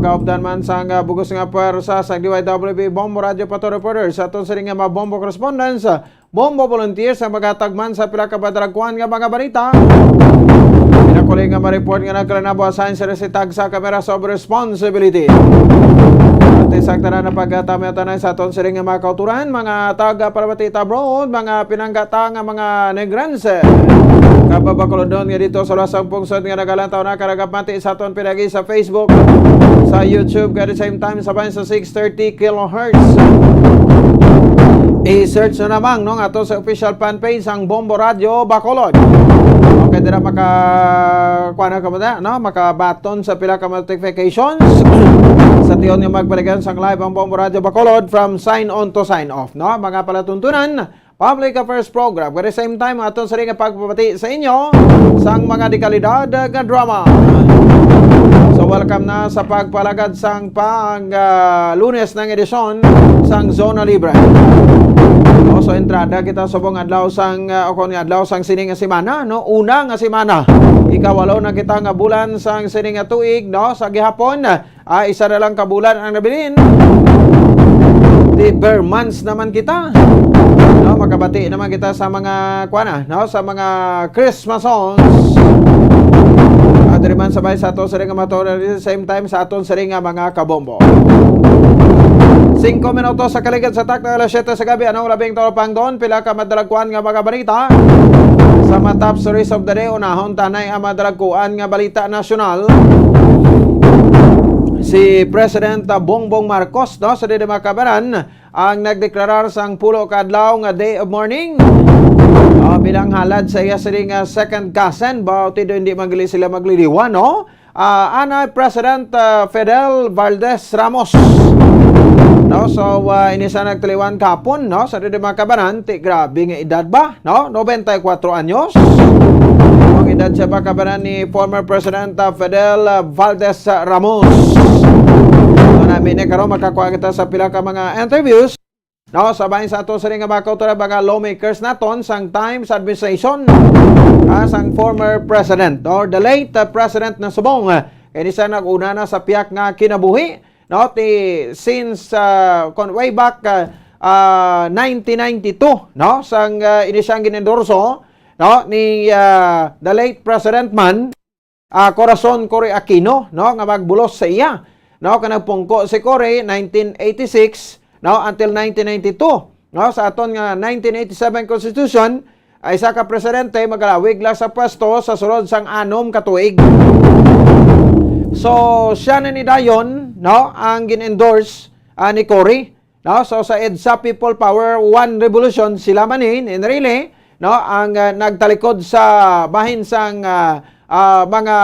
kaupdan man sang bugos nga pwersa sa DYWB Bombo Radio Pato Reporter sa aton sa ring nga Bombo Correspondence, Bombo Volunteers sa magatagman sa pila ka badragkuhan nga mga balita. Pinakuling nga ma-report nga nagkalanabo asahin sa resitag sa Camera of Responsibility. At isang tara na pagkatami-tanay sa aton sa ring nga mga kauturan, mga taga-Parabatita Abroad, mga pinanggata nga mga negrans. Kababakulodon nga dito sa lasang pungsod nga nagalantaw na karagapmati sa aton pinagi sa Facebook, sa YouTube, at the same time sabayan sa 630 kHz. I-search na namang no, ato sa official fan page ang Bombo Radio Bacolod. Okay, dira makabaton sa pila ka notifications sa tiyon nga magbalikan sang live ang Bombo Radio Bacolod from sign on to sign off, no? Mga palatuntunan, public affairs program. At the same time, aton sa ring pagpapati sa inyo sang mga dekalidad nga drama. So welcome na sa pagpalagad sang lunes ng edisyon sang Zona Libre. So entrada kita subong adlaw sang adlaw sang sining nga semana, no? Una nga semana. Ikawalo na kita nga bulan sang sining nga tuig, no? Sa gihapon, isa na lang ka bulan ang nabilin. Di bare months naman kita. No, makabati naman kita sa mga no? Sa mga Christmas songs. At man sabay sa aton sa ring nga at the same time sa aton sa ring nga mga kabombo. 5 minutos sa kaligid sa tak na alas 7 sa gabi. Anong labing tolopang doon? Pila ka madalagkuan nga mga balita. Sa mga top stories of the day, unahon tanay ang madalagkuan nga balita nasyonal. Si President Bongbong Marcos, no, sa Didimakabaran, ang nagdeklarar sang pulo kadlaw nga day of mourning. Bilang halad sa iya siring second cousin, bawat hindi magli sila magliliwan, no? Ana President Fidel Valdez Ramos. No, so inisa nagtaliwan kapon, no, sa Didimakabaran, grabe nga edad ba, no? 94 anyos. Ang edad sa Bakabaran ni former President Fidel Valdez Ramos. Namin karon makakuha kita sa pila ka mga interviews, no, sabahin sa ato sa ring nga mga mga lawmakers naton sang Times administration sang former president or the late president na subong kay sa nag-una na sa piyak nga kinabuhi, no, since way back 1992, no, sang inisyang ginendorso, no, ni the late president man Corazon Cory Aquino, no, nga magbulos sa iya, no, kanang pungko si Cory 1986, no, until 1992, no, sa aton nga 1987 constitution ay isa ka presidente magalawig lang sa pwesto sa sulod sang 6 ka tuig. So siya na ni dayon, no, ang gin-endorse ni Cory, no, so sa EDSA People Power One Revolution sila manin in really, no, ang nagtalikod sa bahin sang mga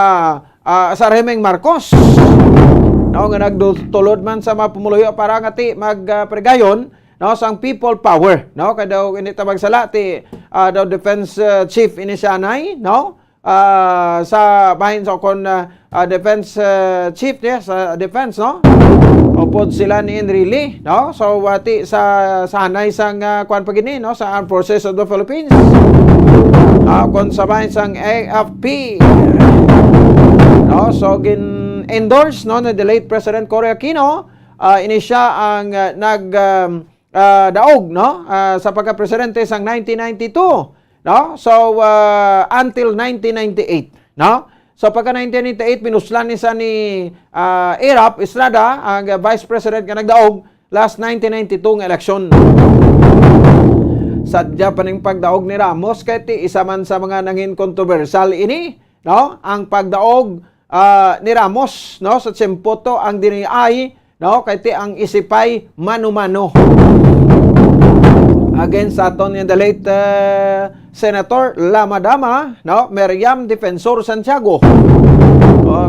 sa Remeng Marcos, no, nga nagtulod man sa mga pumuluyo para nga ti magpregayon, no, sang people power, no, kada ini tabag sala ti daw defense chief ini siya nay, no, sa bahin sa kon defense chief niya sa defense, no, upod sila ni Enrile, no, so wati sa hanay sang kwan pagini, no, sa Armed Forces of the Philippines, kon sa bahin sang AFP, no, so endorse, no, na the late President Cory Aquino, ini siya ang daog, no, sa pagka-presidente sang 1992, no, so until 1998, no, so pagka 1998 minuslan ni sa ni Erap Estrada ang vice president nga nagdaog last 1992 nga eleksyon. Sadya pa ning pagdaog ni Ramos kay ti isa man sa mga nangin kontrobersyal ini, no, ang pagdaog ni Ramos, no, sa tiyempo to ang diniay, no, kay ti ang isipay mano-mano against aton yung the late Senator La Madama, no, Miriam Defensor Santiago.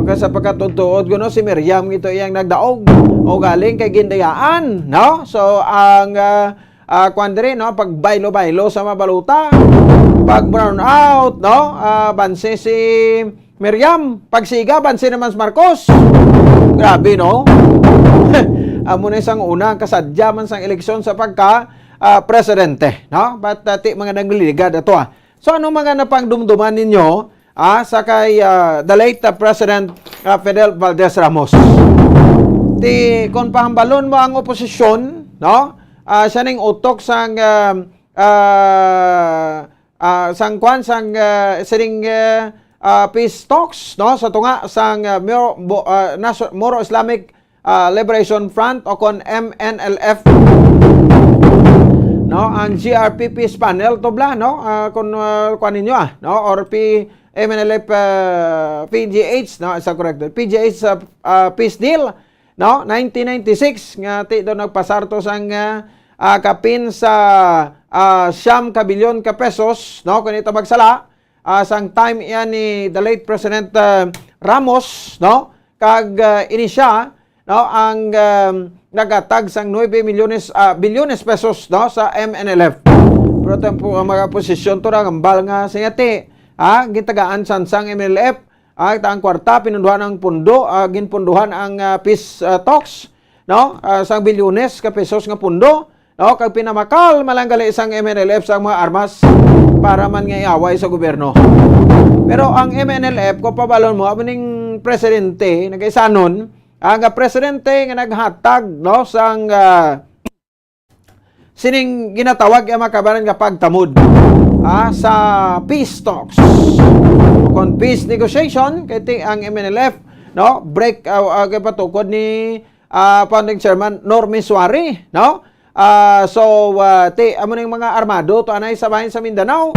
Kasi pagkatutuod ko, no, si Miriam ito iyang nagdaog o galing kay Gindayaan, no, so ang kwandre, no, pag baylo-baylo sa mabaluta, pag brown out, no, bansi si Miriam, pagsiga bansi naman si Marcos. Grabe, no. Amo na isang unang kasadya man sang eleksyon sa pagka presidente, no? But ti mga nagliligad ato. So ano mga napangdumduman ninyo sakay the late President Fidel Valdez Ramos. Kung pahambalon mo ang oposisyon, no? Siya ning utok sang sining peace talks, no? Sa tunga sang Moro Islamic Liberation Front o kon MNLF, no, ang GRP Peace Panel tobla, no, kung ninyo no, or MNLF PGH, no, is correct, PGH Peace Deal, no, 1996 nga ti do nagpasarto sang kapin sa siyam ka bilyon ka pesos, no, kun ito magsala sang time yan ni the late President Ramos, no, kag inisya, no, ang nagatag sang 9 bilyones pesos, no, sa MNLF. Pero ito ang mga posisyon to ang ambal nga singati, gitagaan sang MNLF, ang kwarta pinunduhan ang pundo, ginpunduhan ang peace talks, no, sang bilyones ka pesos nga pundo, no, kag pinamakal malanggali isang MNLF sang mga armas para man nga iaway sa gobyerno. Pero ang MNLF, kung pabalon mo, abaning presidente, nagaisanon, ang presidente nga naghatag, no, sang sining ginatawag ang makabaran nga pagtamod sa peace talks kon peace negotiation kay ang MNLF, no, break kay patukod ni founding chairman Norme Suari, no. Amo ning mga armado to anay sa bahin sa Mindanao,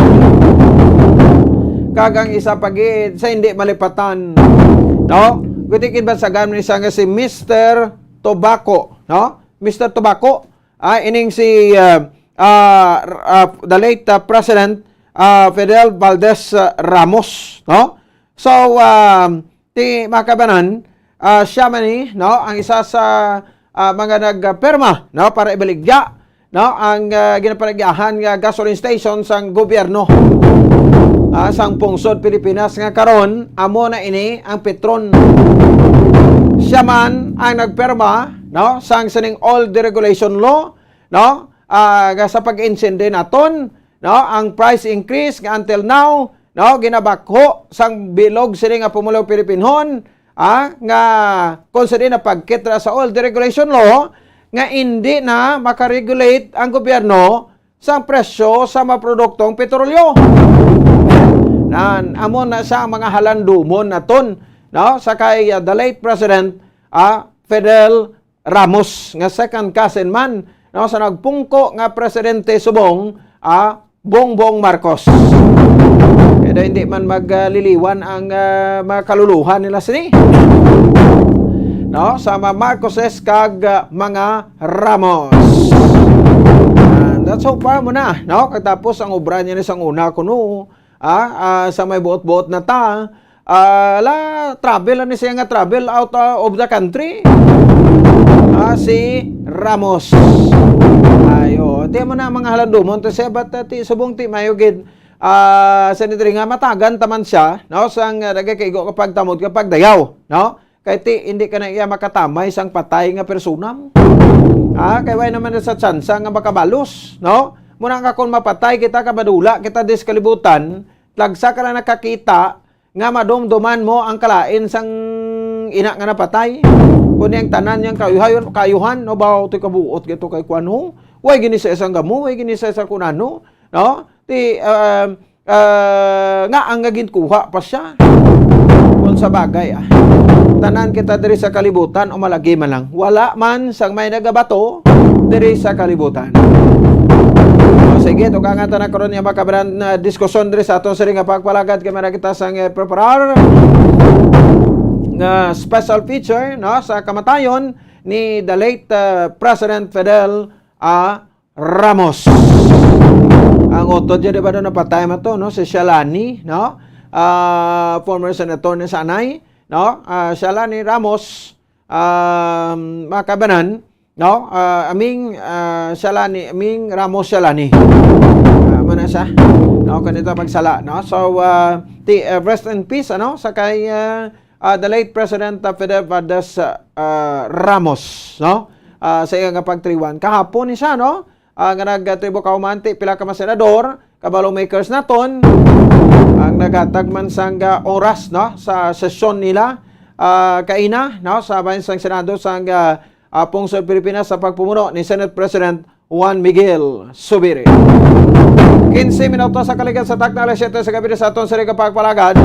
kagang isa pagi sa hindi malipatan, no. Gutikin ba sa gamit isa nga si Mr. Tobacco, no? Mr. Tobacco, ining si the late President Fidel Valdez Ramos, no? So, ti makabanan, siya man ni, no, ang isa sa mga nagperma, no, para ibaligya, no, ang ginapanagyahan nga gasoline station sang gobyerno sang pungsod Pilipinas nga karon amo na ini ang Petron. Siya man ang nagperma, no, sang sining all deregulation law, no, sa pag-insinde naton, no, ang price increase nga until now, no, ginabakho sang bilog sini nga pumulaw Pilipinhon, nga kung sini na pagkitra sa all deregulation law nga hindi na makaregulate ang gobyerno sa presyo sa mga produktong petrolyo. Amo na sa mga halandumon naton, no, sa kay the late President Fidel Ramos nga second cousin man, no, sa nagpungko nga presidente subong Bongbong Marcos. Kaya hindi man magliliwan ang mga kaluluhan nila sini, no, sa mga Marcoses kag mga Ramos. And that's so far mo na, no, katapos ang obra niya sa una kuno, sa may buot-buot na ta, travel ni siya nga travel out of the country, si Ramos. Ayo, di mo na mga halandumon to siya, but ti subong ti mayugid Senator nga matagan taman siya, no, sang nagakaigo kapag tamod kapag dayaw, no, kay ti hindi ka na iya makatamay sang patay nga personam, kay way naman sa tsansa nga makabalos, no, muna ka kung mapatay kita kabadula kita diskalibutan, lagsa ka lang nakakita nga madomdoman mo ang kalain sang ina nga napatay, kung yung tanan niyang kayuhan, no, ba ito kabuot gito kay kuano, way ginisa isang gamu, way ginisa isang kunano, no, ti nga ang naginkuha pa siya kung sa bagay tanan kita diri sa kalibutan o malagi man lang wala man sang may nagabato diri sa kalibutan. Sige, ito ka nga tanan karon nga makabaran na diskusyon diri sa aton siri nga pagpalagad kay mara kita sang preparar nga special feature, no, sa kamatayon ni the late President Fidel Ramos. Ang utod dyan, diba doon napatay mo to, no? Si Shalani, no? Former senator ni Sanay, no? Shalani Ramos, makabanan, no? Aming Ramos Shalani. Muna siya, no? Kanito magsala, no? So, rest in peace, ano? Sa kay the late President Fidel Valdez Ramos, no? Sa iyang pagtriwan. Kahapon ni siya, no? Nga nagtribo kaumanti pila ka mga senador, kabalo makers naton, ang naghatag man sang oras no sa sesyon nila kaina no sa bayan sang Senado sang Pungsod Pilipinas sa pagpumuno ni Senate President Juan Miguel Zubiri. 15 minutos sa kaligan sa takna alas 7 sa gabi sa aton sa pagpalagad.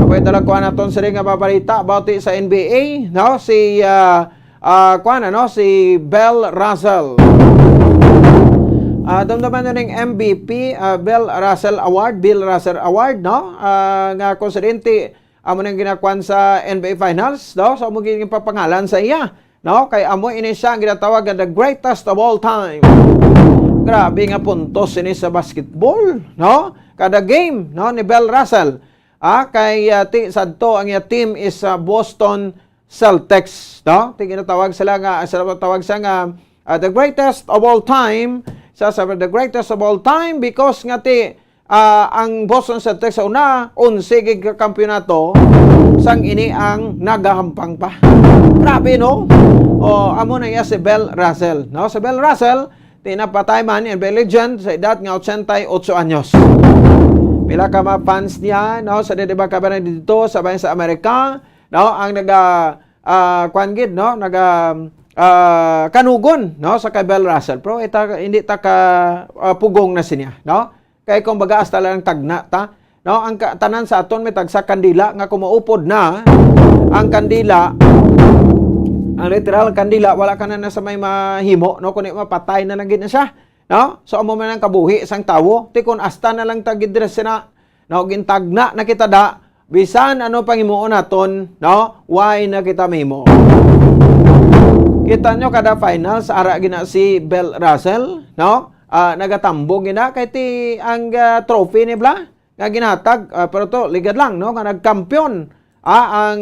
Pwede dalang kuha naton sa ring babalita about sa NBA no si si Bell Russell. Damdaman na ning MVP Bill Russell Award no nga konsidente amo nang ginakuan sa NBA Finals no so amo gini papangalan sa iya no kay amo ini siya ang ginatawag nga the greatest of all time. Grabe nga puntos ini sa basketball no kada game no ni Bill Russell kay sadto ang iya team is Boston Celtics no ginatawag sila nga the greatest of all time the greatest of all time because nga ang Boston Celtics sa una, 11 ka kampyonato, sang ini ang nagahampang pa. Grabe, no? Amo na iya si Bell Russell. No? Si Bell Russell, tinapatay man, NBA legend, sa edad nga 88 anyos. Pila ka mga fans niya, no? Sa diba ka ba na dito, sa bayan sa Amerika, no? Ang kanugon, no? Sa kay Bell Russell. Pero hindi ta pugong na siya, no? Kaya kung baga hasta lang tagna ta, no? Ang tanan sa aton may tagsa kandila nga kumaupod na ang kandila, ang literal kandila wala ka na sa may mahimo no kundi mapatay na lang gid na siya, no? So amo man ang kabuhi sang tawo ti kun hasta na lang tagidres na no gintagna na kita da bisan ano panghimuon naton no why na kita mahimo. Kita nyo kada finals ara gina si Bell Russell no nagatambog gina kay ti ang trophy ni bla nga ginhatag pero to ligad lang no nga nagkampiyon ang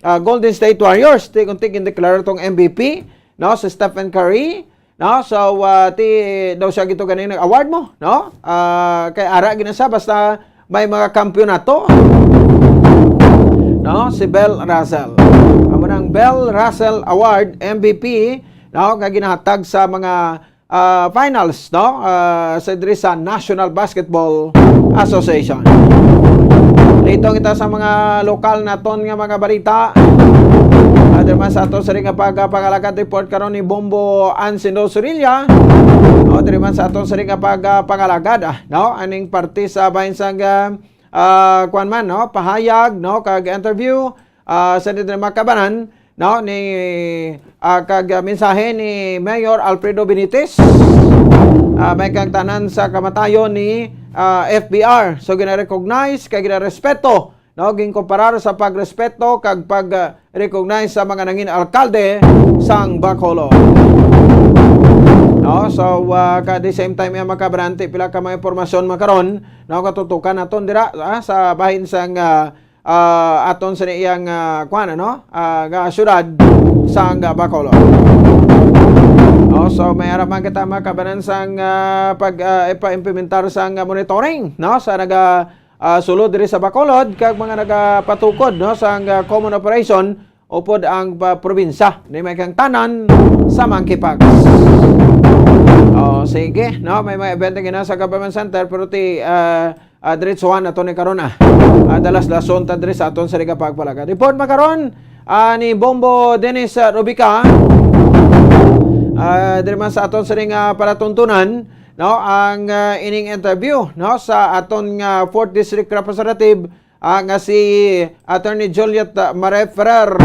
Golden State Warriors ti kunti gindeklara tong MVP no si Stephen Curry no so ti daw siya gito ganing award mo no kay ara gina siya basta may mga kampyonato no si Bell Russell amo nang Bell Russell Award MVP no nga ginhatag sa mga finals no sa National Basketball Association. Dito kita sa mga lokal naton nga mga balita. Además sa ato sa ring pagpangalagad report karon ni Bombo Ansindo Surilla. No, además sa ato sa ring pagpangalagad no aning parte sa bahin sang kuan man no pahayag no kag interview sa dito makabanan no ni kag mensahe ni Mayor Alfredo Benitez may kang tanan sa kamatayon ni FBR so gina-recognize kag gina-respeto no ginkomparar sa pagrespeto kag pag-recognize sa mga nangin alkalde sang Bacolod no so ka the same time ya makabrante pila ka mga impormasyon makaron no katutukan naton dira sa bahin sang aton sa iyang nga syudad sa Bacolod. So may araman kita makabanan sang pag-implementar sang monitoring no sa sulod diri sa Bacolod kag mga nagapatukod no sa common operation upod ang probinsya ni may kang tanan sa Monkeypox. Sige no may event nga sa government center pero ti diretsuhan aton ni karon dalas-dason ta diri sa aton sa pagpalagad. Report makaron ni Bombo Dennis Rubica diri man sa aton sa palatuntunan no ang ining interview no sa aton nga 4th District Representative nga si Attorney Juliet Marie Ferrer.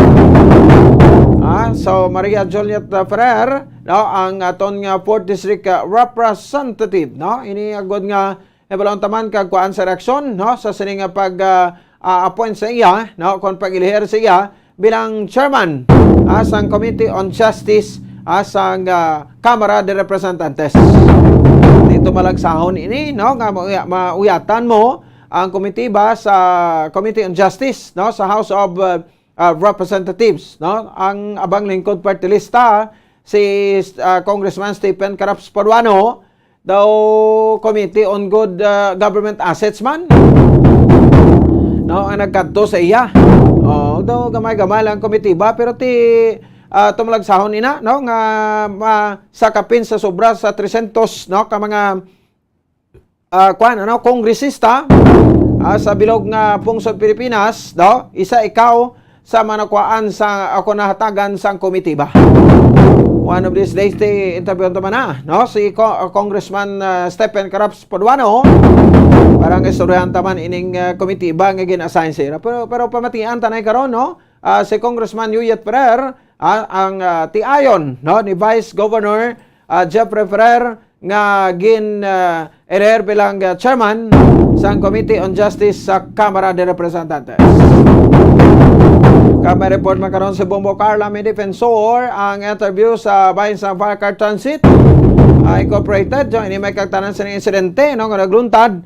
So Maria Juliet Ferrer no ang aton nga 4th District Representative no ini agod nga ebalon taman kag kuan sa reaksyon no sa sining pag-appoint sa iya no kon pag-ilihir sa iya bilang chairman sang Committee on Justice sang Kamara de Representantes. Dito malagsahon ini no nga mauyatan mo ang komitiba sa Committee on Justice no sa House of Representatives no ang abang lingkod party lista si Congressman Stephen Caraps Paduano daw Committee on Good Government Assets man no ang nagkadto sa iya daw gamay-gamay lang komitiba pero tumalagsahon ina no nga sakapin sa sobra sa 300 no ka mga kongresista sa bilog nga pungsod Pilipinas, isa ikaw sa manakwaan sa ako nahatagan sang komitiba. One of these days, interview naman si Congressman Stephen Caraps Paduano, parang istoryahan taman ining komitiba nga gin-assign siya. Pero pamatian tanay karon si Congressman Yuyet Ferrer, ang tiayon ni Vice Governor Jeffrey Ferrer nga gin-erer bilang chairman sa Committee on Justice sa Kamara de Representantes. May report magkaroon si Bombo Carla, may defensor ang interview sa bayan sa Firecar Transit Incorporated. Ini may kagtanan sa insidente nga nagluntad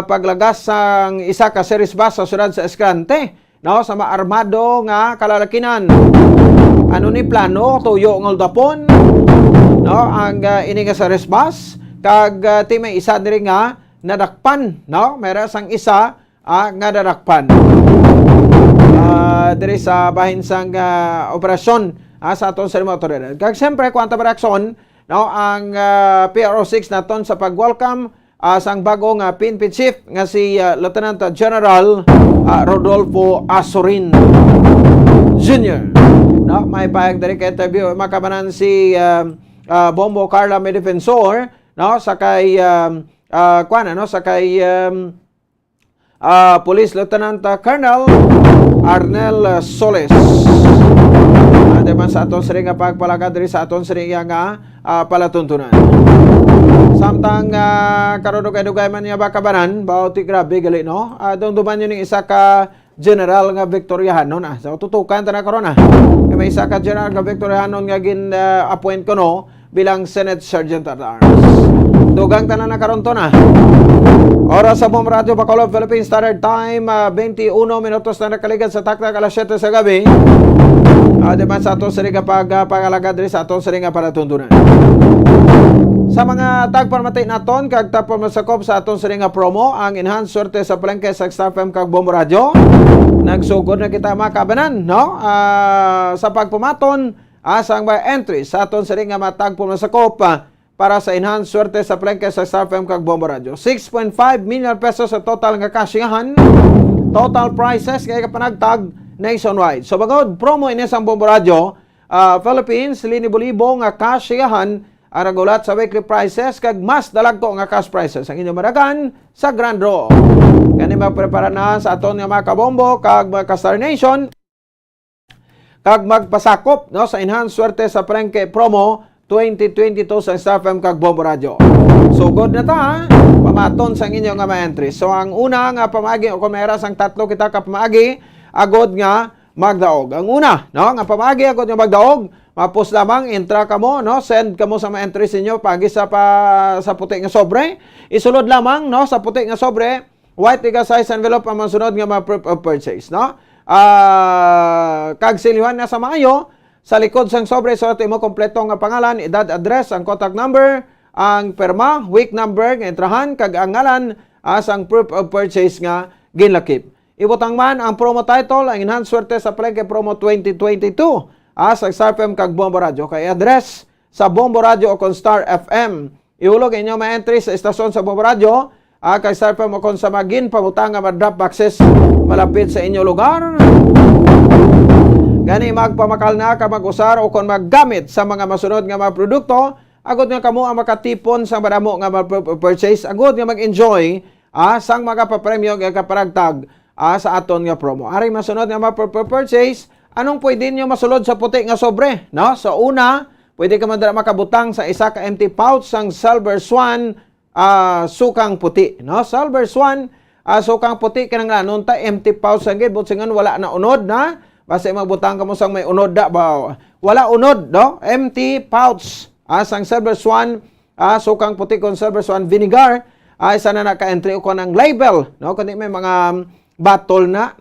paglagas sang isa ka series bus sa syudad sa Escalante sa maarmado nga kalalakinan. Ano ni plano tuyo ng Uldapon ang ini nga series bus kag ti may isa diri nga nadakpan mayroon sang isa nga nadakpan diri sa bahin sang operasyon sa aton sa motoridad. Kag siyempre kwanta reaksyon ang PRO6 naton sa pag-welcome sang bagong PNP chief nga si Lieutenant General Rodolfo Azorin Jr. May payag diri ka interview makabanan si Bombo Carla may defensor sakay Police Lieutenant Colonel Arnel Soles. Naman sa aton siri nga pagpalagad diri sa aton siri nga palatuntunan. Samtang karudugay-dugay man niya bakabanan, bauti grabe gali dumduman yun yung isa ka general nga Victoriahanon so tutukan ta na karon may isa ka general nga Victoriahanon nga gin-appoint ko bilang Senate Sergeant at Arms. Dugang tanan na karon to Oras sa Bombo Radio Bacolod, Philippine Standard Time, 21 minutos na nakaligad sa taktak alas 7 sa gabi. Diba sa aton siri nga pag-alagad rin sa aton siri nga palatuntunan. Sa mga tagparmatay naton, kag tagpamasakop sa aton siri nga promo, ang enhanced swerte sa palengke sa Star FM kag Bombo Radio. Nagsugod na kita makabanan, sa pagpumaton, asang may entry sa aton siri nga matagpamasakop, para sa enhanced swerte sa palengke sa Star FM kag Bombo Radio. 6.5 million pesos sa total nga kasyahan. Total prices kay kapanagtag nationwide. So bagod promo ini sa Bombo Radio, Philippines linibo-libo nga kasyahan ang regulat sa weekly prices kag mas dalagko nga cash prices ang inyong maragan sa Grand Draw. Kani magprepara na sa aton nga mga kabombo kag mga ka-Star Nation kag magpasakop sa enhanced swerte sa palengke promo 2022 sa Star FM kag Bombo Radio. So good na ta pamaton sa inyo nga ma-entry. So ang una nga pamagi o kung mayroon sang tatlo kita ka pamagi agod nga magdaog. Ang una nga pamagi agod nga magdaog, mapos lamang entra kamo send kamo sa ma-entry ninyo pagi sa puti nga sobre. Isulod lamang sa puti nga sobre, white tiga size envelope ang masunod nga ma-proof of purchase kag silihan na sa maayo. Sa likod sang sobre, sulat mo kompleto nga pangalan, edad, address, ang contact number, ang perma, week number, nga entrahan, kag ang ngalan, as ang proof of purchase nga ginlakip. Ibutang man ang promo title, ang enhanced swerte sa palengke promo 2022, as ang Star FM kag Bombo Radio. Kay address sa Bombo Radio o kon Star FM. Ihulog inyo ma-entry sa istasyon sa Bombo Radio, kay Star FM o kon sa magin, pamutang nga ma-drop boxes malapit sa inyo lugar. Gani magpamakal na ka mag-usar o kung maggamit sa mga masunod nga mga produkto, agod nga kamo ang makatipon sa madamo nga purchase, agod nga mag-enjoy sang mga papremyo nga kaparagtag sa aton nga promo. Aring masunod nga mga purchase, anong pwede nyo masulod sa puti nga sobre? So una, pwede ka man makabutang sa isa ka empty pouch sang Silver Swan sukang puti. Silver Swan sukang puti kanang nanon ta empty pouch sang gid singon wala na unod basta magbutang ka mo sang may unod ba? Wala unod, empty pouch. Sang Silver Swan, sukang puti kon Silver Swan vinegar, isa na naka-entry ko ng label, kundi may mga bottle na,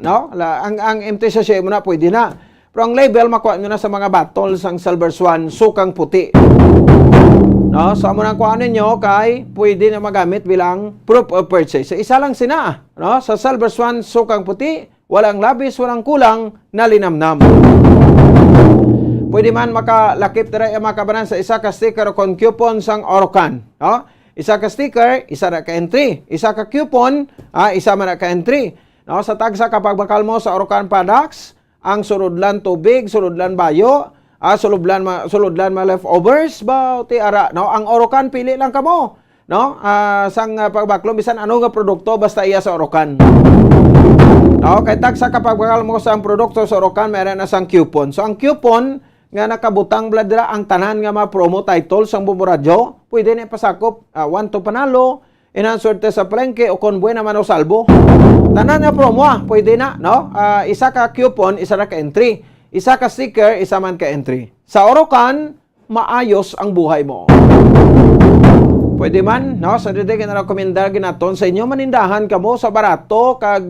ang empty sachet mo na, pwede na. Pero ang label, makuha nyo na sa mga bottle sang Silver Swan, sukang puti. So, amo nang kuhanin nyo, kay pwede na magamit bilang proof of purchase. So, isa lang sina, sa Silver Swan, sukang puti, walang labis, walang kulang na linamnam. Pwede man makalakip tira makabanan sa isa ka sticker o kon coupon sang Orocan. Isa ka sticker, isa na ka entry. Isa ka coupon, isa man na ka entry. No, sa tagsa kapag bakal mo sa Orocan Products, ang suludlan tubig, suludlan bayo, suludlan ma leftovers ba ti ara. No, ang Orocan pili lang kamo. No, sang pagbaklo bisan ano nga produkto basta iya sa Orocan. No, kay tagsa kapag bakal mo sa ang produkto sa Orocan, mayroon na sang coupon. So ang coupon nga nakabutang bladra ang tanan nga mga promo titles sang Bombo Radyo, pwede na pasakop 1 to panalo, inanswerte sa palengke o kon buena man o salbo. Tanan nga promo pwede na, no? Isa ka coupon, isa na ka entry. Isa ka sticker, isa man ka entry. Sa Orocan, maayos ang buhay mo. Pwede man, no? Sa dito kinarekomendar ginaton sa inyo manindahan kamo sa barato kag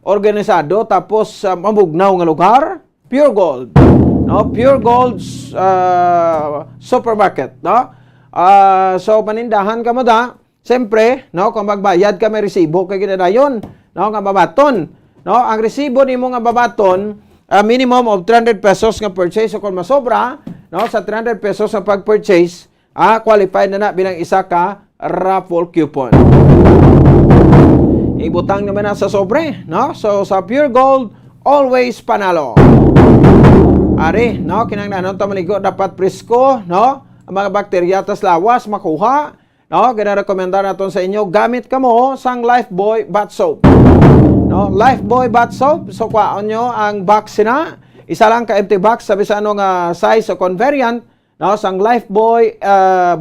organisado tapos mamugnaw nga lugar, Pure Gold. No, Pure Gold's supermarket, no? So manindahan ka mo da. Siyempre, no, kung magbayad ka may resibo kay ginadayon, no, nga babaton. No, ang resibo nimo nga babaton, minimum of 300 pesos nga purchase o kung masobra, no, sa 300 pesos sa pag-purchase, qualified na bilang isa ka raffle coupon. Ibutang naman na sa sobre, no? So sa Pure Gold, always panalo. Ari, no, kinanglanon ta maligo dapat presko, no? Ang mga bakterya tas lawas makuha, no? Ginarekomendar naton sa inyo gamit kamo sang Lifebuoy bath soap. No, Lifebuoy bath soap, so kwaon nyo ang box na. Isa lang ka empty box sabi sa anong size o convariant, no? Sang Lifebuoy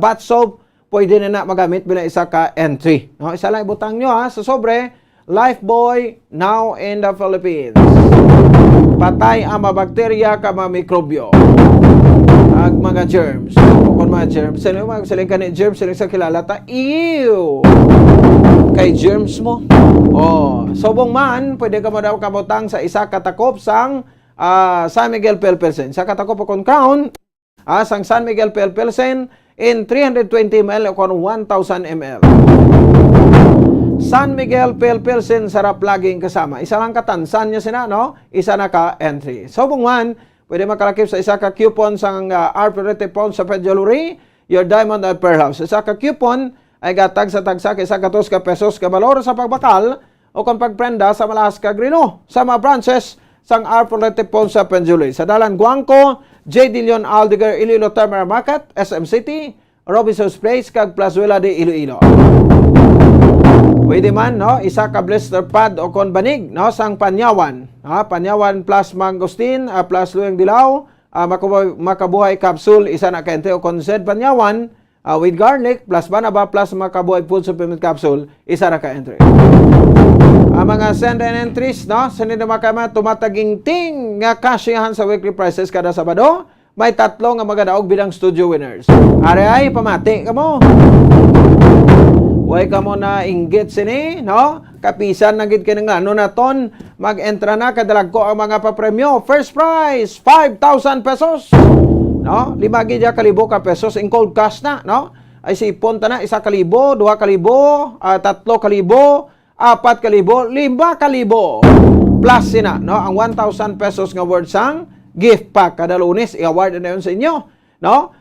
bath soap pwede na magamit bilang isa ka entry. No, isa lang ibutang nyo sa sobre Lifebuoy now in the Philippines. Patay ang mga bakterya ka mga mikrobyo. Ang mga germs. Kung mga germs, sino yung magsaling ka ni germs, sino sa kilala ta? Ew! Kay germs mo. Oh, sobong man, pwede ka mo daw kabutang sa isa katakop sang San Miguel Pelpelsen. Sa katakop o kung crown, sang San Miguel Pelpelsen in 320 ml o kung 1,000 ml. San Miguel Pelpelsen sarap laging kasama. Isa lang katansan niya sina, no? Isa na ka entry. So, bungwan, pwede makalakip sa isa ka coupon sang R-Purity Pawn sa Pet Jewelry, your diamond at pearl house. Isa ka coupon ay gatag sa tagsa isa ka 2 ka pesos ka valor sa pagbakal o kung pagprenda sa Malakas ka Grino sa mga branches sang R-Purity Pawn sa Pet Jewelry. Sa Dalan Guangco, J. Dillon Aldiger, Iloilo Terminal Market, SM City, Robinson's Place, kag Plazuela de Iloilo. Pwede man, no? Isa ka blister pad o kon banig, no? Sang Panyawan. Panyawan plus mangosteen, plus luyang dilaw, makabuhay capsule, isa na kente o kon Zed Panyawan, with garlic, plus banaba, plus makabuhay food supplement capsule, isa na ka entry. Ang mga send and entries, no? Sinin na makama, tumataging-ting nga kasyahan sa weekly prices kada Sabado. May 3 nga magadaog bilang studio winners. Ari pamati ka mo. Huwag ka mo na inggit sini, no? Kapisan na gid kinang ano na ton, mag-entra na kadalag ko ang mga papremyo. First prize, 5,000 pesos. No? 5 kalibo ka pesos in cold cash na, no? Ay sipon ta na 1,000, 2,000, 3,000, 4,000, 5,000 plus sina, no? Ang 1,000 pesos nga worth sang gift pack kada Lunes i-award na yun sa inyo, no?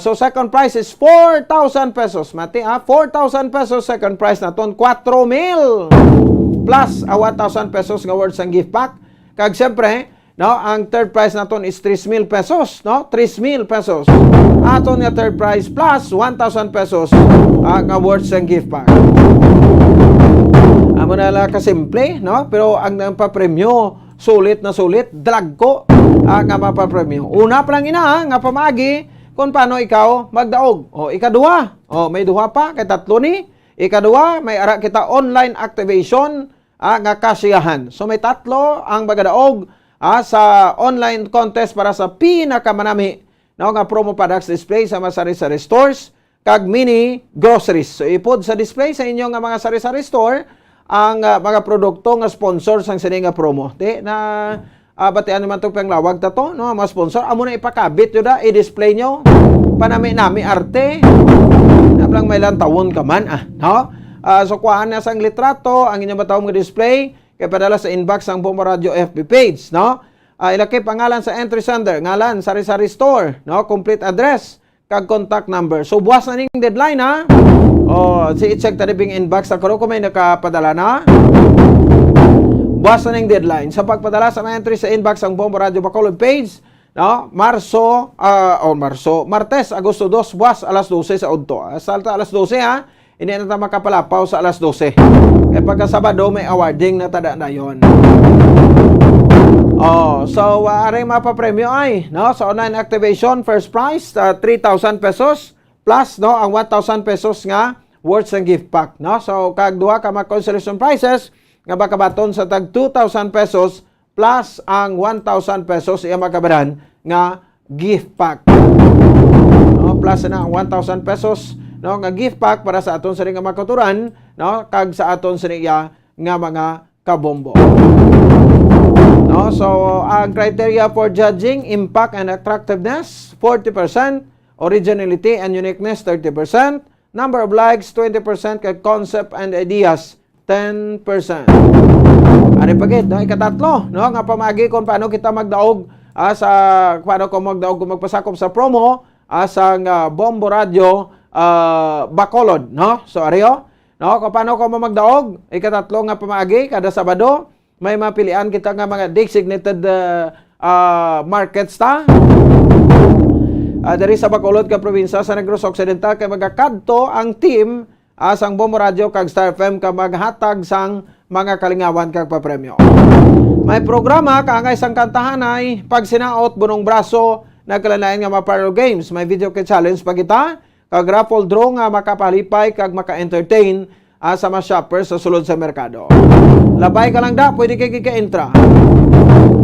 So second prize is 4,000 pesos. Mati 4,000 pesos second prize na ton, 4,000 plus 1,000 pesos nga worth sang gift pack. Kag siyempre, no, ang third prize na ton is 3,000 pesos, no? 3,000 pesos. Aton nga third prize plus 1,000 pesos nga worth sang gift pack. Amo na lang kasimple, no? Pero ang papremyo sulit na sulit, drag ko nga mapapremyo. Una pa lang ina nga pamagi kung paano ikaw magdaog. O, ikaduha. O, may duha pa, kay 3 ni. Ikaduha, may ara kita online activation nga kasiyahan. So, may 3 ang magadaog sa online contest para sa pinakamanami nga promo products display sa mga sari-sari stores kag mini groceries. So, ipod sa display sa inyong mga sari-sari store ang mga produkto nga sponsor sang sini nga promo. Di na batian naman itong panglawag na to, no? Mga sponsor, amo na ipakabit yun na, i-display nyo. Panami-nami arte. Naplang may lang tawon ka man, no? So, kuhaan na sang litrato, ang inyong batawang nga display, kaya padala sa inbox ang Bombo Radio FB page, no? Ilaki pangalan sa entry sender, ngalan, sari-sari store, no? Complete address, kag contact number. So, buwas na ning deadline, ha? Si i-check talibing inbox ako kung may nakapadala na. Buwas na ng deadline sa pagpadala sa mga entry sa inbox ang Bombo Radio Bacolod page, no? Martes, Agosto 2, buwas alas 12 sa udto. Salta alas 12 ha. Hindi na tayo makapalapaw sa alas 12. Kaya pagka Sabado may awarding na tada na yon. So aring mapapremyo ay, no? Sa online activation, first prize 3,000 pesos plus, no, ang 1,000 pesos nga worth ng gift pack, no? So kag duha ka mga consolation prizes nga bakabaton sa tag 2,000 pesos plus ang 1,000 pesos iya makabaran nga gift pack. No, plus na ang 1,000 pesos, no, nga gift pack para sa aton sa nga makaturan, no, kag sa aton sa nga mga kabombo. No, so ang criteria for judging: impact and attractiveness 40%, originality and uniqueness 30%, number of likes 20%, kag concept and ideas 10%. Ano pagit, no? Ikatatlo, no? Nga pamagi kung paano kita magdaog paano ko magdaog kung magpasakop sa promo sa Bombo Radio Bacolod, no? So ariyo, no? Kung paano ko magdaog, ikatatlo nga pamagi kada Sabado, may mapilian kita nga mga designated markets ta. Dari sa Bacolod ka probinsya sa Negros Occidental kay magakadto ang team asang Bombo Radio kag Star FM ka maghatag sang mga kalingawan kag papremyo. May programa kaangay sang kantahanay pag sinaot bunong braso nagkalanayan nga maparo games. May video kay challenge pa kita kag raffle draw nga makapalipay kag maka-entertain sa mga shoppers sa sulod sa merkado. Labay ka lang da, pwede kay kika-entra.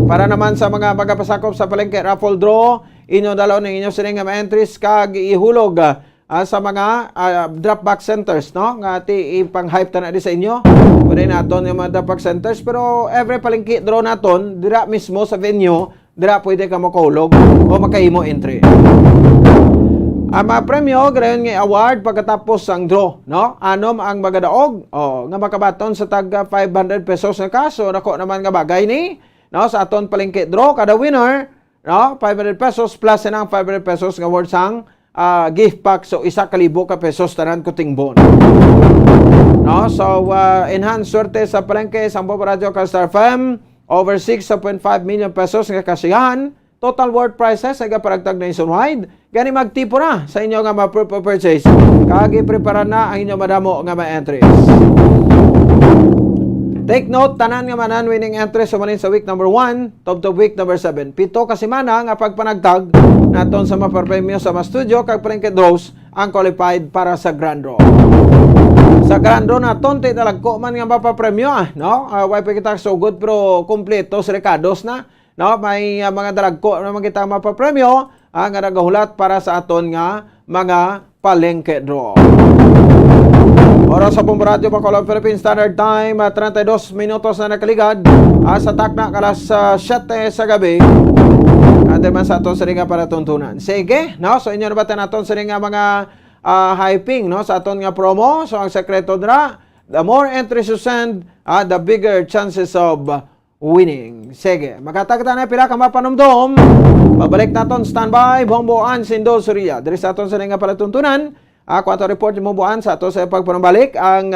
Para naman sa mga magapasakop sa palengke raffle draw, inyo dalaw ng inyo sining nga entries kag ihulog sa mga drop box centers, no? Nga ipang-hype ta na di sa inyo. Pwede naton yung mga drop box centers, pero every palengke draw naton dira mismo sa venue, dira pwede ka makahulog o makahimo entry. Ang mga premyo, garayon nga award pagkatapos ang draw, no? Anom ang magadaog, nga makabaton sa tag 500 pesos nga kaso, nako naman nga bagay ni, no? Sa aton palengke draw, kada winner, no? 500 pesos plus ng 500 pesos nga worth sang gift pack, so 1,000 ka pesos tanan ko tingbon. No, so enhanced swerte sa palengke sa Bombo Radio kag Star FM, over 6.5 million pesos nga kasiyahan, total worth prices ay paragtag nationwide. Gani magtipo na sa inyo nga ma-purchase. Kag i-prepare na ang inyo madamo nga ma-entries. Take note, tanan nga manan winning entries sumalin sa week number 1, to week number 7. Pito ka semana nga pagpanagtag naton sa mapapremyo sa studio kag palengke draws ang qualified para sa grand draw. Sa grand draw naton tay dalagko man nga mapapremyo, no? Why pa kita so good pero kompleto sa recados na, no? May mga dalagko naman kita mapapremyo ang nagahulat para sa aton nga mga palengke draw. Oras sa Bombo Radio Bacolod Philippine Standard Time, 32 minutos na nakaligad. Sa takna kalas 7 sa gabi. At man sa aton sa ringa para tuntunan. Sige, no? So inyo nabatan naton sa ringa mga hyping, no? Sa aton nga promo. So ang sekreto dra, the more entries you send, the bigger chances of winning. Sige, makatagta na pila ka mapanumdom. Pabalik naton standby, Bombo An Sindo Surya. Diri sa aton sa ringa para tuntunan. Kwanto report mo buwan sa ato sa pagpanambalik ang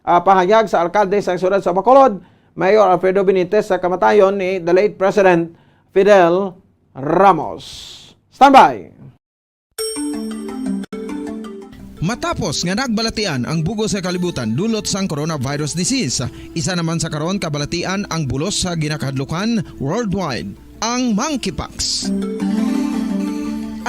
pahayag sa alkalde sa siyudad sa Bacolod, Mayor Alfredo Benitez, sa kamatayon ni the late President Fidel Ramos. Standby! Matapos nga nagbalatian ang bugo sa kalibutan dulot sang coronavirus disease, isa naman sa karon kabalatian ang bulos sa ginakahadlukan worldwide, ang monkeypox.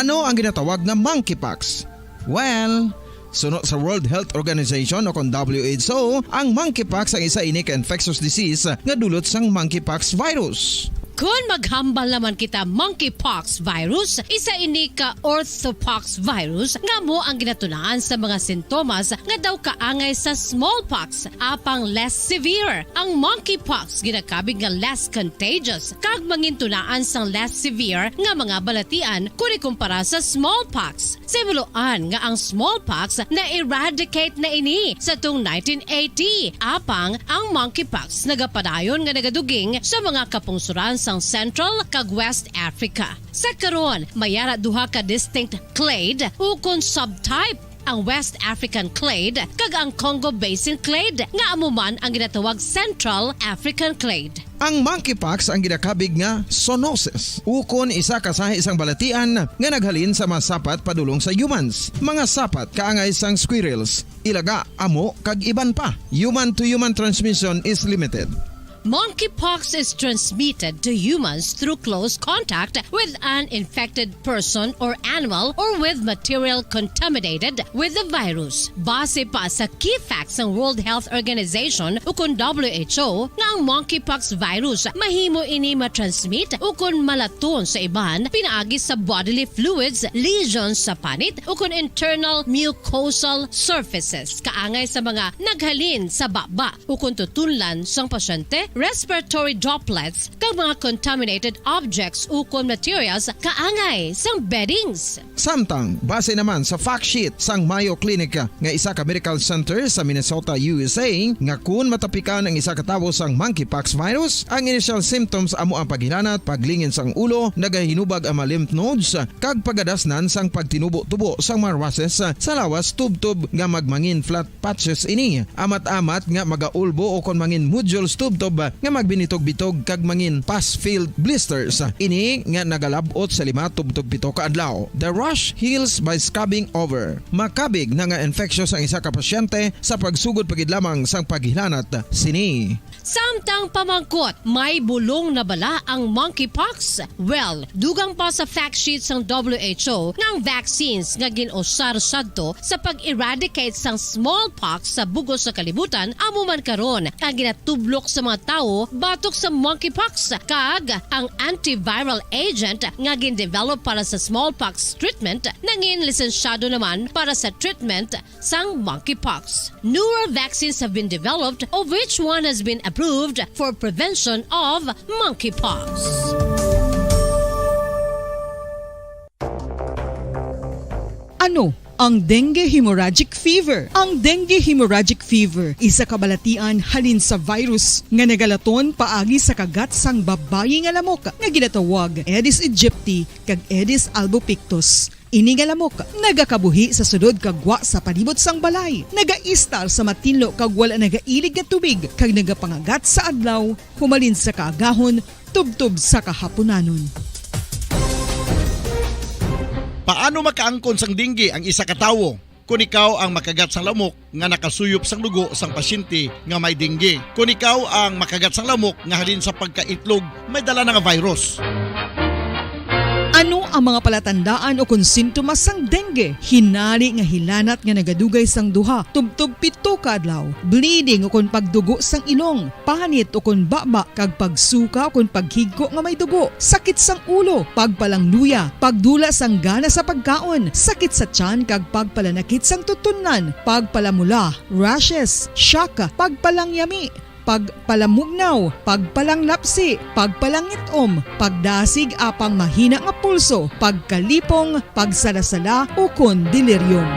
Ano ang ginatawag na monkeypox? Well, sunod sa World Health Organization o kung WHO, ang monkeypox ang isa ini ka infectious disease nga dulot sang monkeypox virus. Kung maghambal naman kita monkeypox virus, isa ini ka orthopox virus nga mo ang ginatulaan sa mga sintomas nga daw kaangay sa smallpox, apang less severe. Ang monkeypox ginakabig nga less contagious, kag mangintunaan sang less severe nga mga balatian kung ikumpara sa smallpox. Simuloan nga ang smallpox na eradicate na ini sa tung 1980, apang ang monkeypox nagapadayon nga nagaduging sa mga kapungsuran sang Central kag West Africa. Sa karon, mayara duha ka distinct clade o kon subtype ang West African clade kag ang Congo Basin clade nga amuman ang ginatawag Central African clade. Ang monkeypox ang ginakabig nga zoonosis. Ukon isa ka sa isang balatian nga naghalin sa mga sapat padulong sa humans. Mga sapat kaangay sang squirrels, ilaga, amo kag iban pa. Human to human transmission is limited. Monkeypox is transmitted to humans through close contact with an infected person or animal or with material contaminated with the virus. Base pa sa key facts ng World Health Organization ukon WHO nga ang monkeypox virus mahimo ini matransmit ukon malaton sa iban pinaagi sa bodily fluids, lesions sa panit ukon internal mucosal surfaces kaangay sa mga naghalin sa baba ukon tutunlan sang pasyente, respiratory droplets kag mga contaminated objects ukon materials kaangay sang beddings. Samtang, base naman sa fact sheet sang Mayo Clinic nga isa ka medical center sa Minnesota, USA, nga kun matapikan ang isa ka tawo sang monkeypox virus, ang initial symptoms amo ang paghilanat, paglingin sang ulo, nagahinubag ang mga lymph nodes, kag pagadasnan sang pagtinubo-tubo sang mga rashes sa lawas tubtob nga magmangin flat patches ini. Amat-amat nga magaulbo o kon mangin nodules tubtob nga magbinitog-bitog kag mangin pus-filled blisters. Ini nga nagalabot sa 5 tubtob 7 ka adlaw. The rash heals by scabbing over. Makabig na nga infectious ang isa ka pasyente sa pagsugod pagid lamang sang paghilanat sini. Samtang pamangkot, may bulong na bala ang monkeypox? Well, dugang pa sa fact sheets ng WHO nga ang vaccines nga ginusar sadto sa pag-eradicate sang smallpox sa bugos sa kalibutan amo man karon ang ginatublok sa mga tao batok sa monkeypox kag ang antiviral agent nga gin-develop para sa smallpox treatment nangin lisensyado naman para sa treatment sang monkeypox. Newer vaccines have been developed of which one has been approved for prevention of monkeypox. Ano ang dengue hemorrhagic fever? Ang dengue hemorrhagic fever isa ka balatian halin sa virus nga nagalaton paagi sa kagat sang babayi nga lamok nga ginatawag Aedes aegypti kag Aedes albopictus. Ini nga lamok nagakabuhi sa sudod kagwa sa palibot sang balay, nagaistar sa matinlo kag wala nagailig nga tubig kag nagapangagat sa adlaw humalin sa kaagahon tubtob sa kahaponanon. Paano makaangkon sang dengue ang isa ka tawo? Kung ikaw ang makagat sang lamok nga nakasuyop sang dugo sang pasyente nga may dengue. Kung ikaw ang makagat sang lamok nga halin sa pagkaitlog may dala nga virus. Ano ang mga palatandaan o kung sintomas sang dengue? Hinali nga hilanat nga nagadugay sang duha, tubtob 7 ka adlaw, bleeding o kung pagdugo sang ilong, panit o kung baba, kag pagsuka o kung paghigko nga may dugo, sakit sang ulo, pagpalangluya, pagdula sang gana sa pagkaon, sakit sa tiyan kag pagpalanakit sang tutunan, pagpalamula, rashes, shock, pagpalangyami, pagpalamugnaw, pagpalanglapsi, pagpalangitom, pagdasig apang mahina nga pulso, pagkalipong, pagsalasala o kon delirium.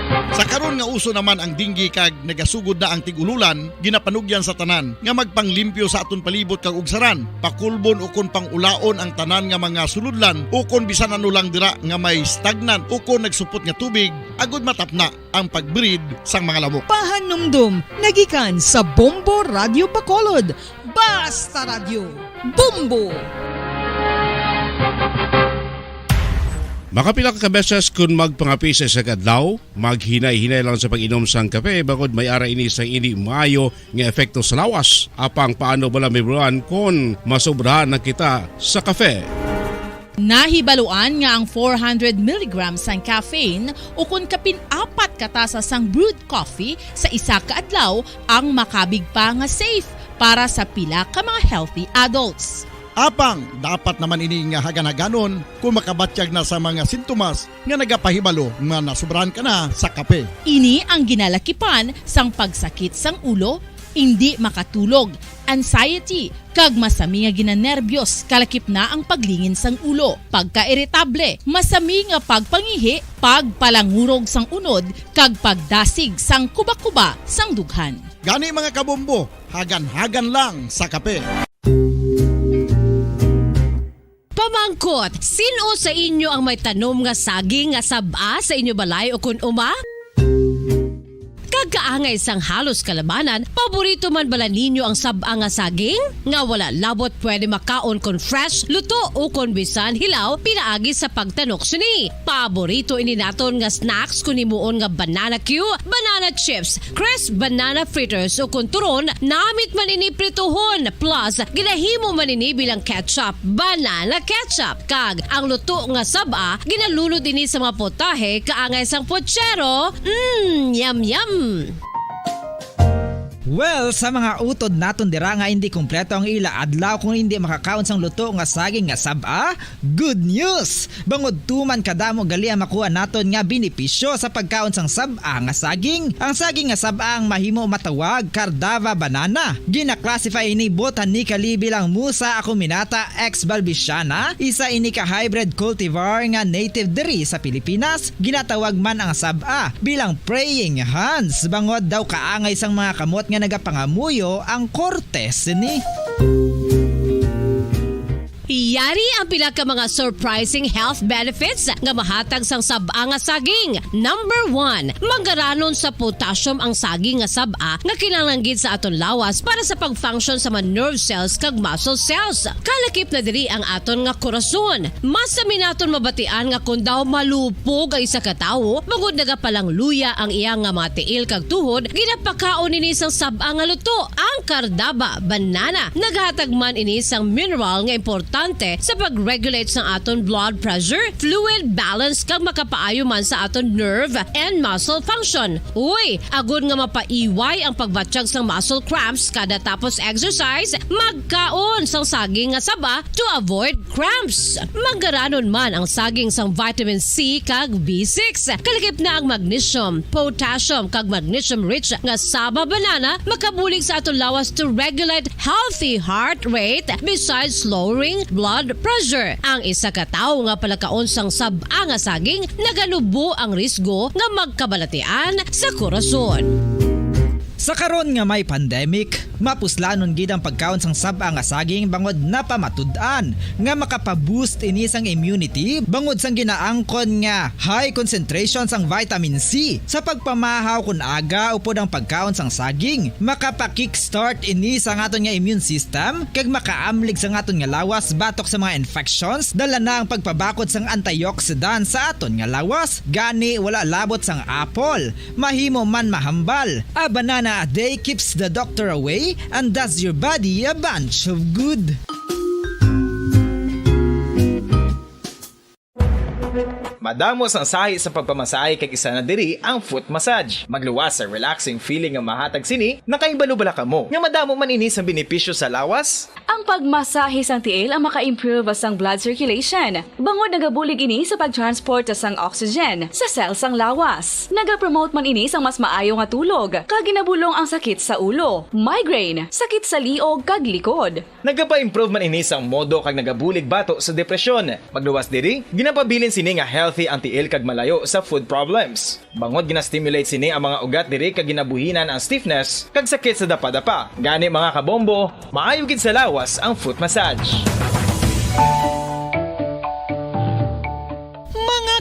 Sa karon nga uso naman ang dengue kag nagasugod na ang tigululan, ginapanugyan sa tanan nga magpanglimpyo sa aton palibot kag ugsaran, pakulbon o kon pangulaon ang tanan nga mga suludlan o kon bisan ano lang dira nga may stagnan o kon nagsupot nga tubig agud matapna ang pagbreed sang mga lamok. Pahanumdum, nagikan sa Bombo Radio Bacolod. Basta Radio, Bombo! Makapila ka beses kung magpangapisa sa kadlaw, maghinay-hinay lang sa pag-inom sang kape bagod may ara ini sang ini maayo nga epekto sa lawas. Apang paano bala may bulan kung masobrahan na kita sa kape. Nahibaluan nga ang 400 mg sang caffeine o kung kapin-4 katasa sang brewed coffee sa isa ka adlaw ang makabig pa nga safe para sa pila ka mga healthy adults. Apang dapat naman ini nga hagan-haganon kung makabatyag na sa mga sintomas nga nagapahibalo nga nasubrahan ka na sa kape. Ini ang ginalakipan sang pagsakit sang ulo, hindi makatulog, anxiety, kag masami nga ginanerbiyos kalakip na ang paglingin sang ulo, pagka-irritable, masami nga pagpangihi, pagpalangurog sang unod, kag pagdasig sang kuba-kuba sang dughan. Gani mga kabombo, hagan-hagan lang sa kape. Pamangkot, sino sa inyo ang may tanom nga saging nga sab-a sa inyo balay o kun uma? Kagkaangay sang halos kalabanan, paborito man bala ninyo ang sab-a nga saging? Nga wala labot pwede makaon kon fresh, luto o kon bisan hilaw, pinaagi sa pagtanok sini. Paborito ini naton nga snacks kun himuon nga banana Q, banana chips, crisp banana fritters o kun turon, namit man ini prituhon, plus ginahimo man ini bilang ketchup, banana ketchup. Kag ang luto nga sab-a, ginalunod ini sa mga potahe kaangay sang pochero. Yum yum! Well, sa mga utod naton dira nga hindi kumpleto ang ila adlaw kung hindi makakaon sang luto nga saging nga sab-a, good news! Bangod tuman kadamo gali ang makuha naton nga benepisyo sa pagkaon sang sab-a nga saging. Ang saging nga sab-a ang mahimo matawag Cardava banana. Gina-classify ini botanically bilang Musa acuminata ex balbisiana, isa ini ka hybrid cultivar nga native diri sa Pilipinas. Ginatawag man ang sab-a bilang praying hands, bangod daw kaangay sang mga kamot nga nagapangamuyo ang kortes ni. Yari ang pila ka mga surprising health benefits nga mahatag sang sab-a nga saging. Number 1, manggaranon sa potassium ang saging nga sab-a nga kinahanglan gid sa aton lawas para sa pag-function sa mga nerve cells kag muscle cells. Kalakip na diri ang aton nga korason. Mas naton mabatian nga kun daw malupog ang isa ka tawo, bangod nagapalang luya ang iyang nga mga tiil kag tuhod, ginapakaon ini sang sab-a nga luto. Ang Cardava banana naghatag man ini sang mineral nga importante sa pag-regulate sa aton blood pressure, fluid balance kag makapaayo man sa aton nerve and muscle function. Uy, agud nga mapaiway ang pagbatsyag sang muscle cramps kada tapos exercise, magkaon sang saging nga saba to avoid cramps. Manggaranon man ang saging sang vitamin C kag B6. Kalakip na ang magnesium, potassium kag magnesium rich nga saba banana makabulig sa aton lawas to regulate healthy heart rate besides lowering blood pressure. Ang isa ka tawo nga palakaon sang sab-a nga saging naganubo ang risgo nga magkabalatian sa korason. Sa karon nga may pandemic, mapuslanon gid ang pagkaon sang sab-a nga saging bangod napamatud-an nga makapaboost ini sang immunity bangod sang ginaangkon nga high concentration sang vitamin C. Sa pagpamahaw kun aga upod ang pagkaon sang saging, makapa-kickstart ini sa aton nga immune system kag makaamlig sa aton nga lawas batok sa mga infections, dala na ang pagpabakod sang antioxidant sa aton nga lawas. Gani wala labot sang apple, mahimo man mahambal. A banana a day keeps the doctor away and does your body a bunch of good. Madamos ang sahi sa pagpamasahe kag isa na diri ang foot massage. Magluwas sa relaxing feeling nga mahatag sini, nakaibalo-bala ka mo. Nga madamo man ini sa benepisyo sa lawas. Ang pagmasahe sang tiil ang maka-improve sang blood circulation. Bangod nagabulig ini sa pag-transport sang oxygen sa cells sang lawas. Nagapromote man ini sang mas maayo nga tulog, kag ginabulong ang sakit sa ulo, migraine, sakit sa liog kag likod. Nagapa-improve man ini sang modo kag nagabulig bato sa depresyon. Magluwas diri, ginapabilin sini nga healthy ang tiil kag malayo sa food problems. Bangod gina-stimulate sini ang mga ugat diri kag ginabuhinan ang stiffness kag sakit sa dapa-dapa. Gani mga kabombo, maayo gid sa lawas ang foot massage.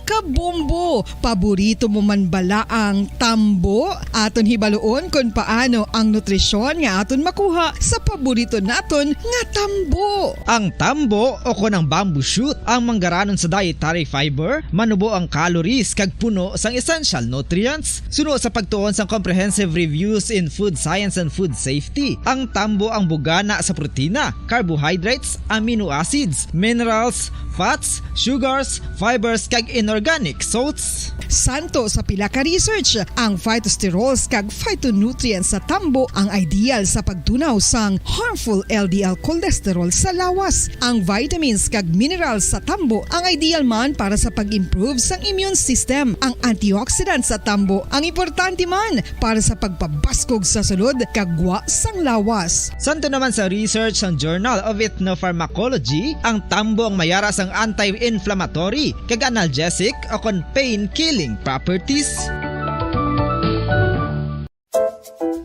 Kabombo, paborito mo man bala ang tambo? Aton hibaluon kung paano ang nutrisyon nga aton makuha sa paborito naton nga tambo. Ang tambo o kon ang bamboo shoot ang manggaranon sa dietary fiber, manubo ang calories kag puno sang essential nutrients. Suno sa pagtuon sang comprehensive reviews in food science and food safety, ang tambo ang bugana sa protina, carbohydrates, amino acids, minerals, fats, sugars, fibers kag inorganic salts. Santo sa pila ka research, ang phytosterols kag phytonutrients sa tambo ang ideal sa pagtunaw sang harmful LDL cholesterol sa lawas. Ang vitamins kag minerals sa tambo ang ideal man para sa pag-improve sang immune system. Ang antioxidants sa tambo ang importante man para sa pagpabaskog sa sulod kag gwa sang lawas. Santo naman sa research ng Journal of Ethnopharmacology, ang tambo ang mayara sang anti-inflammatory kag analgesic o kon pain-killing properties.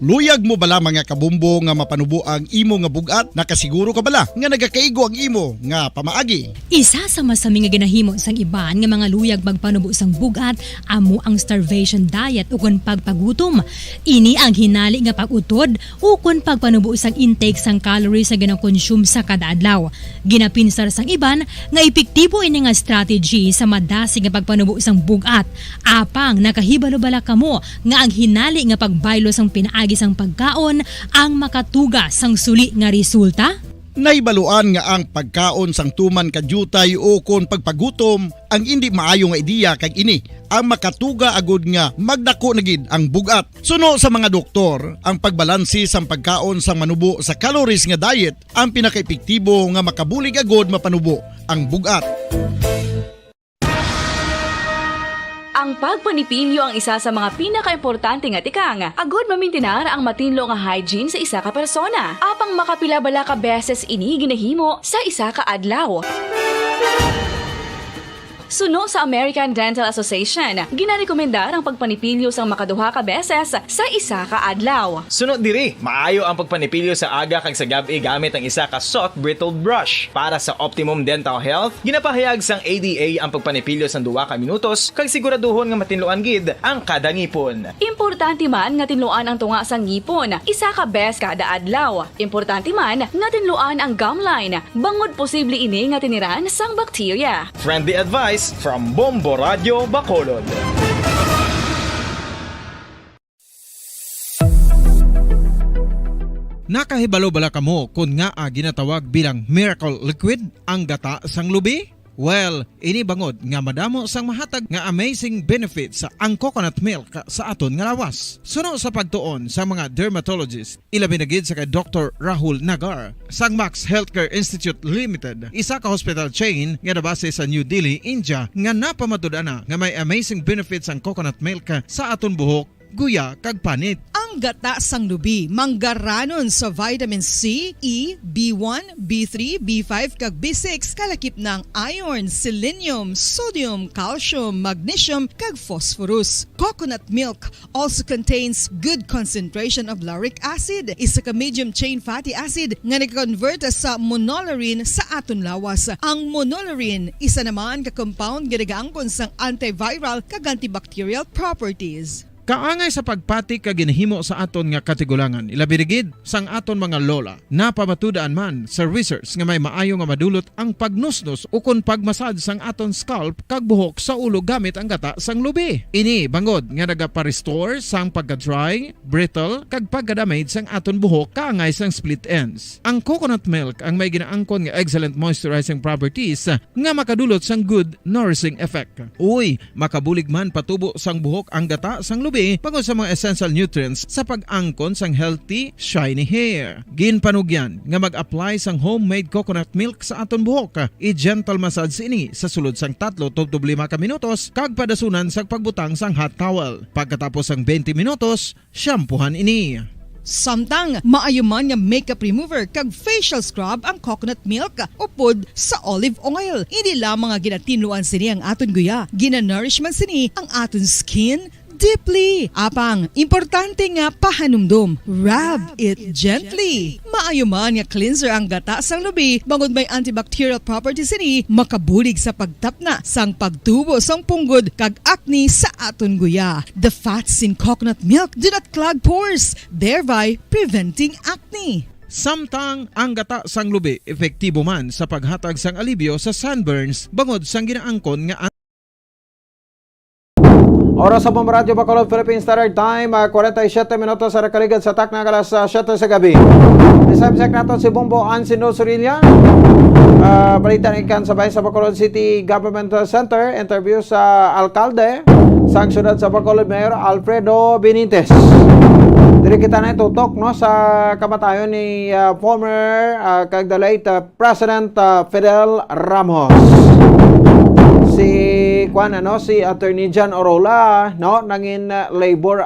Luyag mo bala mga kabumbo nga mapanubo ang imo nga bugat? Nakasiguro ka bala nga nagakaigo ang imo nga pamaagi? Isa sa masami nga ginahimo sang iban nga mga luyag magpanubo sang bugat amo ang starvation diet ukon pagpagutom. Ini ang hinali nga pag-utod ukon pagpanubo sang intake sang calories sa ginakonsume sa kada adlaw. Ginapinsar sang iban nga epektibo ini nga strategy sa madasig nga pagpanubo sang bugat. Apang nakahibalo-bala kamo nga ang hinali nga pagbaylo sang pinaagi sang pagkaon ang makatuga sang suli nga resulta? Naibaluan nga ang pagkaon sang tuman kadyutay o kon pagpagutom ang hindi maayo nga ideya kag ini ang makatuga agud nga magdako na gid ang bugat. Suno sa mga doktor, ang pagbalansi sang pagkaon sang manubo sa calories nga diet ang pinakaepektibo nga makabulig agud mapanubo ang bugat. Ang pagpanipilyo ang isa sa mga pinaka-importante nga tikang. Agod mamintinar ang matinlo nga hygiene sa isa ka persona. Apang makapila bala ka beses ini ginahimo sa isa ka adlaw. Suno sa American Dental Association, ginarekomendar ang pagpanipilyo sang makaduha ka beses sa isa ka adlaw. Sunod diri, maayo ang pagpanipilyo sa aga kag sa gabi gamit ang isa ka soft brittle brush. Para sa optimum dental health, ginapahayag sang ADA ang pagpanipilyo sang 2 ka minutos kag siguraduhon nga matinluan gid ang kada ngipon. Importante man nga tinluan ang tunga sang ngipon, isa ka bes kada adlaw. Importante man nga tinluan ang gum line, bangod posible ini nga tiniran sang bakterya. Friendly advice from Bombo Radio Bacolod. Nakahibalo-bala kamo kung nga ginatawag bilang miracle liquid ang gata sang lubi? Well, ini bangod nga madamo sang mahatag nga amazing benefit sa ang coconut milk sa aton nga lawas. Suno sa pagtuon sa mga dermatologist, ilabi na gid sa kay Dr. Rahul Nagar sang Max Healthcare Institute Limited, isa ka hospital chain nga nabase sa New Delhi, India, nga napamatud-ana nga may amazing benefits ang coconut milk sa aton buhok, guya kag panit. Ang gata sang lubi manggaranon sa vitamin C, E, B1, B3, B5 kag B6 kalakip ng iron, selenium, sodium, calcium, magnesium kag phosphorus. Coconut milk also contains good concentration of lauric acid, isa ka medium chain fatty acid nga nag-convert sa monolarin sa aton lawas. Ang monolarin isa naman ka compound nga nagaangkon sang antiviral kag antibacterial properties. Kaangay sa pagpati ka ginahimo sa aton nga katigulangan, ilabirigid sang aton mga lola. Napamatudaan man sa research nga may maayo nga madulot ang pagnusnos ukon pagmasad sang aton scalp kag buhok sa ulo gamit ang gata sang lubi. Ini bangod nga nagapa-restore sang pagka-dry, brittle kag pagka-damage sang aton buhok kaangay sang split ends. Ang coconut milk ang may ginaangkon nga excellent moisturizing properties nga makadulot sang good nourishing effect. Uy, makabulig man patubo sang buhok ang gata sang lubi pagod sa mga essential nutrients sa pag-angkon sang healthy, shiny hair. Ginpanugyan nga mag-apply sang homemade coconut milk sa aton buhok. I-gentle massage ini sa sulod sang 3 to 5 ka minutos kag padasunan sang pagbutang sang hot towel. Pagkatapos sang 20 minutos, shampoohan ini. Samtang maayo man nga makeup remover kag facial scrub ang coconut milk upod sa olive oil. Hindi lamang nga ginatinluan sini ang aton guya, ginanourishment sini ang aton skin deeply. Apang, importante nga pahanumdum. Rub it gently. Maayo man nga cleanser ang gata sang lubi, bangod may antibacterial properties ini, makabulig sa pagtapna sang pagtubo sang punggod kag acne sa aton guya. The fats in coconut milk do not clog pores, thereby preventing acne. Samtang ang gata sang lubi epektibo man sa paghatag sang alibyo sa sunburns bangod sang ginaangkon nga Oras sa Bombo Radio Bacolod, Philippine Standard Time, 47 minutos sa nakaligad sa tak na alas 7 sa gabi. Isang sek natin si Bombo Ansino Surilla. Balitan ikan sabay sa Bacolod City Government Center. Interview sa alkalde sa syudad sa Bacolod, Mayor Alfredo Benitez. Dili kita na itutok no, sa kamatayon ni former kag the late President Fidel Ramos. Si Attorney John Orola no nangin labor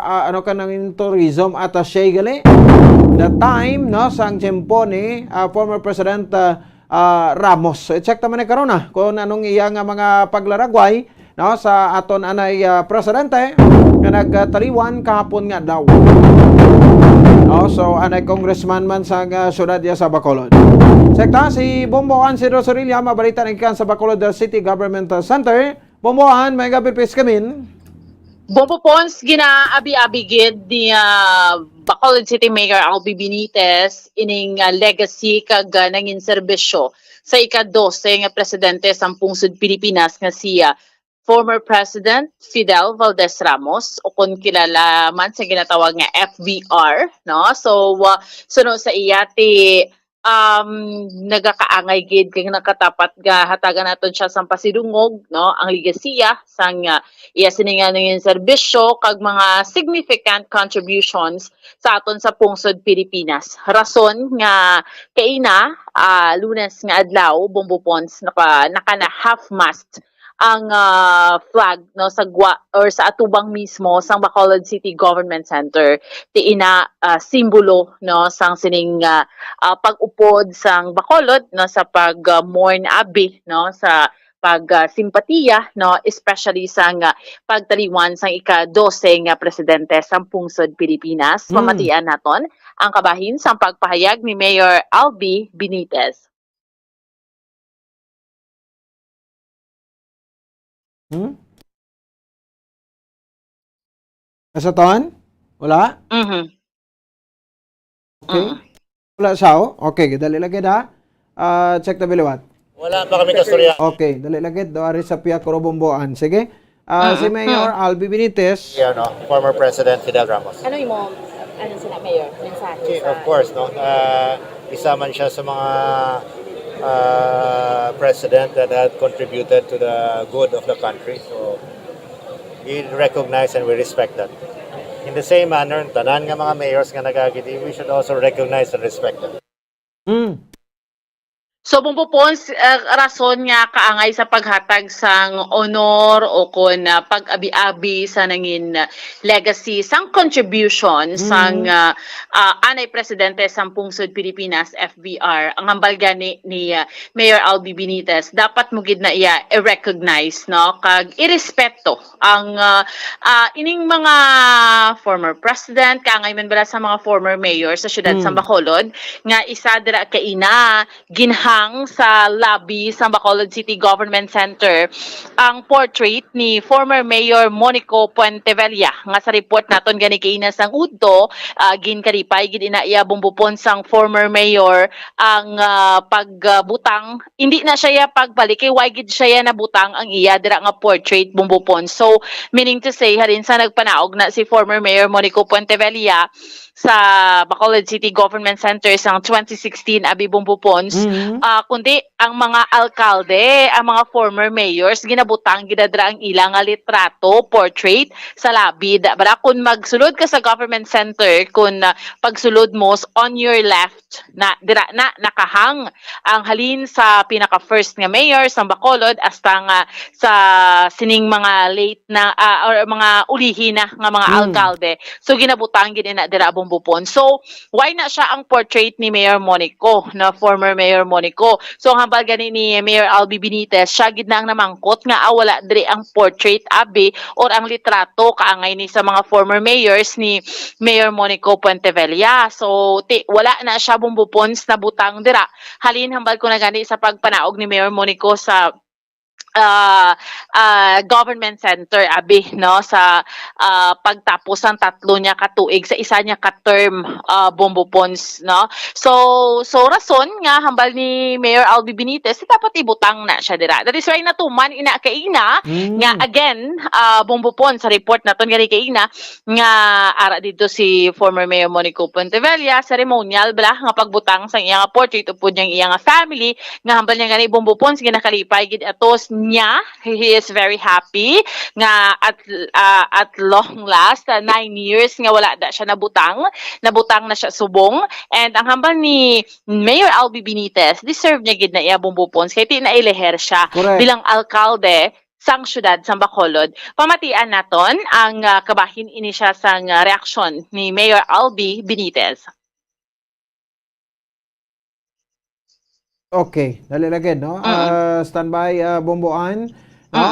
nangin tourism attaché gali the time no sang tempo ni former President Ramos. So check ta man karon na kung anong iya nga mga paglaragway no sa aton anay presidente nga nagtaliwan kahapon nga daw. No, so anay congressman man sa syudad niya sa Bacolod. Sekta si Bomboan si Rosorilla mabalita ikan sa Bacolod City Government Center. Bomboan, may gabi pis kamin. Bombo Pons, ginaabi-abigid ni Bacolod City Mayor Albi Benitez ining legacy kag nangin serbisyo sa ika-12 nga presidente sa Pungsod Pilipinas nga siya former President Fidel Valdez Ramos o kung kilala man sa ginatawag nga FVR, no? So suno sa iya ti nagakaangay gid kay nakatapat ga hatagan naton siya sa pasidungog, no, ang ligasiya sang iya sininga ng serbisyo kag mga significant contributions sa aton sa pungsod Pilipinas. Rason nga kaina Lunes nga adlaw Bombo Pons naka na half mast ang flag, no, sa sa atubang mismo sang Bacolod City Government Center ti ina simbolo, no, sang sining pag-upod sang Bacolod, no, sa pag-mourn abi, no, sa pag-simpatiya, no, especially sang pagtaliwan sang ika-12 nga presidente sang Pungsod Pilipinas. Pamatian naton ang kabahin sang pagpahayag ni Mayor Albi Benitez. Nasa ton? Wala? Okay. Wala sao? Okay, dali lagi da. Check the biliwat. Wala pa kami kastorya. Okay, dali lagi do ari sa Pia Corobomboan. Sige. Si Mayor Albi Benitez. Yeah, no, former President Fidel Ramos. Ano mo sila Mayor? Mensahe Of course, no. Isa man siya sa mga president that had contributed to the good of the country. So we recognize and we respect that. In the same manner, tanan nga mga mayors nga nagagiti, we should also recognize and respect them. So Bombo Pons, rason nga kaangay sa paghatag sang honor o kun pag-abi-abi sa nangin legacy sang contribution sang anay presidente sang Pungsod Pilipinas FVR. Ang hambal gani ni Mayor Albi Benitez dapat mo gid na iya i-recognize, no, kag irespeto ang ining mga former president kaangay man bala sa mga former mayor sa syudad sa Bacolod nga isa dira kaina ginha sa lobby sa Bacolod City Government Center ang portrait ni former Mayor Monico Puentevella nga sa report naton gani kaina sang udto ginkalipay gid ina iya bumbupon sang former mayor ang pagbutang hindi na siya pagbalik kay why gid siya nabutang ang iya dira nga portrait bumbupon. So meaning to say halin sa nagpanaog na si former Mayor Monico Puentevella sa Bacolod City Government Center sang 2016 abi bumbupons kundi ang mga alkalde, ang mga former mayors ginabutang ginadra ang ilang litrato, portrait sa labi. Bara kun magsulod ka sa government center, kun pagsulod mo on your left na dira na nakahang ang halin sa pinaka first nga mayor sa Bacolod hasta nga sa sining mga late na or mga ulihin na nga mga alkalde. So ginabutang gid na dira bumbupon. So why na siya ang portrait ni Mayor Monico, na former Mayor Monico. So ang hambal gani ni Mayor Albi Benitez, siya gid na ang namangkot nga wala diri ang portrait abi or ang litrato kaangay ni sa mga former mayors ni Mayor Monico Puentevella. So wala na siya bumbupons na butang dira. Halin hambal ko na gani sa pagpanaog ni Mayor Monico sa government center abi, no, sa pagtapos ang tatlo niya katuig sa isa niya ka-term bumbupons, no. So rason nga hambal ni Mayor Albi Benitez dapat ibutang na siya dira. That is why natuman ina kaina nga again bumbupon sa report naton gani kaina nga ara dito si former Mayor Monico Puentevella ceremonial bala nga pagbutang sa iyang portrait upod niyang iyang family nga hambal niya gani bumbupon ginakalipay gid atos niya. He is very happy nga at long last 9 years nga wala da siya nabutang na siya subong, and ang hambal ni Mayor Albi Benitez deserve niya gid na iya bumbupons kay ti naileher siya bilang alkalde sang syudad sa Bacolod. Pamatian naton ang kabahin ini siya sang reaksyon ni Mayor Albi Benitez. Okay, dali lagi, no? Standby Bomboan, no?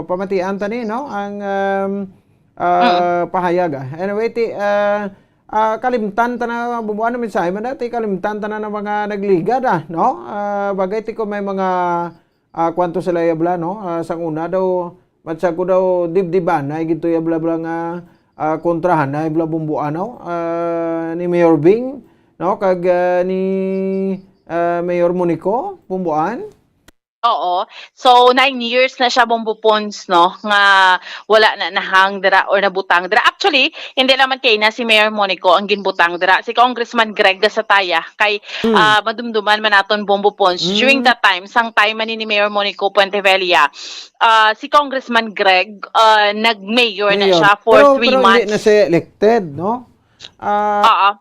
Pamatian tani, no? Ang pahayag. Anyway, kalimtan ta na bubuan na mensahe man dati kalimtan ta na ng mga nagliga da, no? Bagay ti ko may mga kwanto sila yabla, no? Sang una daw matsa ko daw dibdiban na gito yabla bla nga kontrahan na yabla bumbuan, no? Ni Mayor Bing, no? Kag ni Mayor Monico bumbuan. Oo. So 9 years na siya bumbupons, no, nga wala na nahang dira or nabutang dira. Actually, hindi naman kay na si Mayor Monico ang ginbutang dira. Si Congressman Greg Gasataya kay madumduman man naton bumbupons. During that time, sang time man ni Mayor Monico Puentevilla, si Congressman Greg nag-mayor na siya for 3 pero months. Hindi na siya elected, no?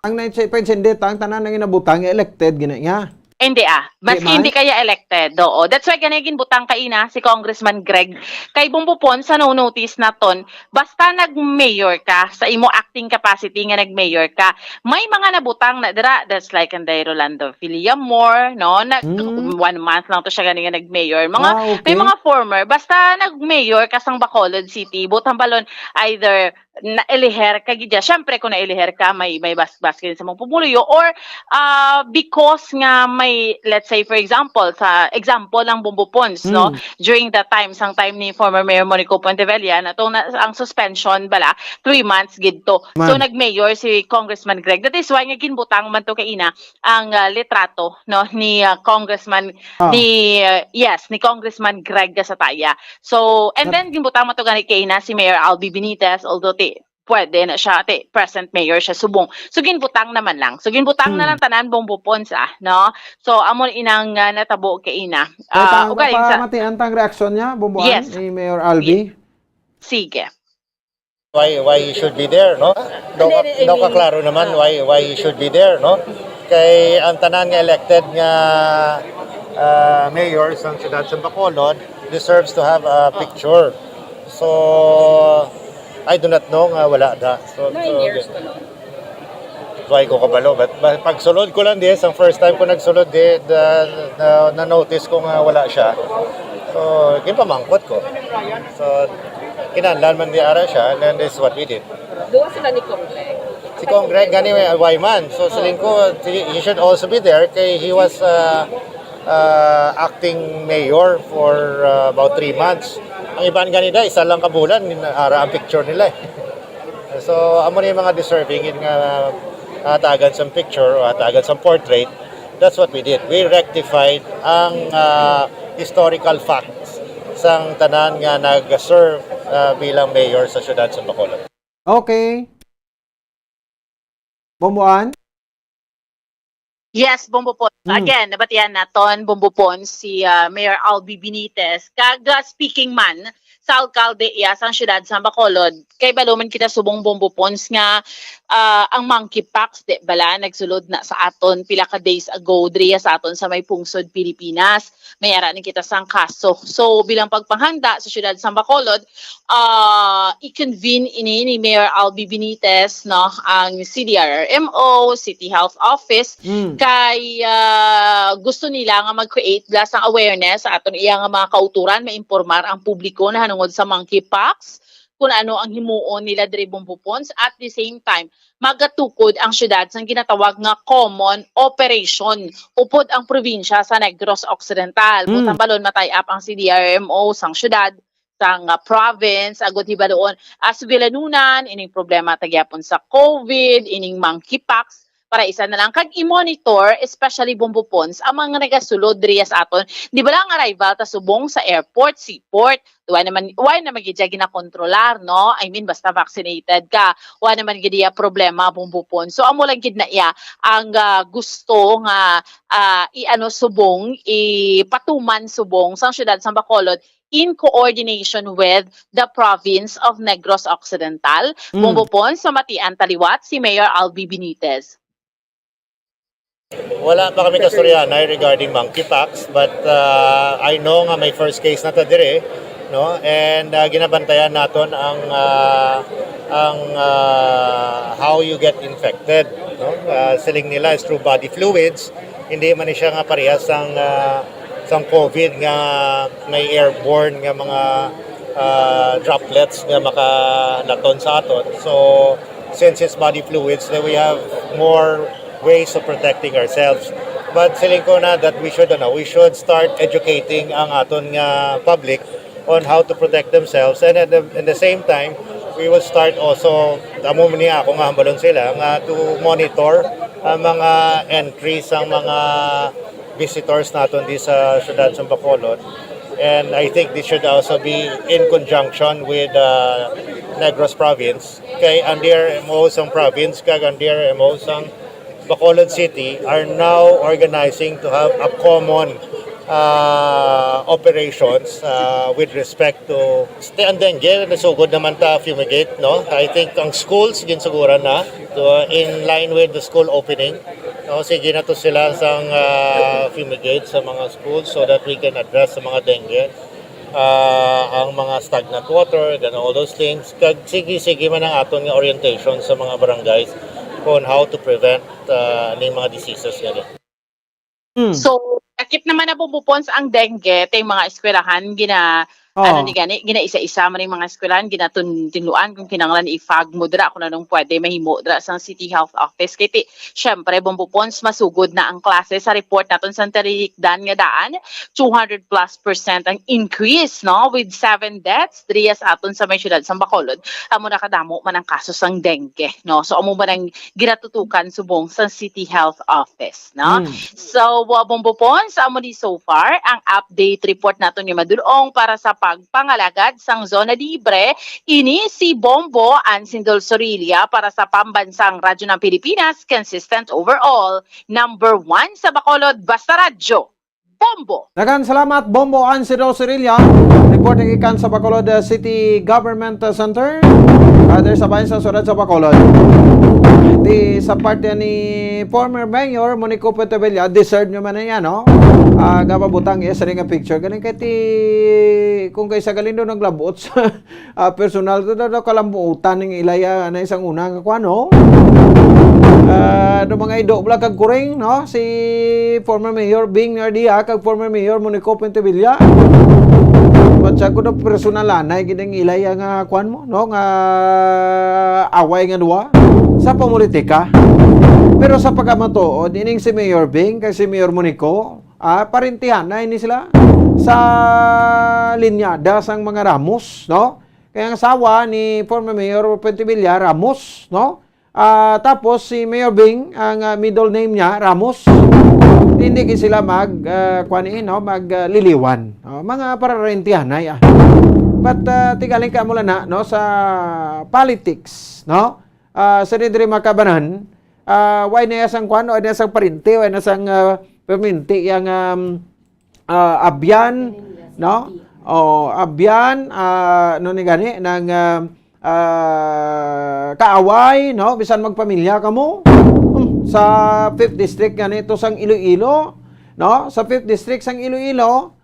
Ang 9% ang tanan nga nabutang elected gina niya. Hindi mas hindi kaya elected. Oo. That's why ganagin butang kaina si Congressman Greg. Kay bumbupon sa no notice naton, basta nag-mayor ka sa imo acting capacity nga nag-mayor ka, may mga nabutang na dira. That's like Anday Rolando Villamor, no? 1 month lang to siya gani nga nag-mayor. May mga former basta nag-mayor ka sang Bacolod City, butang balon either na-eliher ka gidya. Syempre kung na-eliher ka, may basket sa mong pumuluyo or because nga may, let's say for example, sa example ng bumbupons, no? During that time, sang time ni former Mayor Monico Puentevilla, ang suspension bala, 3 months gidto. So nag-mayor si Congressman Greg. That is why nga ginbutang man to kaina ang litrato, no, ni Congressman ni Congressman Greg Gasataya. So and then ginbutang man to gani kaina si Mayor Albi Benitez, although pwede na siya, present mayor siya subong. So ginbutang naman lang. So ginbutang na lang tanan bumbupons no? So amon inang natabo kay ina. Mati antang reaksyon niya bumbuan ni Mayor Albi. Sige. Why he should be there, no? Daw kaklaro naman why he should be there, no? Kay ang tanan nga elected nga mayor sa siyudad sa Bacolod deserves to have a picture. So I do not know nga wala da. So 9 years pa lang. Why ko kabalo, but pagsulod ko lang ang first time ko nagsulod na notice ko nga wala siya. So ginpamangkot ko. So kinahanglan man di ara siya, and then this is what we did. Duwa sila ni Congreg. Si Congreg gani why man. So saling ko he should also be there kay he was acting mayor for about 3 months. Ang iban ganida, isa lang kabulan, ara ang picture nila. So, amo na yung mga deserving in nga hatagan sa picture o hatagan sa portrait. That's what we did. We rectified ang historical facts sang tanan nga nag-serve bilang mayor sa siyudad sa Bacolod. Okay. Bumbuan? Yes, bumbupon. Again, nabatian naton bumbupon si Mayor Albi Benitez. Kaga speaking man sa alkalde sang siyudad sa Bacolod. Kay baluman kita subong bumbupons nga ang monkeypox di bala nagsulod na sa aton pila ka days ago driya sa aton sa may pungsod Pilipinas. May ara ni kita sang kaso. So bilang pagpanghanda sa siyudad sa Bacolod, i-convene ini ni Mayor Albi Benitez no ang CDRRMO, City Health Office kay gusto nila nga mag-create sang awareness sa aton iya nga mga kauturan, maimpormar ang publiko na hanungod sa monkeypox, kung ano ang himuon nila diri bumbupons, at the same time magatukod ang syudad sang ginatawag nga common operation upod ang probinsya sa Negros Occidental. Butang balon matay-up ang CDRMO sang syudad sang province agud hiba doon as Villanunan ining problema tagyapon sa COVID, ining monkeypox, para isa na lang kag i-monitor especially bumbupons ang mga nagasulod diriya sa aton. Di ba lang arrival ta subong sa airport, seaport, why naman gidya ginakontrolar, no? I mean basta vaccinated ka, why naman gidya problema bumbupon. So amo lang gid na iya ang gusto nga subong ipatuman subong sa siyudad sa Bacolod in coordination with the province of Negros Occidental. Bumbupon sa Matian Taliwat si Mayor Albi Benitez. Wala pa kami kastoryanay regarding monkeypox, but I know nga may first case na ta dire, no? And ginabantayan naton ang how you get infected, no? Siling nila is through body fluids, hindi man siya nga parehas sang COVID nga may airborne nga mga droplets nga makalaton sa aton. So since it's body fluids, then we have more ways of protecting ourselves. But siling ko na that we should start educating ang aton nga public on how to protect themselves, and at the same time we will start also amo niya ako nga hambalon sila nga to monitor ang mga entries ang mga visitors naton di sa syudad sa Bacolod. And I think this should also be in conjunction with Negros province. Kay andier mo sang province kag andier mo sang Bacolod City are now organizing to have a common operations with respect to ang dengue. Nasugod naman ta fumigate, no? I think ang schools ginsugura na in line with the school opening. No, sige na to sila sang fumigate sa mga schools so that we can address sa mga dengue. Ang mga stagnant water and all those things. Kag sige man ang aton nga orientation sa mga barangays on how to prevent ng mga diseases nga. So, akip naman na bubupons ang dengue, tay mga eskwelahan, ano ni gani, gina-isa-isa man yung mga eskwelahan, ginatuntinuan kung kinanglan i-fag mo dra, kung anong pwede mahimo dra sa City Health Office. Kaya syempre, bubupons, masugod na ang klase sa report natin sa Tarikdan nga daan, 200+% ang increase, no? With 7 deaths, 3 aton sa may syudad sa Bacolod. Amo nakadamo man ang kaso sang dengue, no? So, amo man ang ginatutukan subong sa City Health Office, no? So, bubupons, amo di so far, ang update report natin yung madulong para sa pagpangalagad sang zona libre, ini si Bombo Ansindol Sorilla para sa pambansang radyo ng Pilipinas, consistent overall, number 1 sa Bacolod, basta radyo. Bombo! Dagan salamat, Bombo Ansindol Sorilla. Reporting ikan sa Bacolod City Government Center. There's sa bayan sa surat sa Bacolod. Di sa parte ni former Mayor Monico Petevilla, deserve nyo man na yan, no? Gababutang iya sa nga picture. Ganun kaya kung kayo sa galindo naglabot sa personal, kalambutan ng ilaya na isang unang no? Do mga ido vlog kag kuring, no? Si former Mayor Bing Nardia kag former Mayor Monico Petevilla. Sa ko na personal anay gidang ilaya nga kwan mo, no? Nga away nga duwa sa politika. Pero sa pagkamatuod, ining si Mayor Bing kay si Mayor Monico, parintihan na ini sila sa linyada sang mga Ramos, no? Kaya ang asawa ni former Mayor Petevilla, Ramos, no? Tapos si Mayor Bing, ang middle name niya, Ramos. Hindi sila magliliwan. Mga pararentihan na But tigaling ka mula na, no, sa politics, no? Sa didri makabanan, why na yasang kwan, why na yasang parinti, why na yasang perminti yung abyan, no? Abyan, no ni gani, ng kaaway, no? Bisan magpamilya ka mo. Sa 5th District ganito sang Iloilo, no? Sa 5th District sang Iloilo,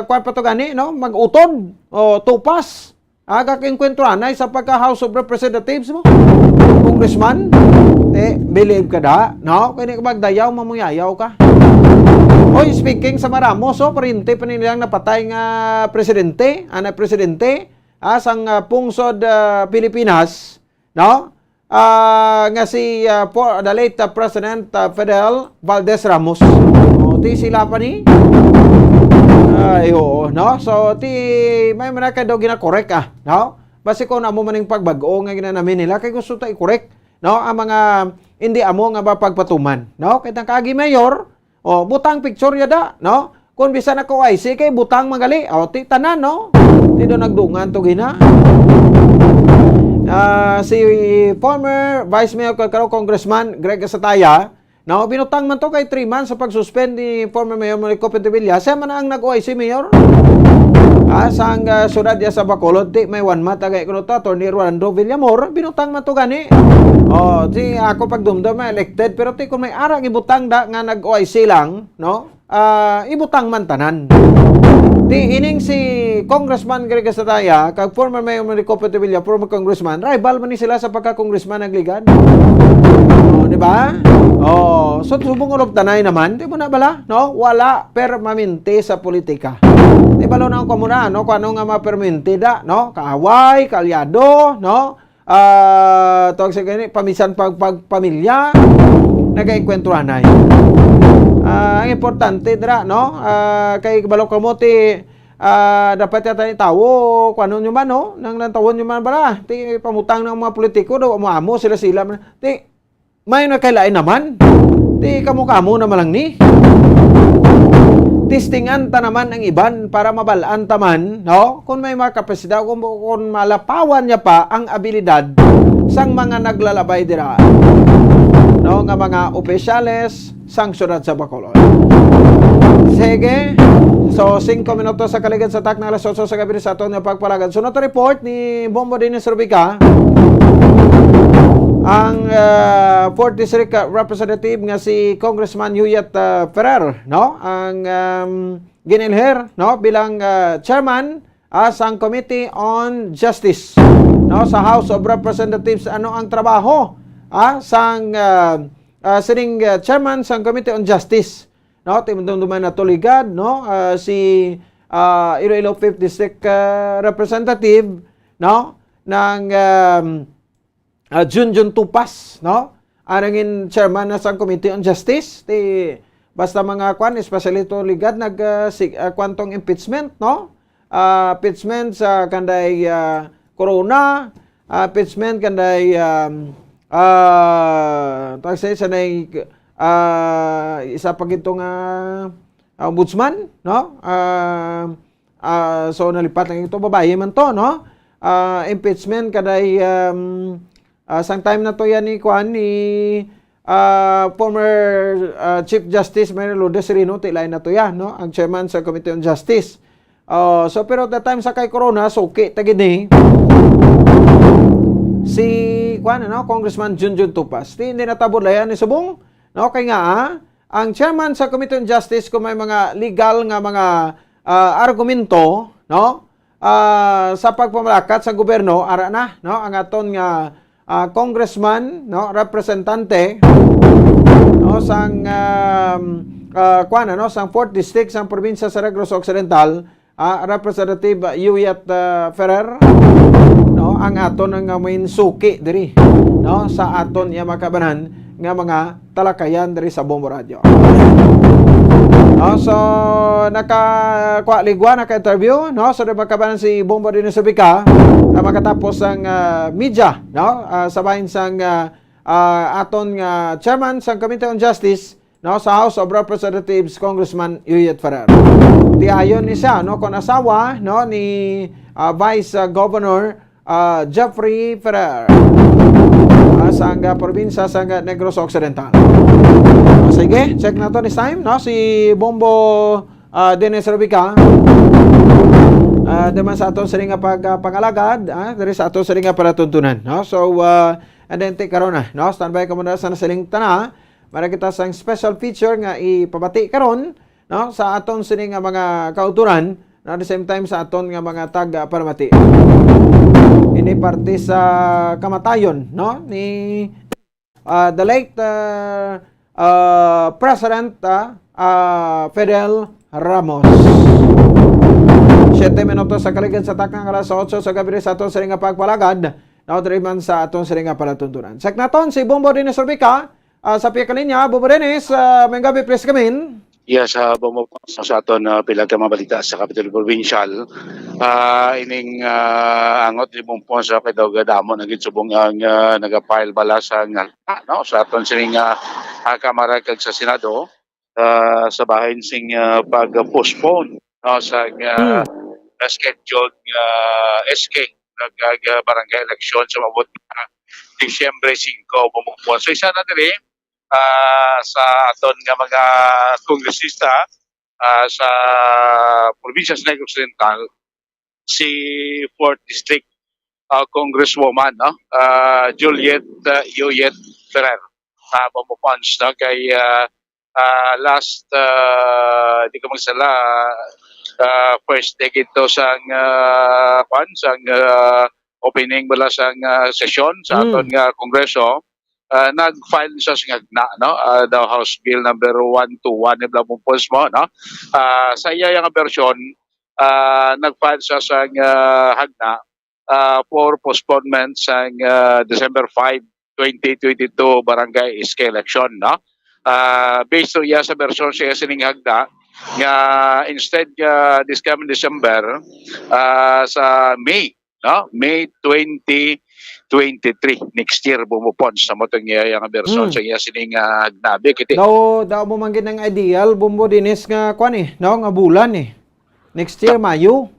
kwan pa to gani, no? Mag-utod o tupas. Kakinkwentuhan ay sa pagka-House of Representatives mo. Congressman, believe ka da, no? Kaya ka magdayaw, mamuyayaw ka. Oy, speaking sa Maramos, parinti pa nilang napatay nga presidente, sang pungsod Pilipinas, no? Nga si the late President Fidel Valdez Ramos. Ti sila pa ni? No? So, may manaka daw gina-correct, no? Basi ko na mo maning pagbago nga ginanamin nila, kay gusto ta i-correct, no? Ang mga hindi amo nga ba pagpatuman, no? Kaya tang kagi mayor, butang picture yada, no? Kung bisan ako IC kay butang magali, ti tanan, no? Ti do nagdungan to gina. Si former Vice Mayor Congressman Greg Sataya, no, binutang man to kay 3 months sa pag-suspend ni former Mayor Monico Petevilla. Siya man ang nag-OIC Mayor. Sang syudad ya sa Bacolod, may 1 month agay kuno ta, Attorney Rolando Villamor, binutang man to gani. Ti ako pagdumdum elected, pero ti kung may ara ibutang da nga nag-OIC lang, no? Ibutang man tanan. Ti ining si Congressman Greg Sataya, kag former Mayor Monico Petevilla, former congressman, rival man ni sila sa pagka-congressman nagligad. Di ba? So subong ulob tanay naman, di mo na bala, no? Wala permanente sa politika. Di ba na ako muna, no? Kung ano nga mapermanente da, no? Kaaway, kalyado, no? tawag sa ganyan, pamisan pamilya, nagkaikwentuhan na ang importante dira, no? Kay balok kamote, dapat yata ni tawo, kung ano nyo man, no? Nang tawon nyo man bala, ti pamutang ng mga politiko, daw, amo sila, ti, may nakailain naman, ti kamukamo naman lang ni. Tistingan ta naman ang iban para mabalaan taman, no? Kung may mga kapasidad, kung malapawan niya pa ang abilidad sang mga naglalabay dira, no? Nga mga opisyales sang syudad sa Bacolod. Sige. So, 5 minutos sa kaligid sa tak na alas 8 sa gabi sa aton nga pagpalagad. So, to report ni Bombo Dennis Rubica, ang 4th District Representative nga si Congressman Yuyat Ferrer, no? Ang ginilher, no, bilang chairman sang Committee on Justice, no, sa House of Representatives. Ano ang trabaho sang sining chairman sang Committee on Justice, no? Timdumduman na tuligad, no, si Iloilo 5th District Representative, no, ng Junjun Tupas, no? Arangin chairman na sang Committee on Justice, ti basta mga kwan, especially to ligad kwantong impeachment, no? Impeachment sa kanday corona, impeachment kanday tawag sa nay isa pa gitong ombudsman, no? So nalipat lang ito, babae man to, no? Impeachment kanday sang time na to yan ni former Chief Justice Mary Lourdes Sereno, tilay na to yan, no? Ang chairman sa Committee on Justice. So pero at the time sa kay corona, so okay, tagini si Congressman Junjun Tupas. Hindi natabulayan ni subong, no? Kay nga ang chairman sa Committee on Justice kung may mga legal nga mga argumento, no? Sa pagpamalakat sa gobyerno, ara na, no? Ang aton nga congressman, no, representante, no, sang sang 4th District sang probinsya sa Negros Occidental, Representative Yuyat Ferrer, no, ang aton nga main suki diri, no, sa aton iya makabanan nga mga talakayan diri sa Bombo Radio. So naka-ligwa, naka-interview, no? So nagpakabanan si Bombo Dennis Rubica na makatapos ang media, no? Sabahin sang aton nga chairman sang Committee on Justice, no? Sa House of Representatives, Congressman Yuyat Ferrer. Tiayon ni siya, no? Kon asawa, no? Ni Vice Governor Jeffrey Ferrer sa probinsya sa Negros Occidental. Sige, check na to this time, no? Si Bombo Dennis Rubica, naman sa aton siling nga pangalagad, dari sa aton siling nga palatuntunan, no? So, and then take karon na, no? Standby ka muna sa nasiling tana, para kita sang special feature nga ipabati karon, no? Sa aton siling nga mga kauturan, no? At the same time sa aton nga mga tag-paramati. Ini parte sa kamatayon, no? Ni the late President Fidel Ramos. 7 minutos sa kaligid sa takang alas 8 sa gabi sa aton siling nga pagpalagad, naudriman sa aton siling nga palatuntunan. Sek naton si Bombo Dennis Rubica sa piya kalinya. Bombo Dennis, may gabi, please come in. Yes, bumupos sa aton pilang ka mabalita sa Capital Provincial. Ining angot ni Bumpon sa kadawgadamo naging subong ang nagapile bala sa no, sa aton sining Kamara kag sa Senado sa bahin sing pag-postpone, no, sa scheduled SK barangay election sa mabot Disyembre 5 bumupon. So isa na diri sa aton nga mga kongresista sa probinsya sa Negros Occidental, si 4th District Congresswoman, no? Juliet Yuyet Ferrer, bumupons, no? Kay last di ko magsala first day ito sang opening bala sang session sa aton nga kongreso. Nag-file siya sa ngagna, no? The House Bill number 121 ni Blabumpos mo, no? Sa iya yung version, nag-file siya sa hagna for postponement sa December 5, 2022 barangay iske election, no? Based on sa version siya sininghagda nga instead this coming December sa May, no? May 2023 next year bumupon sa motong nga version siya sininghagnabi kiti. Daw mo man ng ideal bumbo dinis nga kwan no nga bulan next year Mayo.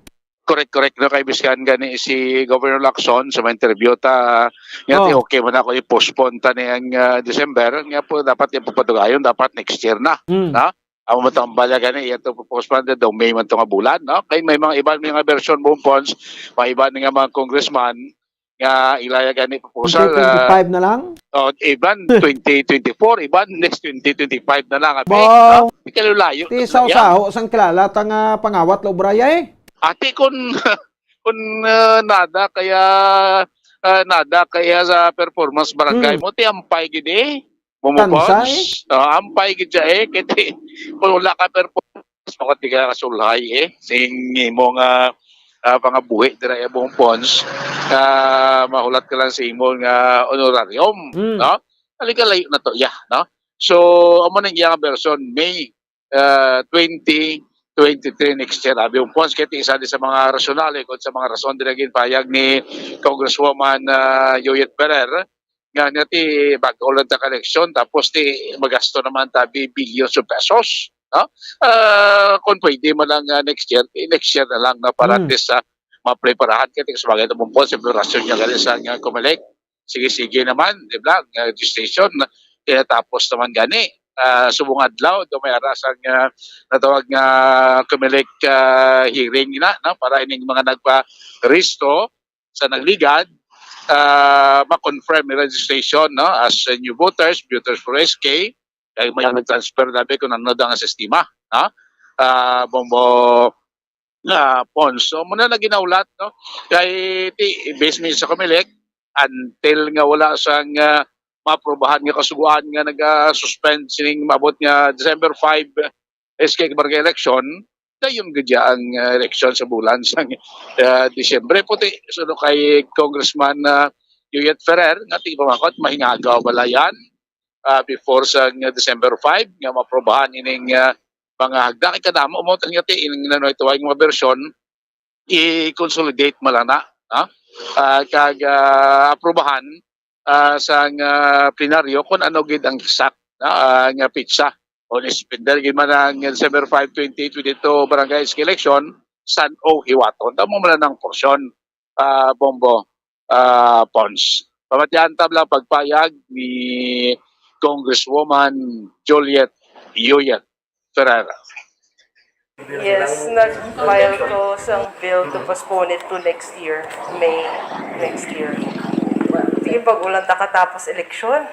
Correct no kay biskan gani si Governor Lacson sa mga interview ta nga okay man ako i-postpone ta niyang December nga po dapat ipapatugayon dapat next year na, no? Amo mo tong balya gani ito postpone daw May man to nga bulan, no? Kay may mga ibang mga version bumpons, mga iba nga mga congressman nga ilaya gani proposal 2025 na lang. Iban 2024, iban next 2025 na lang abi. Wow. Ikalulayo. Ti saw-saw sang kilala ta nga pangawat lo braya Ate kun nada kaya sa performance barangay mo ti ampay gid bumupons. Ampay gid kiti kun wala ka performance mo ti ka kasulhay sing imo nga pangabuhi dira bumupons mahulat ka lang sa imo nga honorarium, no? Halika layo na to no? So amo nang iyang version May 2023 next year. Abi yung pons kaya isa din sa mga rasyonale kung sa mga rason din naging payag ni Congresswoman Yoyet Ferrer nga ti bago lang ta election tapos ti magasto naman tabi billions of pesos, no? Kung pwede mo lang next year na lang na para sa mapreparahan kaya sa bagay itong pons sa rasyon niya galing sa Comelec. Sige naman, di ba? Registration tinatapos naman gani. Subong adlaw do may arasang natawag nga Comelec hearing na, no? Para ining mga nagpa-resto sa nagligad ma-confirm yung registration, no? As new voters for SK kay may nag-transfer dabi kung ano daw ang sistema, no? Bombo pons so muna na ginaulat, no? Kay based sa Comelec until nga wala sang maprobahan nga kasuguan nga naga-suspend sining mabot nga December 5 SK barangay election dayon gidya ang election sa bulan sa Disyembre puti so kay Congressman Yoyet Ferrer nga ti pamakot mahingagaw balayan before sa December 5 nga maprobahan ining mga hagda kay kadamo mo nga ti ining nanoy tuway nga version i-consolidate malana kag aprobahan sa plenaryo kung ano gid ang exact nga pitsa o nispender gid man ang December 5, 2022 barangay election San O Hiwaton. Tamo man ng porsyon bombo pons. Pamatian tabla pagpayag ni Congresswoman Juliet Yoyet Ferrer. Yes, nag-file ko sa bill to postpone it to next year, May next year. Sige, pag ulang takatapos eleksyon.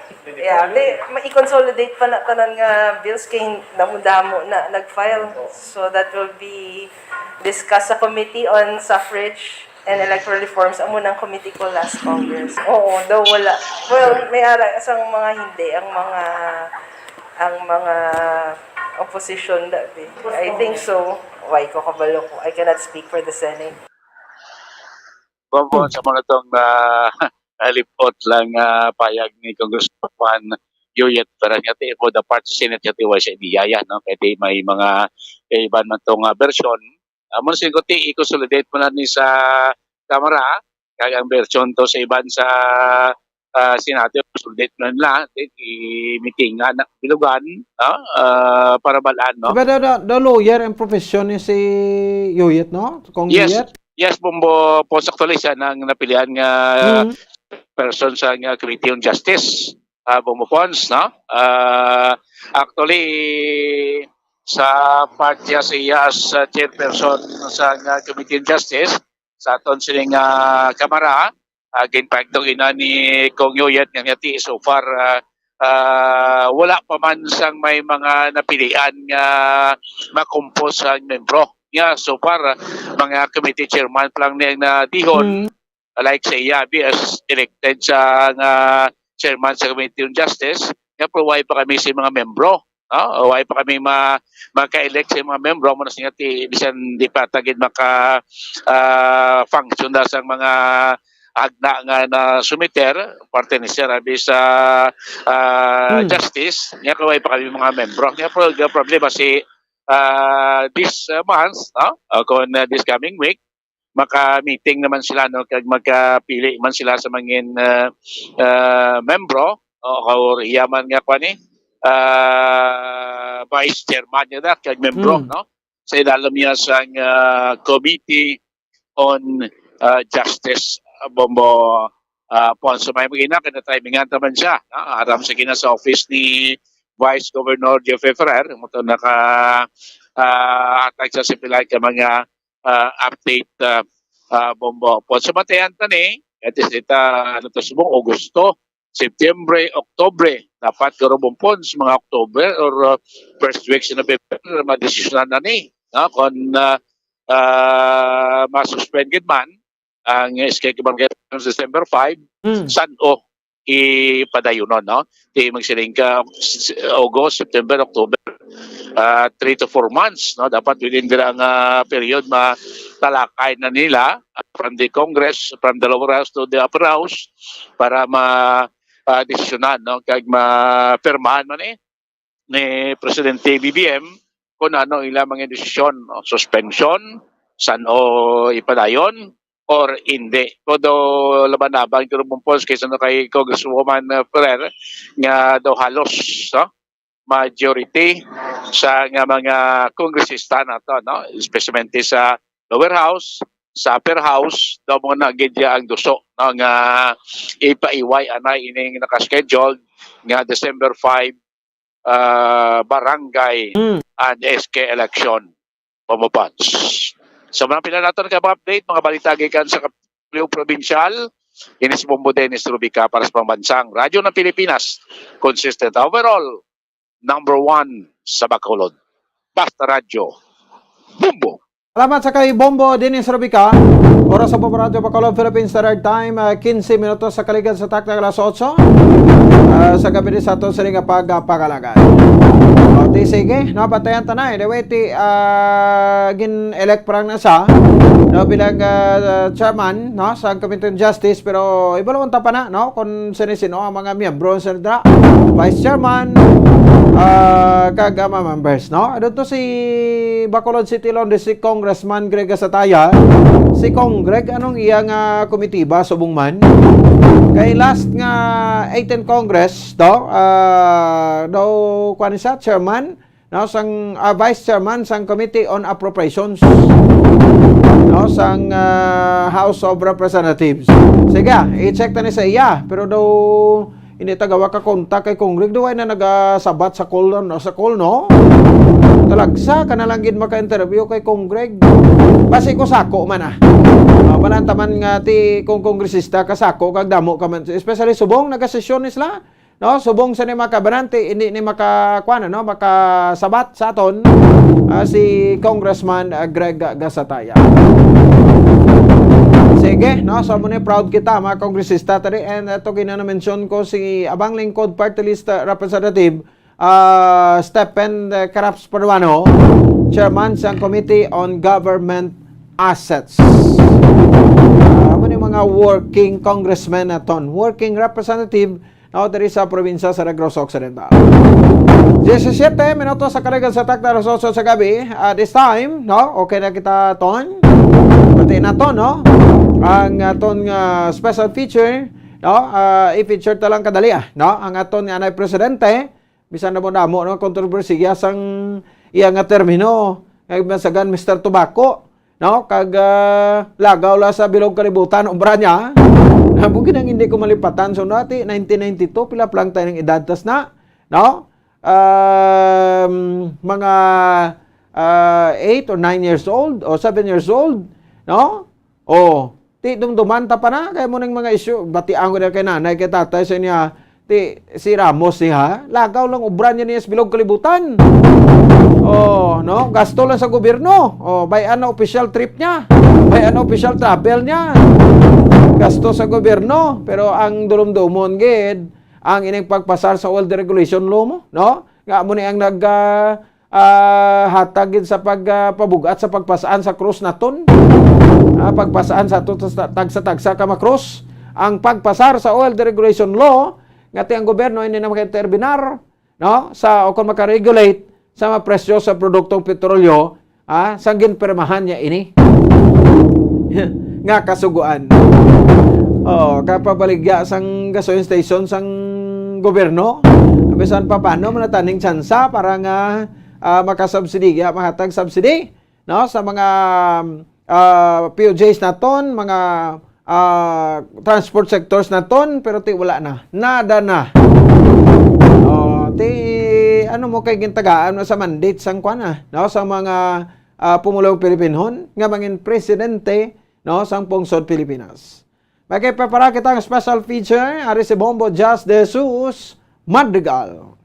I-consolidate pa na tanan nga bills kay damo-damo na nag-file. So that will be discussed sa Committee on Suffrage and Electoral Reforms. Amo ng committee ko last Congress. Oo, daw wala. Well, may ara sang mga hindi. Ang mga opposition dabi. I think so. Why ko kabalo ko? I cannot speak for the Senate. Bombo sa mga itong lipot lang payag ni Congressman Yoyet Ferrer nga ti for the part sa Senate nga ti sa idiyaya, no? Kaya may mga iban man itong version. Muna sin ko ti i-consolidate mo na ni sa Kamara kaya ang version to sa iban sa Senado consolidate mo na i-meeting na bilugan para balaan, no? But the lawyer and profession ni si Yoyet, no? Kung Yoyet? Yes, Bombo po actually siya nang napilihan nga person sa Committee on Justice, Bomopons, no? Actually, sa part niya siya as chairperson sa Committee on Justice, sa aton sining Kamara, ginpagdong ina ni Kong Yoyet nga ngati so far, wala pa man sang may mga napilian nga makompose sa membro. Yeah, so far, mga committee chairman pa lang na dihon, like sa Iyabi as elected sa chairman sa Committee on Justice, nga provide pa kami sa mga membro Why pa kami maka-elect sa mga membro mo na siya bisan di pa tagid maka function na sa mga agna nga na sumiter parte ni Sir Abi sa justice niya kaway pa kami mga membro niya problema si this month kung this coming week maka-meeting naman sila kag magkapili man sila sa mga membro o iyaman nga pa ni vice chairman niya na kag membro sa ilalim niya sa committee on justice Bombo Ponso may magina kada timingan naman siya aram sa kina sa office ni Vice Governor Jeffrey Ferrer mo to naka atag sa sipilay ka mga update Bombo Ponso matayan tani at ita ano to subong Agosto September, Oktobre, dapat karong pons mga Oktober or first week sa November, madesisyonan na ni. Kung masuspend man, ang schedule ng December 5, saan ipadayonon, no? Di magsiling ka August, September, October, 3 to 4 months, no? Dapat within ang period matalakay na nila from the Congress, from the lower house to the upper house para desisyonan, no? Kag ma-permahan man ni Presidente BBM kung ano ilang mga desisyon, no? Suspension, saan ipadayon, or hindi. Todo laban-laban ko rin post kaysa no kay Congresswoman Ferrer nga daw halos majority sa nga mga kongresista na to, no? Especially sa lower house, sa upper house, daw mo nagidya ang duso no? Nga ipaiway anay ining nakascheduled nga December 5 barangay and SK election pumapans. So mga pinanaton ka update, mga balita gikan sa Kapiliw Provincial, inis Bombo Dennis Rubica para sa pambansang Radyo ng Pilipinas, consistent overall, number 1 sa Bacolod. Basta Radyo, Bombo! Salamat sa kay Bombo Dennis Rubica. Oras sa Bombo Radio Bacolod, Philippines Standard Time, 15 minutos sa kaligan sa takta alas 8. Sa gabi sa ato sa ringa pagpakalagay. O, sige, no, patayan tanay. Deweti, gin-elect parang nasa, no, bilang chairman, no, sa Committee on Justice, pero ibalawang tapa na, no, kung sino ang mga miyembro sa vice chairman, kag members, no. Doon to si Bacolod City Law District Congressman Greg Asataya. Si Greg, anong iyang komitiba, subong man? Kay last nga 18 Congress daw kuan siya chairman no sang vice chairman sang Committee on Appropriations no sang House of Representatives. Sige, i-check ta ni sa iya pero daw hindi tagawa ka kontak kay Greg daw ay na nagasabat sa call no. Talagsa ka na lang gid maka-interview kay Greg. Basi ko sako man Panantaman nga ti kung kongresista kasako kag damo ka man especially subong nagasesyon sila no subong sa ni makabanante hindi ni makakuan no makasabat sa aton si Congressman Greg Gasataya. Sige no so mo ni proud kita mga kongresista tadi and ito gina-mention ko si Abang Lingkod Party List Representative Stephen Caraps Paduano, Chairman sa Committee on Government Assets. Mga working congressman naton, working representative no, dari sa probinsya sa Negros Occidental. 17 minutos sa kaligan sa takta alas 8 sa gabi. This time, no, okay na kita ton. Pati na to, no, ang aton special feature, no, i-feature ta lang kadali no, ang aton nga presidente, bisan na mo damo no kontrobersiya sang iyang termino, kay masagan Mr. Tobacco. No, kag lagaw la sa bilog kalibutan obra niya. Mungkin ang hindi ko malipatan so dati 1992 pila lang tayo ng edad tas na, no? Mga 8 or 9 years old o 7 years old, no? Oh, ti dumdumanta pa na kay mo ning mga issue batian ko na kay nanay kay tatay sa niya ti si Ramos niya lagaw lang obra niya sa bilog kalibutan. Oh, no, gasto lang sa gobyerno. Oh, by ano official trip niya. By ano official travel niya. Gasto sa gobyerno, pero ang dulom-dumon gid ang ining pagpasar sa old regulation law mo, no? nga mo ni ang nag hatag gid sa pagpabugat sa pagpasaan sa krus naton. Pagpasaan sa tagsa-tagsa ka makrus. Ang pagpasar sa oil deregulation law nga ang gobyerno hindi na maka-interbinar, no, sa o kung maka-regulate sa mga presyo sa produktong petrolyo, sang ginpirmahan niya ini. Nga kasuguan. Kapabaligya sang gasoline station sang gobyerno. Bisan pa paano manataning tsansa para nga makasubsidi, mahatag subsidy, no, sa mga POJs naton, mga transport sectors naton, pero wala na. Nada na. Ano mo kay gintagaan sa mandate sang kwana, no, sa mga pumulong Pilipinhon nga mangin presidente, no, sang pungsod Pilipinas. Magkipapara kita ang special feature ari si Bombo Just de Jesus Madrigal.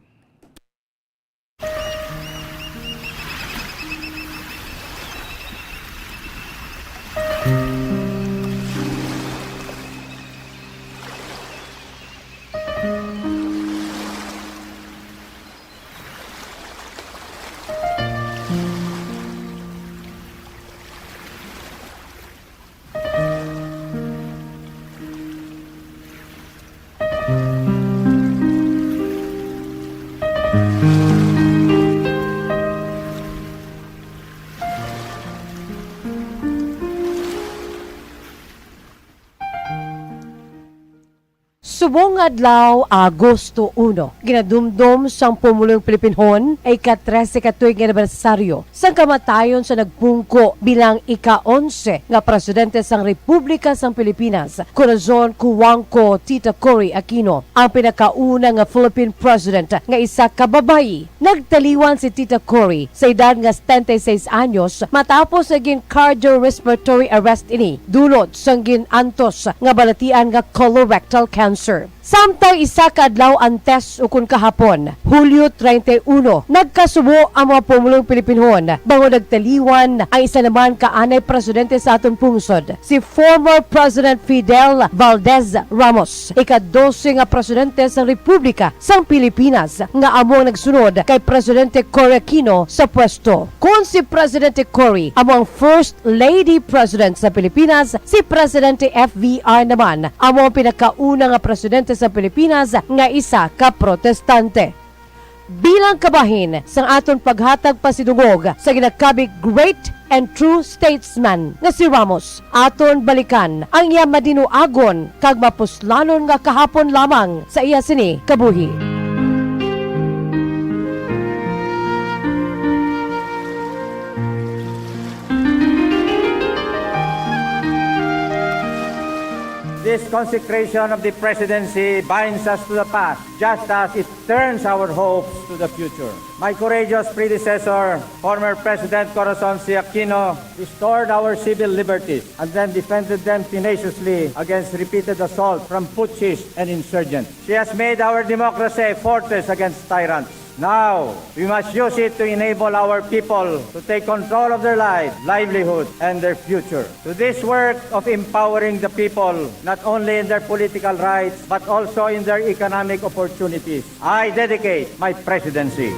Subong adlaw Agosto 1, ginadumdum sang pumulong Pilipinhon ay ika-13 katuig anibersaryo sang kamatayon sa nagpungko bilang ika-11 nga presidente sang Republika sang Pilipinas, Corazon Cuangco Tita Cory Aquino, ang pinakauna nga Philippine president nga isa ka babayi. Nagtaliwan si Tita Cory sa edad nga 76 anyos matapos naging cardiorespiratory arrest ini dulot sang ginantos nga balatian nga colorectal cancer. Samtang isa ka adlaw antes ukon kahapon, Hulyo 31, nagkasubo ang mga pumulong Pilipinhon bango nagtaliwan ang isa naman kaanay presidente sa aton pungsod, si former President Fidel Valdez Ramos, ika-12 nga presidente sa Republika sang Pilipinas nga among nagsunod kay Presidente Cory Aquino sa pwesto. Kung si Presidente Cory among First Lady President sa Pilipinas, si Presidente FVR naman among pinakauna nga presidente sa Pilipinas nga isa ka protestante. Bilang kabahin sang aton paghatag pasidungog sa ginakabig great and true statesman nga si Ramos, aton balikan ang iya madinuagon kag mapuslanon nga kahapon lamang sa iya sini kabuhi. This consecration of the presidency binds us to the past, just as it turns our hopes to the future. My courageous predecessor, former President Corazon C. Aquino, restored our civil liberties and then defended them tenaciously against repeated assault from putschists and insurgents. She has made our democracy a fortress against tyrants. Now, we must use it to enable our people to take control of their lives, livelihood, and their future. To this work of empowering the people, not only in their political rights, but also in their economic opportunities, I dedicate my presidency.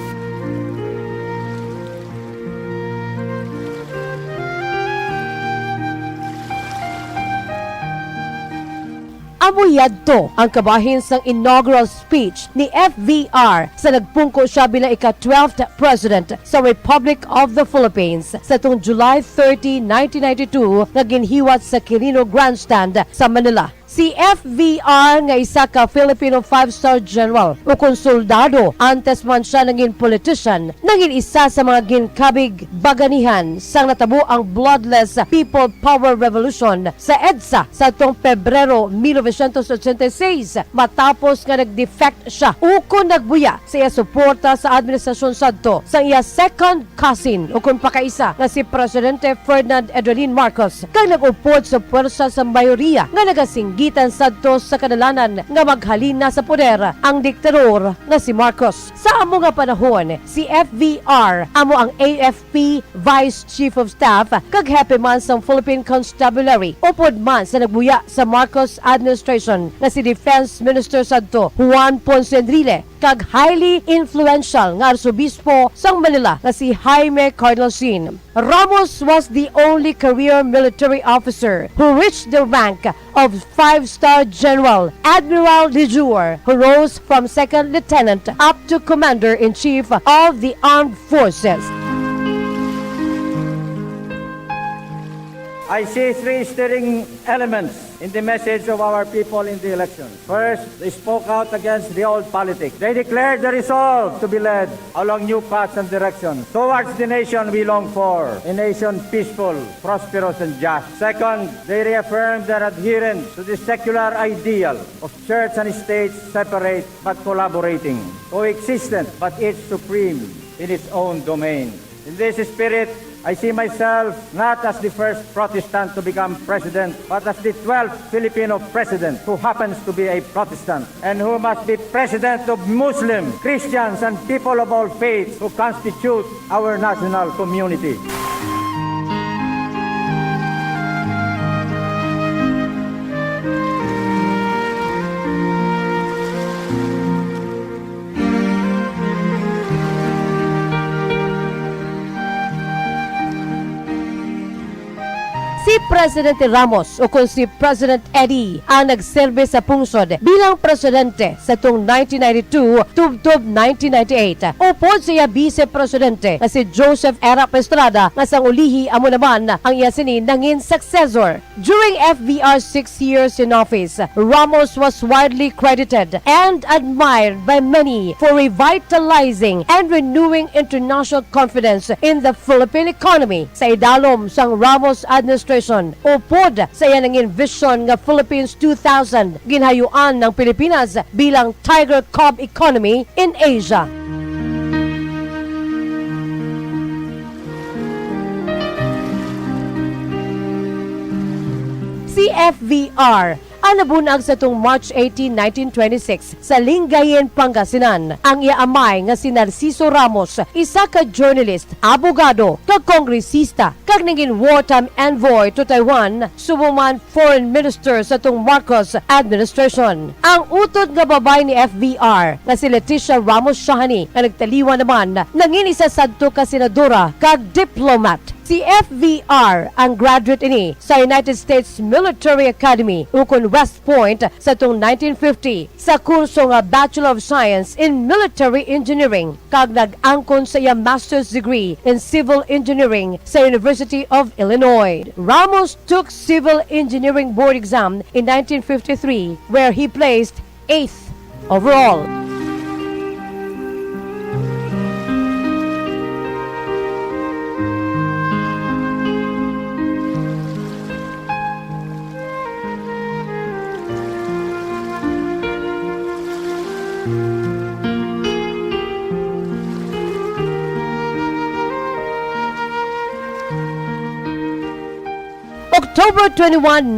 Amuyadto ang kabahin sang inaugural speech ni FVR sa nagpungko siya bilang ika-12th President sa Republic of the Philippines sa tung July 30, 1992 na ginhiwat sa Quirino Grandstand sa Manila. Si FVR nga isa ka Filipino 5-star general o konsoldado, antes man siya naging politician, naging isa sa mga ginkabig baganihan sang natabo ang bloodless People Power Revolution sa EDSA sa itong Pebrero 1986 matapos nga nag-defect siya ukon nagbuya sa iya suporta sa administrasyon sadto sa iya second cousin ukon pakaisa nga si Presidente Ferdinand Edwin Marcos kag nag-upod sa puwersa sa mayoriya nga nagasinggitan sadto sa kadalanan nga maghalin na sa poder ang diktador nga si Marcos. Sa amo nga panahon, si FVR amo ang AFP Vice Chief of Staff kag happy man sa Philippine Constabulary upod man sa nagbuya sa Marcos administration na si Defense Minister sadto Juan Ponce Enrile kag highly influential nga arsobispo sang Manila na si Jaime Cardinal Sin. Ramos was the only career military officer who reached the rank of 5-star general, Admiral de Jure, who rose from second lieutenant up to commander-in-chief of the armed forces. I see three steering elements in the message of our people in the election. First, they spoke out against the old politics. They declared the resolve to be led along new paths and directions towards the nation we long for, a nation peaceful, prosperous, and just. Second, they reaffirmed their adherence to the secular ideal of church and state separate but collaborating, coexistent but each supreme in its own domain. In this spirit, I see myself not as the first Protestant to become president, but as the 12th Filipino president who happens to be a Protestant and who must be president of Muslim, Christians, and people of all faiths who constitute our national community. Si Presidente Ramos o kung si President Eddie ang nagserbe sa pungsod bilang presidente sa tuong 1992 tubtob 1998. Upod siya vice-presidente na si Joseph Erap Estrada nga sang ulihi amo naman ang iya sini nangin successor. During FVR's 6 years in office, Ramos was widely credited and admired by many for revitalizing and renewing international confidence in the Philippine economy. Sa idalom sang Ramos administration, upod sa iya nangin vision nga Philippines 2000, ginhayuan ng Pilipinas bilang Tiger Cub economy in Asia. Si FVR ang nabunag sa tung March 18, 1926 sa Lingayen, Pangasinan. Ang iya amay nga si Narciso Ramos, isa ka journalist, abogado, kag kongresista, kag naging wartime envoy to Taiwan, sumuman foreign minister sa tung Marcos administration. Ang utod nga babay ni FVR nga si Leticia Ramos Shahani nga nagtaliwan naman nangin isa sadto ka senadora kag diplomat. Si FVR ang graduate ini sa United States Military Academy ukon West Point sa tung 1950 sa kurso nga Bachelor of Science in Military Engineering kag nag-angkon sa iya master's degree in Civil Engineering sa University of Illinois. Ramos took Civil Engineering Board exam in 1953 where he placed 8th overall. October 21,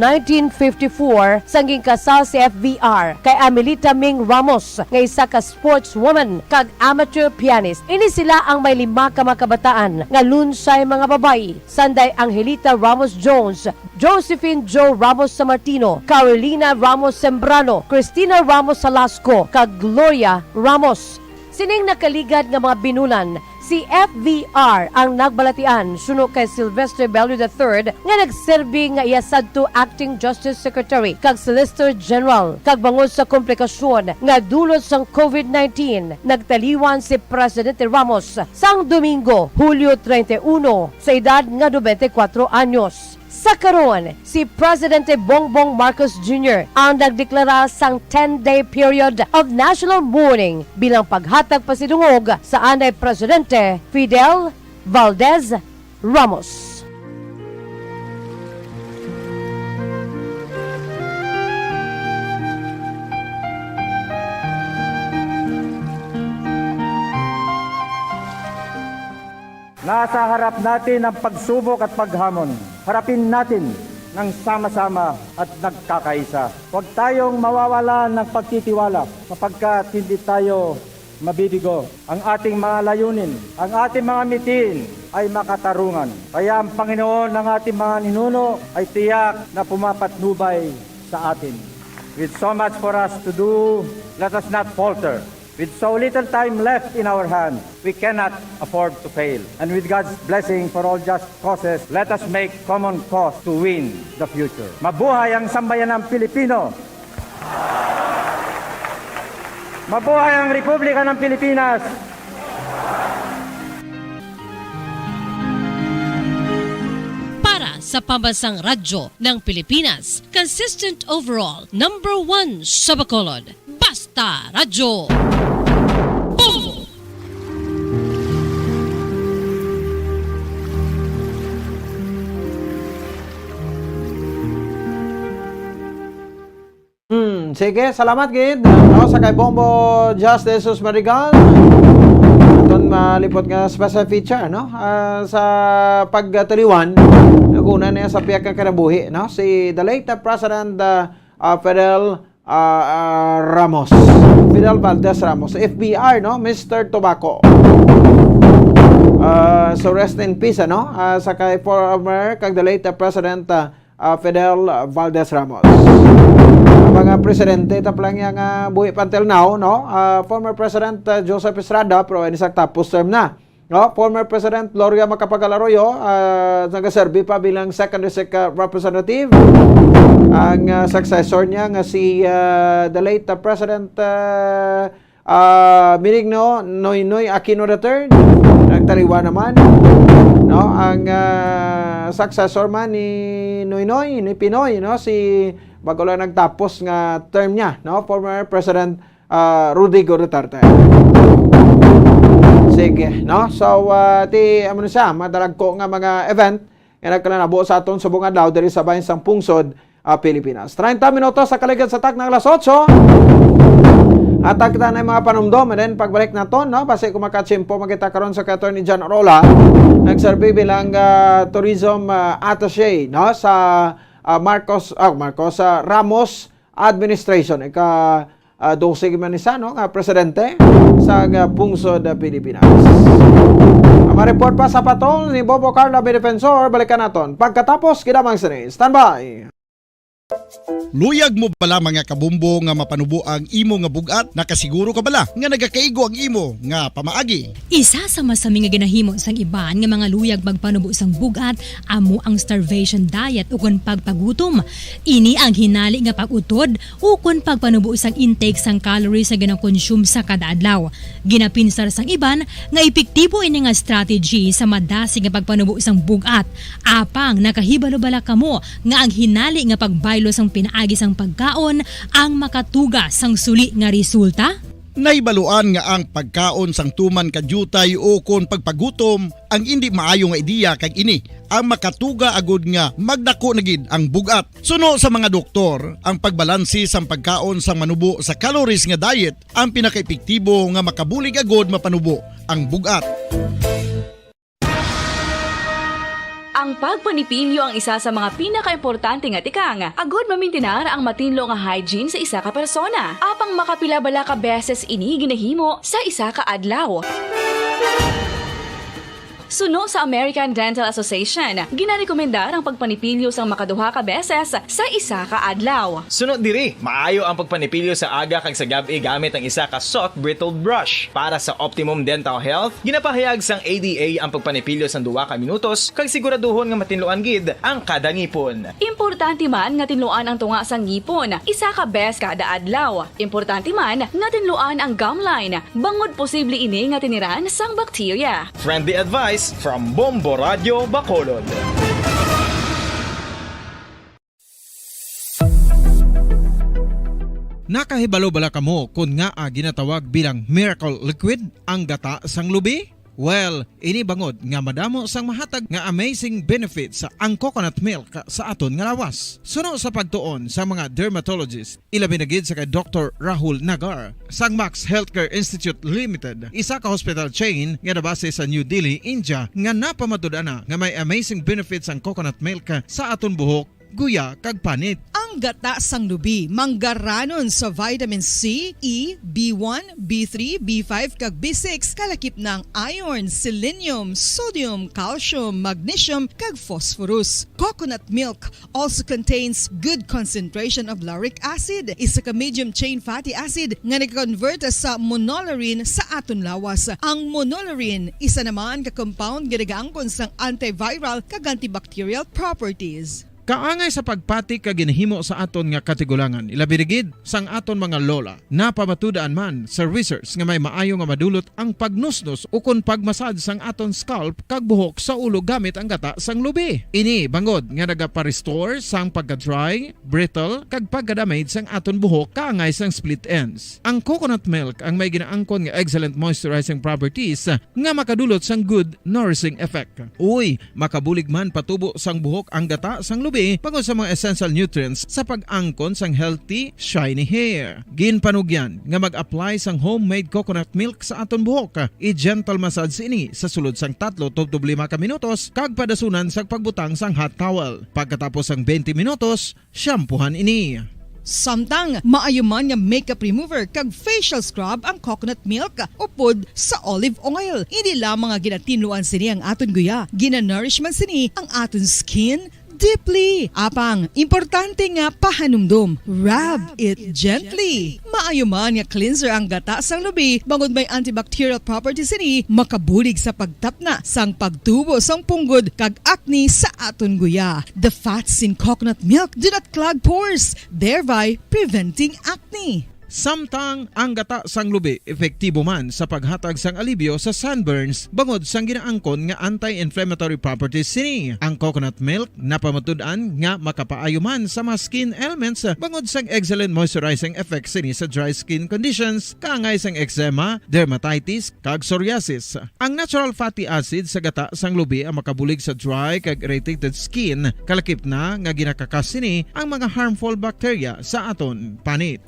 1954, sangging kasal si FVR kay Amelita Ming Ramos nga isa ka sportswoman kag amateur pianist. Ini sila ang may 5 ka makabataan nga lunsay mga babayi. Sanday Angelita Ramos Jones, Josephine Joe Ramos Samartino, Carolina Ramos Sembrano, Cristina Ramos Salasco kag Gloria Ramos. Sining nakaligad nga mga binulan, si FVR ang nagbalatian suno kay Sylvester Bello III nga nagserbi nga iya sadto acting Justice Secretary kag Solicitor General kag bangod sa komplikasyon nga dulot sang COVID-19 nagtaliwan si Presidente Ramos sang Domingo, Hulyo 31 sa edad nga 94 anyos. Sa karon, si Presidente Bongbong Marcos Jr. ang nagdeklara sang 10-day period of national mourning bilang paghatag pasidungog sa anay Presidente Fidel Valdez Ramos. Nasa harap natin ang pagsubok at paghamon. Harapin natin ng sama-sama at nagkakaisa. Huwag tayong mawawala ng pagtitiwala sapagkat hindi tayo mabibigo. Ang ating mga layunin, ang ating mga mitin ay makatarungan. Kaya ang Panginoon ng ating mga ninuno ay tiyak na pumapatnubay sa atin. With so much for us to do, let us not falter. With so little time left in our hands, we cannot afford to fail. And with God's blessing for all just causes, let us make common cause to win the future. Mabuhay ang sambayanang Pilipino! Mabuhay ang Republika ng Pilipinas! Para sa pambansang radyo ng Pilipinas, consistent overall, #1 sa Bacolod, Basta Radyo. Bombo! Sige, salamat gid. No, sa kay Bombo Justice Jesus Marigal. Aton malipot nga special feature, no? Sa pagtaliwan, naguna niya sa piyak nga kinabuhi, no? Si the late President Fidel Ramos. Fidel Valdez Ramos, FBR, no? Mr. Tobacco. So rest in peace, no? Sa kay former kag the late President Fidel Valdez Ramos. Mga presidente taplang yang buhi until now, no? Former President Joseph Estrada pero inisak tapos term na, no? Former President Gloria Macapagal Arroyo nagaserbi pa bilang second district representative. Ang successor niya nga si the late President Benigno Noynoy Aquino III nagtaliwa naman, no? Ang successor man ni Noynoy ni Pinoy, no? Si bago lang nagtapos nga term niya, no? Former President Rodrigo Duterte. Sige, no? So amo na siya madalag ko nga mga event nga nagkalanabo sa aton subong adlaw diri sa bahin sang pungsod Pilipinas. 30 minutos sa kaligid sa tak ng alas 8. At kita na yung mga panumdom, and then pagbalik naton, no? Basi kung makachimpo, magkita karon sa Attorney John Orola, nagserbi bilang tourism attaché, no? Sa Marcos Ramos Administration. Dosig man isa, no? Nga presidente sa pungsod Pilipinas. Ma-report pa sa patol ni Bobo Carla Defensor, balikan naton. Pagkatapos, kidamang sini. Standby! Luyag mo bala mga kabumbo nga mapanubo ang imo nga bugat? Nakasiguro ka bala nga nagakaigo ang imo nga pamaagi? Isa sa masami nga ginahimo sang iban nga mga luyag magpanubo sang bugat amo ang starvation diet ukon pagpagutom. Ini ang hinali nga pag-utod ukon pagpanubo sang intake sang calories sa gina-consume sa kada adlaw. Ginapinsar sang iban nga epektibo ini nga strategy sa madasi nga pagpanubo sang bugat. Apang nakahibalo bala kamo nga ang hinali nga pagbaylo sang pinaagi sang pagkaon ang makatuga sang suli nga resulta? Naibaluan nga ang pagkaon sang tuman kadyutay o kon pagpagutom ang hindi maayo nga ideya kag ini ang makatuga agud nga magdako na gid ang bugat. Suno sa mga doktor, ang pagbalansi sang pagkaon sang manubo sa calories nga diet ang pinakaepektibo nga makabulig agud mapanubo ang bugat. Ang pagpanipilyo ang isa sa mga pinaka-importante nga tikang. Agod mamintinar ang matinlo nga hygiene sa isa ka persona. Apang makapilabala ka beses ini ginahimo sa isa ka adlaw. Suno sa American Dental Association, ginarekomendar ang pagpanipilyo sang makaduha ka beses sa isa ka adlaw. Sunod diri, maayo ang pagpanipilyo sa aga kag sa gabi gamit ang isa ka soft brittled brush. Para sa optimum dental health, ginapahayag sang ADA ang pagpanipilyo sang 2 ka minutos kag siguraduhon nga matinluan gid ang kada ngipon. Importante man nga tinluan ang tunga sang ngipon, isa ka bes kada adlaw. Importante man nga tinluan ang gum line, bangod posible ini nga tiniran sang bakterya. Friendly advice from Bombo Radio Bacolod. Nakahibalo bala kamo kung nga ginatawag bilang miracle liquid ang gata sang lubi? Well, ini bangod nga madamo sang mahatag nga amazing benefits sa ang coconut milk sa aton nga lawas. Suno sa pagtuon sa mga dermatologist, ilabi na gid sa kay Dr. Rahul Nagar sang Max Healthcare Institute Limited, isa ka hospital chain nga nabase sa New Delhi, India, nga napamatud-ana nga may amazing benefits ang coconut milk sa aton buhok, guya kag panit. Ang Ang gata sang lubi manggaranon sa vitamin C, E, B1, B3, B5 kag B6 kalakip ng iron, selenium, sodium, calcium, magnesium kag phosphorus. Coconut milk also contains good concentration of lauric acid, isa ka medium chain fatty acid nga nag-convert sa monolaurin sa aton lawas. Ang monolaurin isa naman ka compound nga nagaangkon sang antiviral kag antibacterial properties. Kaangay sa pagpati ka ginhimo sa aton nga katigulangan, ilabirigid sang aton mga lola, napamatudaan man sa research nga may maayo nga madulot ang pagnusnos o kon pagmasad sang aton scalp kag buhok sa ulo gamit ang gata sang lubi. Ini bangod nga nagapa-restore sang pagka-dry, brittle kag pagka-damage sang aton buhok kaangay sang split ends. Ang coconut milk ang may ginaangkon nga excellent moisturizing properties nga makadulot sang good nourishing effect. Uy, makabulig man patubo sang buhok ang gata sang lubi pangod sa mga essential nutrients sa pag-angkon sang healthy, shiny hair. Ginpanugyan nga mag-apply sang homemade coconut milk sa aton buhok. I-gentle massage ini sa sulod sang 3 to 5 ka minutos kag padasunan sa pagbutang sang hot towel. Pagkatapos sang 20 minutos, shampoohan ini. Samtang maayo man nga makeup remover kag facial scrub ang coconut milk upod sa olive oil. Hindi lamang nga ginatinluan sini ang aton guya, ginanourishman sini ang aton skin deeply. Apang, importante nga pahanumdum. Rub it gently. Maayo man nga cleanser ang gata sang lubi, bangod may antibacterial properties ini, makabulig sa pagtapna sang pagtubo sang punggod kag acne sa aton guya. The fats in coconut milk do not clog pores, thereby preventing acne. Samtang ang gata sang lubi epektibo man sa paghatag sang alibyo sa sunburns bangod sang ginaangkon nga anti-inflammatory properties sini. Ang coconut milk napamatud-an nga makapaayo man sa mga skin ailments bangod sang excellent moisturizing effects sini sa dry skin conditions kaangay sang eczema, dermatitis kag psoriasis. Ang natural fatty acid sa gata sang lubi ang makabulig sa dry kag irritated skin kalakip na nga ginakakas sini ang mga harmful bacteria sa aton panit.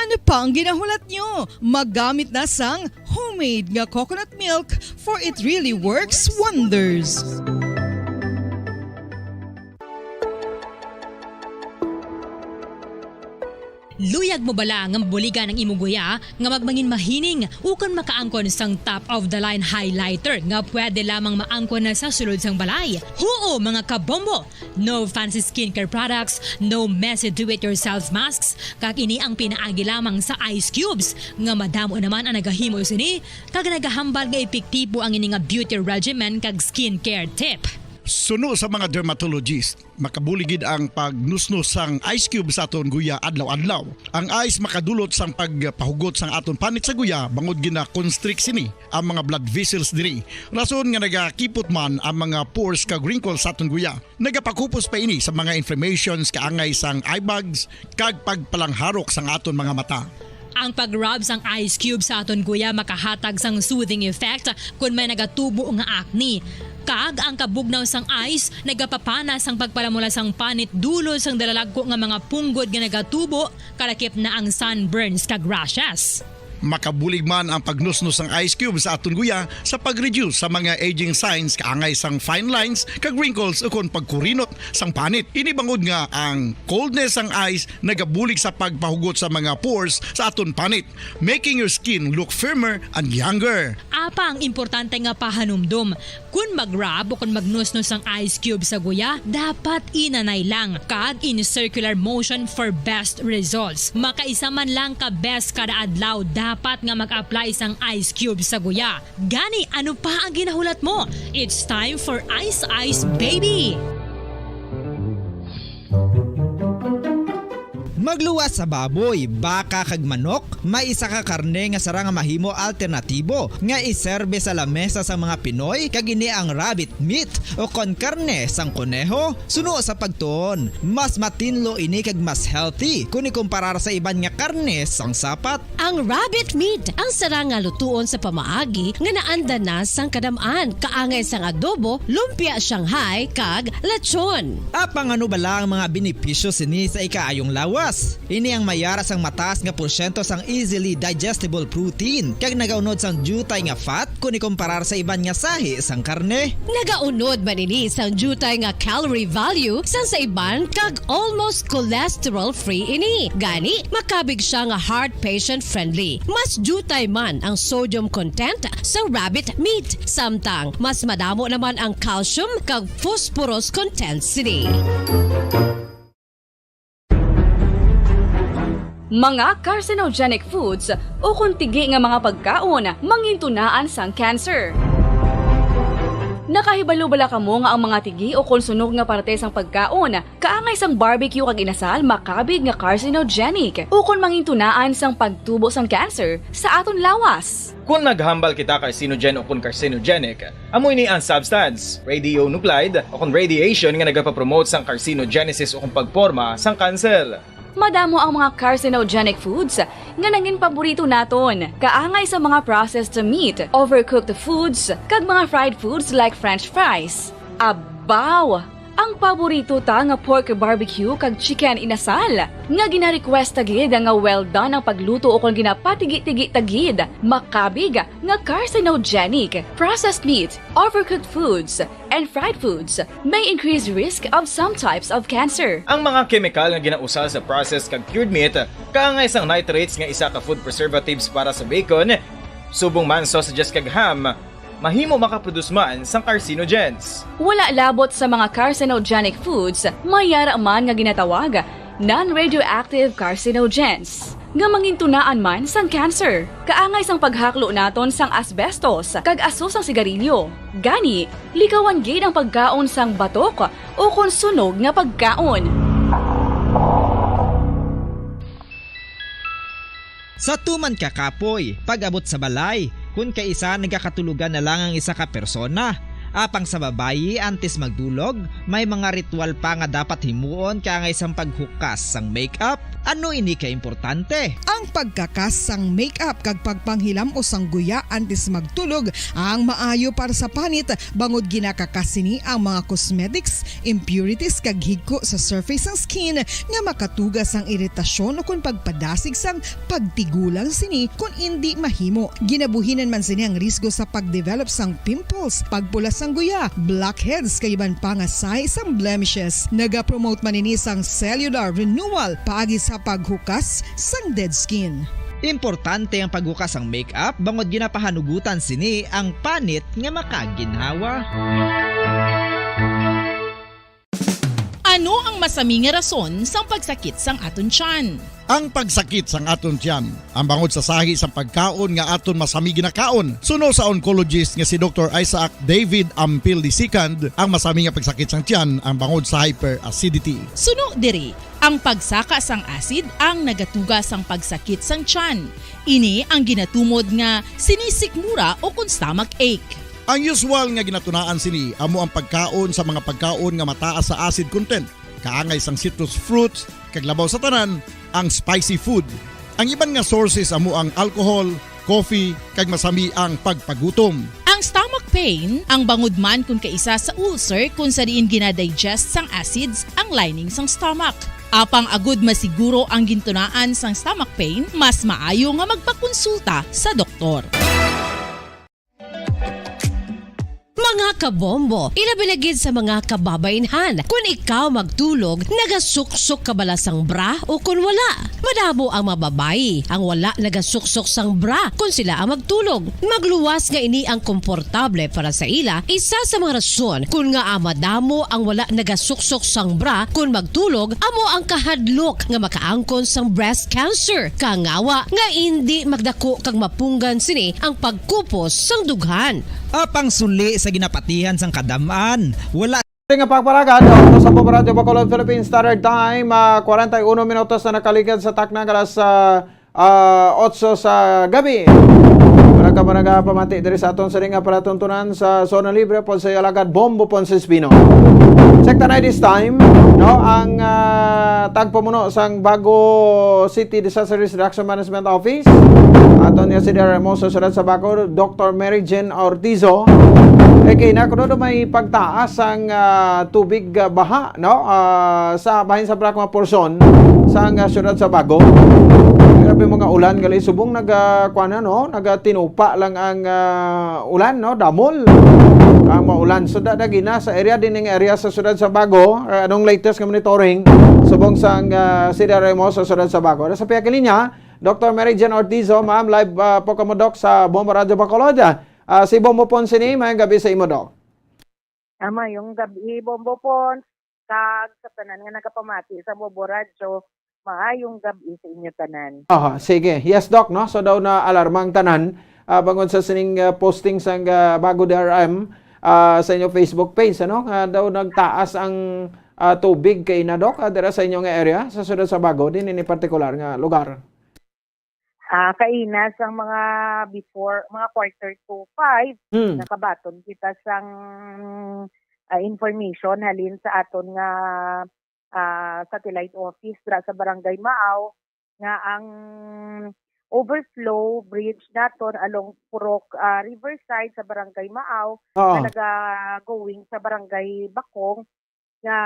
Ano pa ang ginahulat nyo? Maggamit na sang homemade nga coconut milk for it really works wonders. Luyag mo bala nga mabuligan ang imong guya nga magmangin mahining ukon makaangkon sang top of the line highlighter nga pwede lamang maangkon na sa sulod sang balay. Huo mga kabombo! No fancy skincare products, no messy do-it-yourself masks, kag ini ang pinaagi lamang sa ice cubes nga madamo naman ang nagahimo sini kag nagahambal nga epektibo ang ini nga beauty regimen kag skincare tip. Suno sa mga dermatologist, makabuligid ang pagnusnos sang ice cube sa aton guya adlaw-adlaw. Ang ice makadulot sang pagpahugot sang aton panit sa guya bangod gina-constrict sini ang mga blood vessels diri. Rason nga nagakipot man ang mga pores kag wrinkles sa aton guya. Nagapakupos pa ini sa mga inflammations kaangay sang eye bags kag pagpalangharok sang aton mga mata. Ang pag-rub sang ice cube sa aton guya makahatag sang soothing effect kung may nagatubo nga acne. Kag ang kabugnaw sang ice nagapapana sang pagpalamula sang panit dulo sang dalalagko nga mga punggod nga nagatubo kalakip na ang sunburns kag rashes. Makabulig man ang pagnusnos ng ice cube sa aton guya sa pag-reduce sa mga aging signs kaangay sang fine lines kag wrinkles ukon pagkurinot sang panit. Ini bangod nga ang coldness sang ice nagabulig sa pagpahugot sa mga pores sa aton panit, making your skin look firmer and younger. Apang importante nga pahanumdum, kung mag-rub o kung magnusnos ang ice cube sa guya, dapat inanay lang kag in circular motion for best results. Makaisa man lang ka best kada adlaw, dapat nga mag-apply sang ice cube sa guya. Gani, ano pa ang ginahulat mo? It's time for Ice Ice Baby! Magluwas sa baboy, baka kag manok, may isa ka karne nga sarang mahimo alternatibo nga iserbe sa lamesa sa mga Pinoy kag ini ang rabbit meat o kon karne sang kuneho. Suno sa pagtuon, mas matinlo ini kag mas healthy kung ikumparar sa iban nga karne sang sapat. Ang rabbit meat ang sarang nga lutuon sa pamaagi nga naanda na sang kadamaan, kaangay sang adobo, lumpia Shanghai kag lechon. Apang ano bala ang mga benepisyo sini sa ikaayong lawas? gatas. Ini ang mayara sang mataas nga porsyento sang easily digestible protein kag nagaunod sang jutay nga fat kung ikumparar sa iban nga sahi sang karne. Nagaunod man ini sang jutay nga calorie value sa iban kag almost cholesterol-free ini. Gani, makabig siya nga heart patient friendly. Mas jutay man ang sodium content sa rabbit meat. Samtang, mas madamo naman ang calcium kag phosphorus content sini. Mga carcinogenic foods o kuntigi nga mga pagkaon mangintunaan sang cancer. Nakahibalo bala kamo nga ang mga tigi o konsunog nga parte sang pagkaon kaangay sang barbecue kag inasal makabig nga carcinogenic o kon mangintunaan sang pagtubo sang cancer sa aton lawas. Kung naghambal kita carcinogen o kung carcinogenic, amoy ni ang substance, radionuclide o kung radiation nga nagapapromote sang carcinogenesis o kung pagporma sang cancer. Madamo ang mga carcinogenic foods nga naging paborito naton. Kaangay sa mga processed meat, overcooked foods, kag mga fried foods like french fries. Abaw! Ang paborito ta nga pork barbecue kag chicken inasal. Nga gina-request tagid nga well done ang pagluto o kung ginapatigi-tigi tagid. Makabig nga carcinogenic, processed meat, overcooked foods, and fried foods may increase risk of some types of cancer. Ang mga chemical nga ginausal sa processed kag cured meat, kaangay sang nitrates nga isa ka food preservatives para sa bacon, subong man sausages kag ham, mahimo makaproduce man sang carcinogens. Wala labot sa mga carcinogenic foods, mayara man nga ginatawag non-radioactive carcinogens nga mangintunaan man sang cancer. Kaangay sang paghaklo naton sang asbestos kag aso sang sigarilyo. Gani, likawan gid ang pagkaon sang batok o kon sunog nga pagkaon. Sa tuman ka kapoy, pag-abot sa balay, kung kaisa nagkakatulugan na lang ang isa ka persona. Apang sa babayi antes magdulog, may mga ritual pa nga dapat himuon kaangay sang paghukas sang makeup. Ano ini ka importante? Ang pagkakas sang makeup kag pagpanghilam o sang guya antes magtulog ang maayo para sa panit bangod ginakakas sini ang mga cosmetics, impurities kag higko sa surface sang skin nga makatugas sang iritasyon o kung pagpadasig sang pagtigulang sini kung hindi mahimo. Ginabuhinan man sini ang risgo sa pagdevelop sang pimples, pagpula sang guya, blackheads kay iban pa nga size sang blemishes. Naga-promote man ini sang cellular renewal paagi sa paghukas sang dead skin. Importante ang paghukas ang makeup bangod ginapahanugutan sini ang panit nga makaginhawa. Ano ang masami nga rason sang pagsakit sang aton tiyan? Ang pagsakit sang aton tiyan, ang bangod sa sahi sang pagkaon nga aton masami ginakaon. Suno sa oncologist nga si Dr. Isaac David Ampil II, ang masami nga pagsakit sang tiyan ang bangod sa hyperacidity. Suno diri, ang pagsaka sang acid ang nagatuga sang pagsakit sang tiyan. Ini ang ginatumod nga sinisikmura o kung stomach ache. Ang usual nga ginatunaan sini amo ang pagkaon sa mga pagkaon nga mataas sa acid content. Kaangay sang citrus fruits, kag labaw sa tanan, ang spicy food. Ang iban nga sources amo ang alcohol, coffee, kag masami ang pagpagutom. Ang stomach pain, ang bangod man kung kaisa sa ulcer kung sa diin ginadigest sang acids ang lining sang stomach. Apang agud masiguro ang gintunaan sang stomach pain, mas maayo nga magpakonsulta sa doktor. Mga kabombo, ilabilagid sa mga kababainhan. Kung ikaw magtulog, nagasuksok ka bala sang bra o kung wala. Madamo ang mababayi ang wala nagasuksok sang bra kung sila ang magtulog. Magluwas nga ini ang komportable para sa ila. Isa sa mga rason kung nga madamo ang wala nagasuksok sang bra kung magtulog, amo ang kahadlok nga makaangkon sang breast cancer. Kangawa nga hindi magdako kag mapunggan sini ang pagkupos sang dughan. Apang suli sa ginapatihan sang kadamaan, wala nga pagpalagan dito sa Radyo Bacolod Philippine Standard Time, 41 minutos na nakaligid sa taknang alas 8 sa gabi. Wala ka managapamati diri sa aton sa ringa palatuntunan sa Zona Libre po sa Alagad Bombo Ponce Espino. Check na this time, no, ang tagpamuno sang Bago City Disaster Risk Reduction Management Office. Aton niya si Hermoso sulat sa Baco, Dr. Mary Jane Ortizo. Okay, na kuno may pagtaas ang tubig baha no sa bahin sa Bracma portion sa syudad sa Bago. Grabe mga ulan gali subong nagkuana no, nagatinupa lang ang ulan no, damol. Ang maulan so gina sa area din ng area sa syudad sa Bago. Anong latest nga monitoring subong sa CDRMO sa syudad sa Bago. Sa piya linya, Dr. Mary Jane Ortizo, ma'am, live po kamo dok sa Bombo Radio Bacolod. Si Bombo Pon sini, may gabi sa imo dok. Ama, yung gabi, Bombo Pon, kag sa tanan nga nagapamati sa Bombo Radio, maayong gabi sa inyo tanan. Sige. Yes, Doc, no? So daw na alarmang tanan bangod sa sining posting sa Bago DRM sa inyo Facebook page, ano? Daw nagtaas ang tubig kay na, Doc, dira sa inyong area, sa sudad sa Bago, din ini particular nga lugar. Kainas ang mga before, mga 4:45, nakabaton kita sang information halin sa aton nga satellite office sa Barangay Maaw nga ang overflow bridge naton along Purok Riverside sa Barangay Maaw na naga-going sa Barangay Bakong na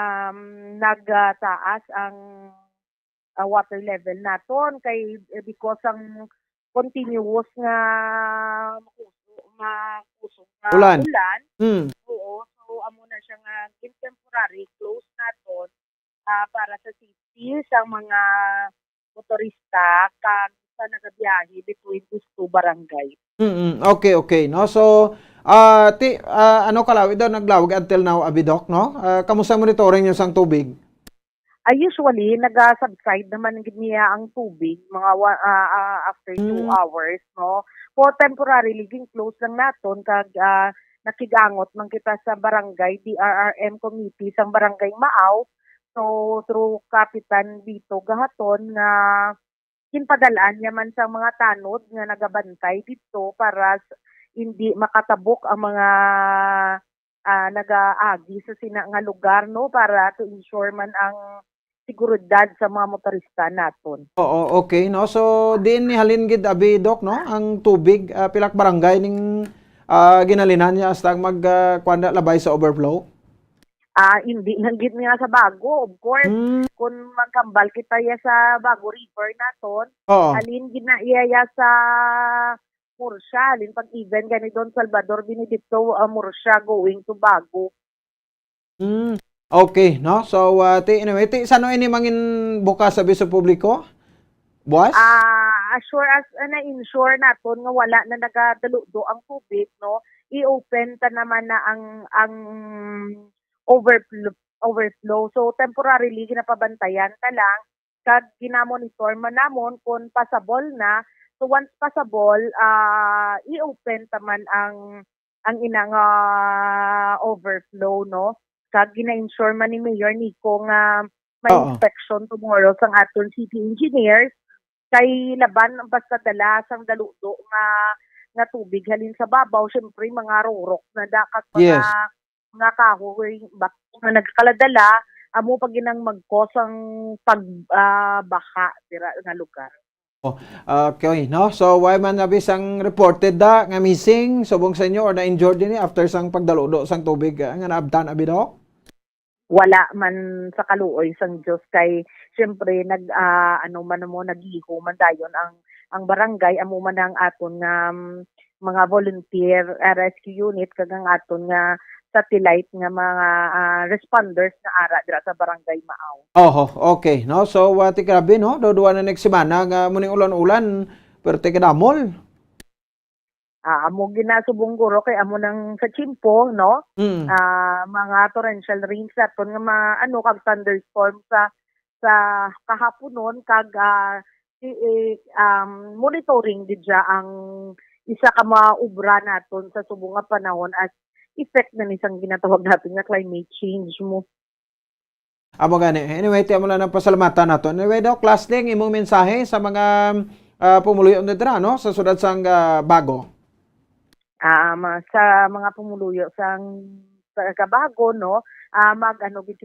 nagtaas ang water level naton kay because ang continuous nga makusog nga ulan. Oo, so amo na siya nga temporary close naton para sa safety sa mga motorista kag sa nagabiyahe between these two barangay. Okay, no. So ano kalawid daw naglawag until now abidok, no? Kamusta monitoring niyo sang tubig? Usually, nag-subside naman niya ang tubig mga after 2 hours, no? For temporary living close lang naton kag nakigangot man kita sa barangay DRRM committee sang Barangay Maaw. So, through Kapitan Vito Gahaton na kinpadalaan niya man sa mga tanod nga nagabantay dito para hindi makatabok ang mga nag-aagi sa sina nga lugar, no, para to ensure man ang seguridad sa mga motorista naton. Oo, okay, no. So din ni halin gid abi, Doc, no, ang tubig pilak barangay ning ginalinan niya hasta magkwanda labay sa overflow. Hindi lang gid niya sa Bago, of course. Kung magkambal kita ya sa Bago River naton, halin gid na iya sa Murcia, halin pag even gani Don Salvador Benedicto Murcia going to Bago. Okay, no? So, anyway, sano ini mangin bukas sa biso publiko? Buwas? As sure as na-ensure naton nga wala na nagadaludo ang tubig, no? I-open ta naman na ang overflow. So, temporarily, ginapabantayan ta lang. Kag ginamonitor man namon kung passable na. So, once passable, i-open ta man ang inang overflow, no? Kag gina-ensure man ni Mayor Nico nga may inspection tomorrow sang aton city engineers kay laban basta dala sang daludo nga tubig halin sa babaw, syempre mga rurok na dakat mga kahoy nga nagkaladala amo pag ginang mag-cause ang pagbaha dira nga lugar. Okay, no? So, why man nabisang reported nga missing subong sa inyo or na-injured din after sang pagdaludo sang tubig nga naabtan abidok? Wala man sa kaluoy sang Dios kay syempre naghiho man dayon ang barangay amo man ang aton nga mga volunteer rescue unit kag ang aton nga satellite nga mga responders na ara dira sa Barangay Maaw. Okay, no. So grabe, no. Duwa na next semana nga muning ulan-ulan perti kadamol. Amo ginasubong guro kay amo nang sa Chimpo, no? Mga torrential rains aton nga kag thunderstorm sa kahaponon kag monitoring didya ang isa ka maubra naton sa subong nga panahon as effect na isang ginatawag natin nga climate change mo. Amo gani. Anyway, tiyan mo lang ng pasalamatan naton. Anyway, Doc, last thing imong mensahe sa mga pumuluyo dira, no, sa sudad sang Bago. Sa mga pumuluyo sang Bago, no, maghalong gid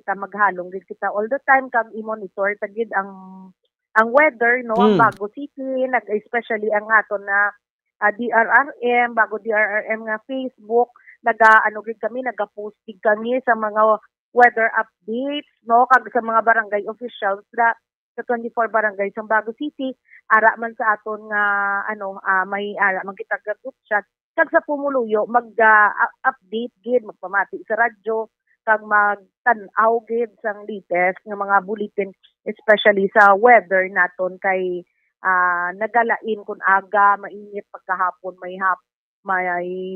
kita all the time kag i-monitor ta gid ang weather, no, ang Bago City, especially ang aton na DRRM, Bago DRRM nga Facebook, ano gid kami, naga-posting kami sa mga weather updates, no, kag sa mga barangay officials sa 24 barangay sa Bago City, ara man sa aton nga may ara man kita group chat, kag sa pumuluyo update gid, magpamati sa radyo, kag magtan-aw gid sang latest nga mga bulletin, especially sa weather naton kay nagalain kun aga mainit, pagkahapon may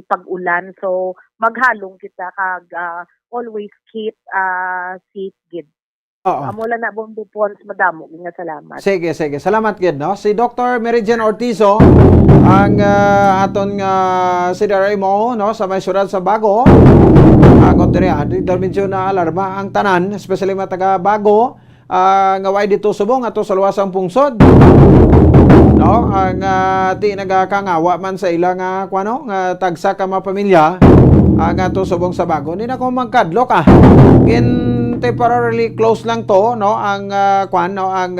pag-ulan, so maghalong kita kag always keep safe gid. Oo. Amula na Bombo Pons, madamo nga salamat. Sige. Salamat gid, no? Si Dr. Mary Jane Ortizo, ang aton si mo, no, sa may syudad sa Bago. Ako medyo na alarma ang tanan, especially mga taga Bago, nga way dito subong ato sa luwasang pungsod. No, ang ti nagakangawa man sa ilang nga tagsa ka mga pamilya ang ato subong sa Bago. Hindi na ko magkadlo ka. Temporarily close lang to, no, ang ang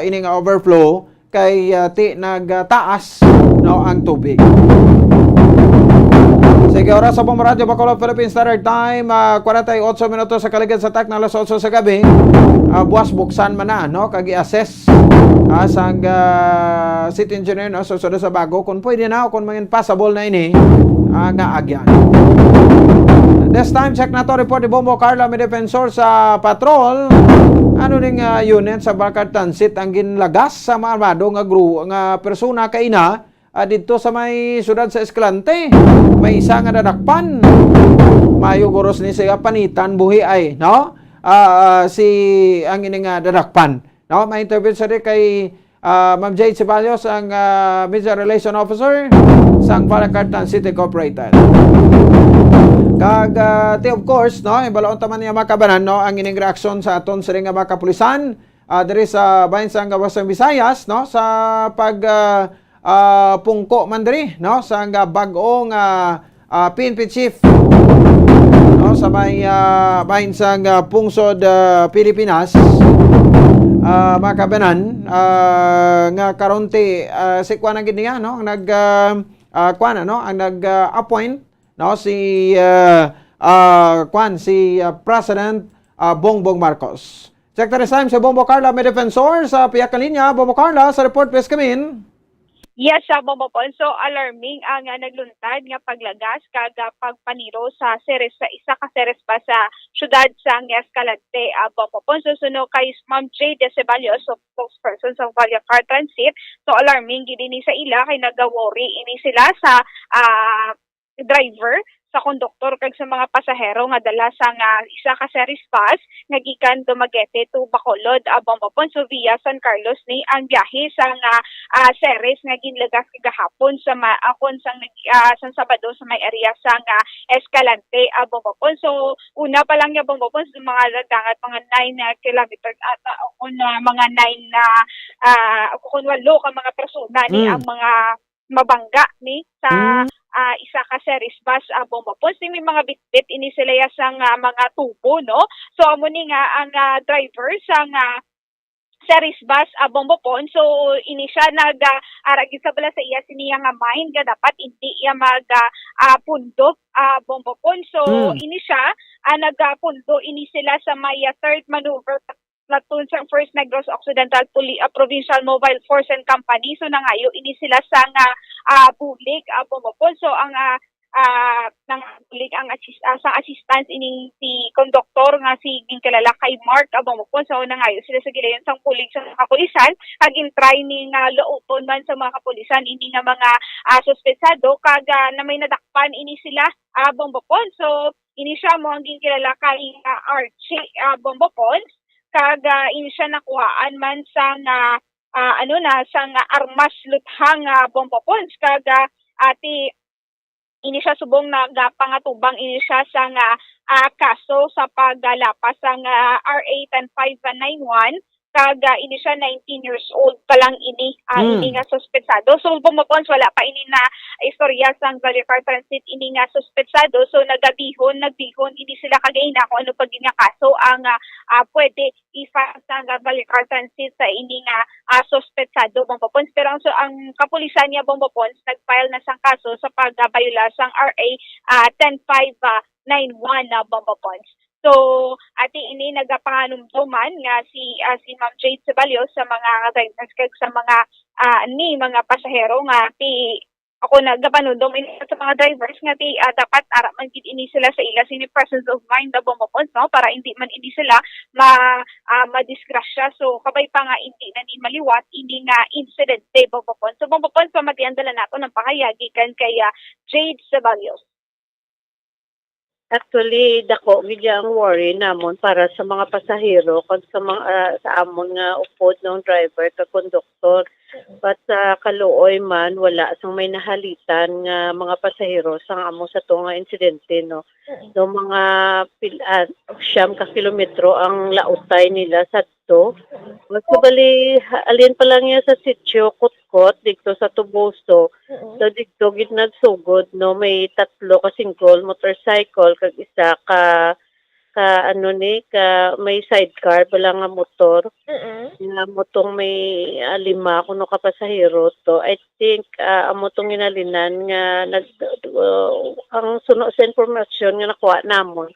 ining overflow kay ti nagtaas, no, ang tubig. Sige, oras sa Radyo Bacolod Philippine Standard Time, 48 minutos sa kaligid sa tak na alas 8 sa gabi. Buwas buksan man na, no, kag i-assess sang city engineer, no, susunod sa Bago kung pwede na o kung maging possible na ini nga agyan. This time, check na to report ni Bombo Carla, may defensor sa patrol. Ano ning unit sa Barkad Transit ang ginlagas sa mga armado nga persona kaina dito sa may syudad sa Escalante. May isa nga nadakpan. Mayo goros ni siya panitan buhi ay, no? Si ang ini nga dadakpan. No, may interview sa kay Ma'am Jade Ceballos, ang Media Relation Officer sa Barkad Transit Incorporated. Kag of course, no, ibalaon taman niya makabanan, no, ang ining reaksyon sa aton sa nga mga kapulisan diri sa bahin sa Wasang Visayas, no, sa pag pungko man diri, no, sa bag-ong PNP chief, no, sa may bahin sa pungsod Pilipinas, makabanan nga karonte si kuan gid niya, no, ang nag-appoint, no, si President Bongbong Marcos. Secretary Time si Bombo Carla, may defensor sa piyak kalinya. Bombo Carla, sa report please come in. Yes, Bombo Ponso, alarming ang nagluntad nga paglagas kag pagpaniro sa series sa isa ka series pa sa syudad sa Escalante. Bombo Ponso, suno kay Ma'am Jade Ceballos, spokesperson sa Vallecard Transit. So alarming gid ni sa ila kay nagawori ini sila sa driver, sa konduktor kag sa mga pasahero nga dala sa isa ka series bus nga gikan Dumaguete to Bacolod, Bombo Ponso via San Carlos ni ang biyahe sa series nga ginlagas kagahapon sa akon sang Sabado sa may area sa Escalante, Bombo Ponso. Una pa lang nga Bombo Ponso mga dagat mga 9 kilometers at mga 9 kung 8 ka mga persona ni ang mga mabangga ni sa isa ka series bus, Bombo Ponso. May mga bitbit ini sila sang mga tubo, no? So amo ni nga ang driver sang series bus, Bombo Ponso. So ini siya aragid sa bala sa iya siniya nga mind nga dapat hindi iya pundo, Bombo Ponso. Ini siya nagpundo ini sila sa may third maneuver platoon sa First Negros Occidental Provincial Mobile Force and Company. So nangayo ini sila sa bulig, Bombo Ponso. Ang nang bulig ang sa assistance ining si konduktor nga si kilala kay Mark, Bombo Ponso. Nangayo sila sa gilayon sang bulig sa kapulisan kag in-try ni lauton man sa mga kapulisan ini nga mga suspetsado kag na may nadakpan ini sila, Bombo Ponso. Ini siya mo ang kilala kay Archie, Bombo Ponso. Kag ini siya nakuhaan man sa sang armas luthang, Bombo Ponso. Kag ini siya subong pangatubang ini siya sa kaso sa paggalapas sang RA 10591 kag ini siya 19 years old pa lang ini ini nga suspetsado. So bumapons wala pa ini na istorya sang Balicar Transit ini nga suspetsado. So nagbihon ini sila kagaina kung ano pag nga kaso ang pwede i-file sang Balicar Transit sa ini nga suspetsado bumapons. Pero ang kapulisan niya bumapons nag-file na sang kaso sa pagbayula sang RA 10591 na bumapons. So, ati ini nagapanganumduman nga si Ma'am Jade Ceballos sa mga drivers kag sa mga mga pasahero nga ti ako nagapanundom ini sa mga drivers nga ti dapat ara man gid ini sila sa ila sini presence of mind na bumapons no para hindi man ini sila madisgrasya. So kabay pa nga hindi na ni maliwat ini nga incident day bumapons. So bumapons pamatian dala nato ng pahayagi kan kay Jade Ceballos. Actually, dako gid ang worry namon para sa mga pasahero kag sa mga sa amon nga upod ng driver kag konduktor. But sa kaluoy man wala sang may nahalitan nga mga pasahero sang amo sa to nga insidente no. Do mga siyam ka kilometro ang lautay nila sadto. Magsubali alin pa lang yan sa sitio Kutkot dito sa Tuboso. So dito gid nagsugod no may tatlo ka single motorcycle kag isa ka may sidecar bala nga motor. Nga motong may lima kuno ka pasahero to. I think amo tong ginalinan nga ang suno sa information nga nakuha namon.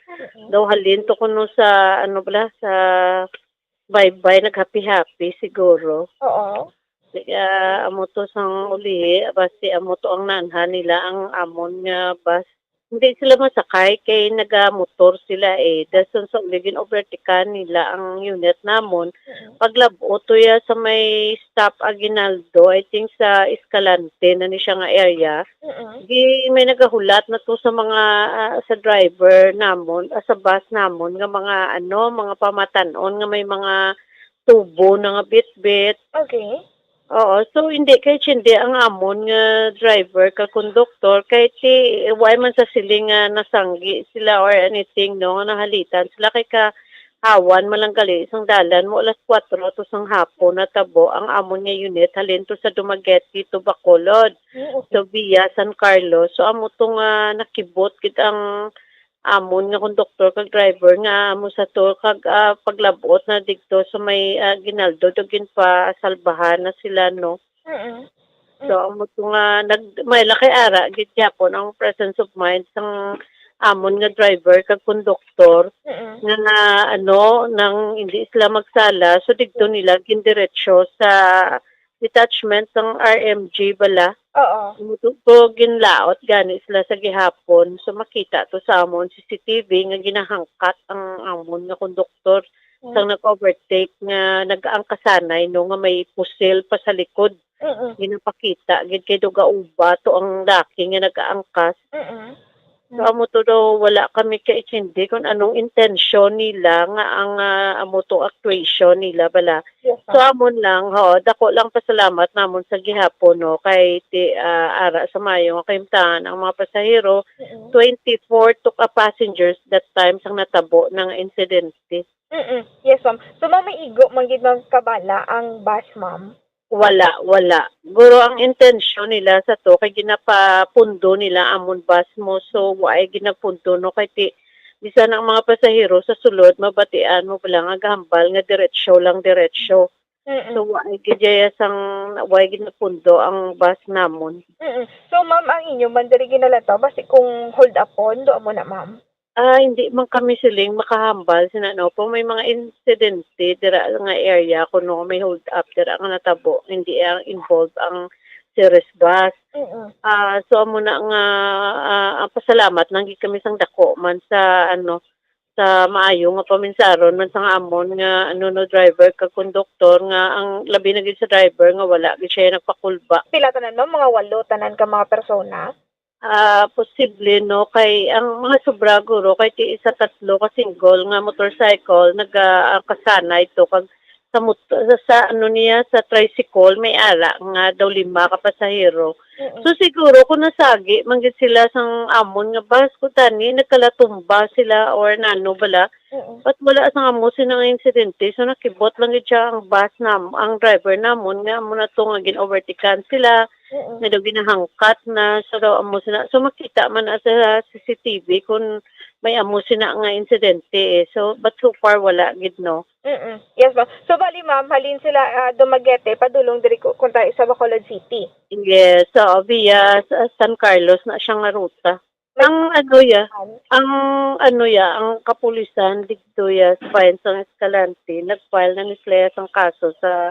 Daw halin to kuno sa sa bye-bye nag-happy siguro. Oo. Amo to sang uli basi amo to ang nanhan nila ang amon nga bus. Hindi sila masakay kay nagamotor sila dason sa uligin overtaken nila ang unit namon. Paglabo to ya sa may stop Aguinaldo, I think sa Escalante na ni siya nga area. Di may nagahulat na to sa mga sa driver namon, sa bus namon nga mga mga pamatanon nga may mga tubo na nga bit-bit. Okay. Oo, so hindi ang amon nga driver ka konduktor kay why man sa siling nasanggi sila or anything no nga nahalitan sila kay ka hawan malanggali isang dalan mo alas 4 to sang hapon na tabo ang amon nga unit halin to sa Dumaguete to Bacolod. So via San Carlos. So amo to nga nakibot gid ang amon nga konduktor kag driver nga amo sa to kag paglabot na dito sa may Ginaldo dugin pa salbahan na sila no. So amo to nga may laki ara gid yapon ang presence of mind sang amon nga driver kag konduktor nga nang hindi sila magsala so dito nila gindiretso sa detachment ng RMG bala. Oo. Mututo ginlaot gani sila sa gihapon. So makita to sa amon CCTV nga ginahangkat ang amon nga konduktor sang nag-overtake nga nag-aangkasanay no nga may pusil pa sa likod. Ginapakita gid kay dugauba to ang laki nga nag-aangkas. So amo to daw wala kami kaintindi kung anong intensyon nila nga ang amo to actuation nila bala. So amon lang dako lang pasalamat namon sa gihapon no kay ara sa mayo nga kahimtangan ang mga pasahero 24 to passengers that time sang natabo ng insidente. Yes ma'am. So ma'am may igo man gid ma'am kabala ang bus ma'am. Wala. Guro ang intensyon nila sa to kay ginapapundo nila amon bus mo so why ginapundo no kay bisan ang mga pasahero sa sulod mabatian mo pala nga gahambal nga diretsyo. So why ginapundo ang bus namon. So ma'am ang inyo man diri ginalato basi kung hold upon do amo na ma'am. Hindi man kami siling makahambal sinano po may mga insidente dira nga area kuno may hold up dira nga natabo hindi ang involved ang series bus. So amo na nga pasalamat nang kami sang dako man sa sa maayo nga paminsaron man sang amon nga driver kag konduktor nga ang labi na gid sa driver nga wala gid siya nagpakulba. Pila tanan no mga 8 tanan ka mga persona. Posible no kay ang mga sobra guro kay ti isa tatlo ka single nga motorcycle nagkasanay to kag sa ano niya sa tricycle may ara nga daw 5 ka pasahero. So siguro kung nasagi manggid sila sang amon nga bus ko tani nagkalatumba sila or nano bala. At wala sang amo sinang insidente so nakibot lang gid siya ang bus ang driver namon nga amo na to nga gin-overtaken sila. Nga daw ginahangkat na so daw amo sila. So makita man sa CCTV kung may amo sina nga insidente so but so far wala gid no. Yes, ma'am. So, bali, ma'am, halin sila Dumaguete, padulong diri kung tayo sa Bacolod City. Yes, so via San Carlos na siya nga ruta. Ang kapulisan dito ya sa bayan sa Escalante, nag-file na ni Clea ang kaso sa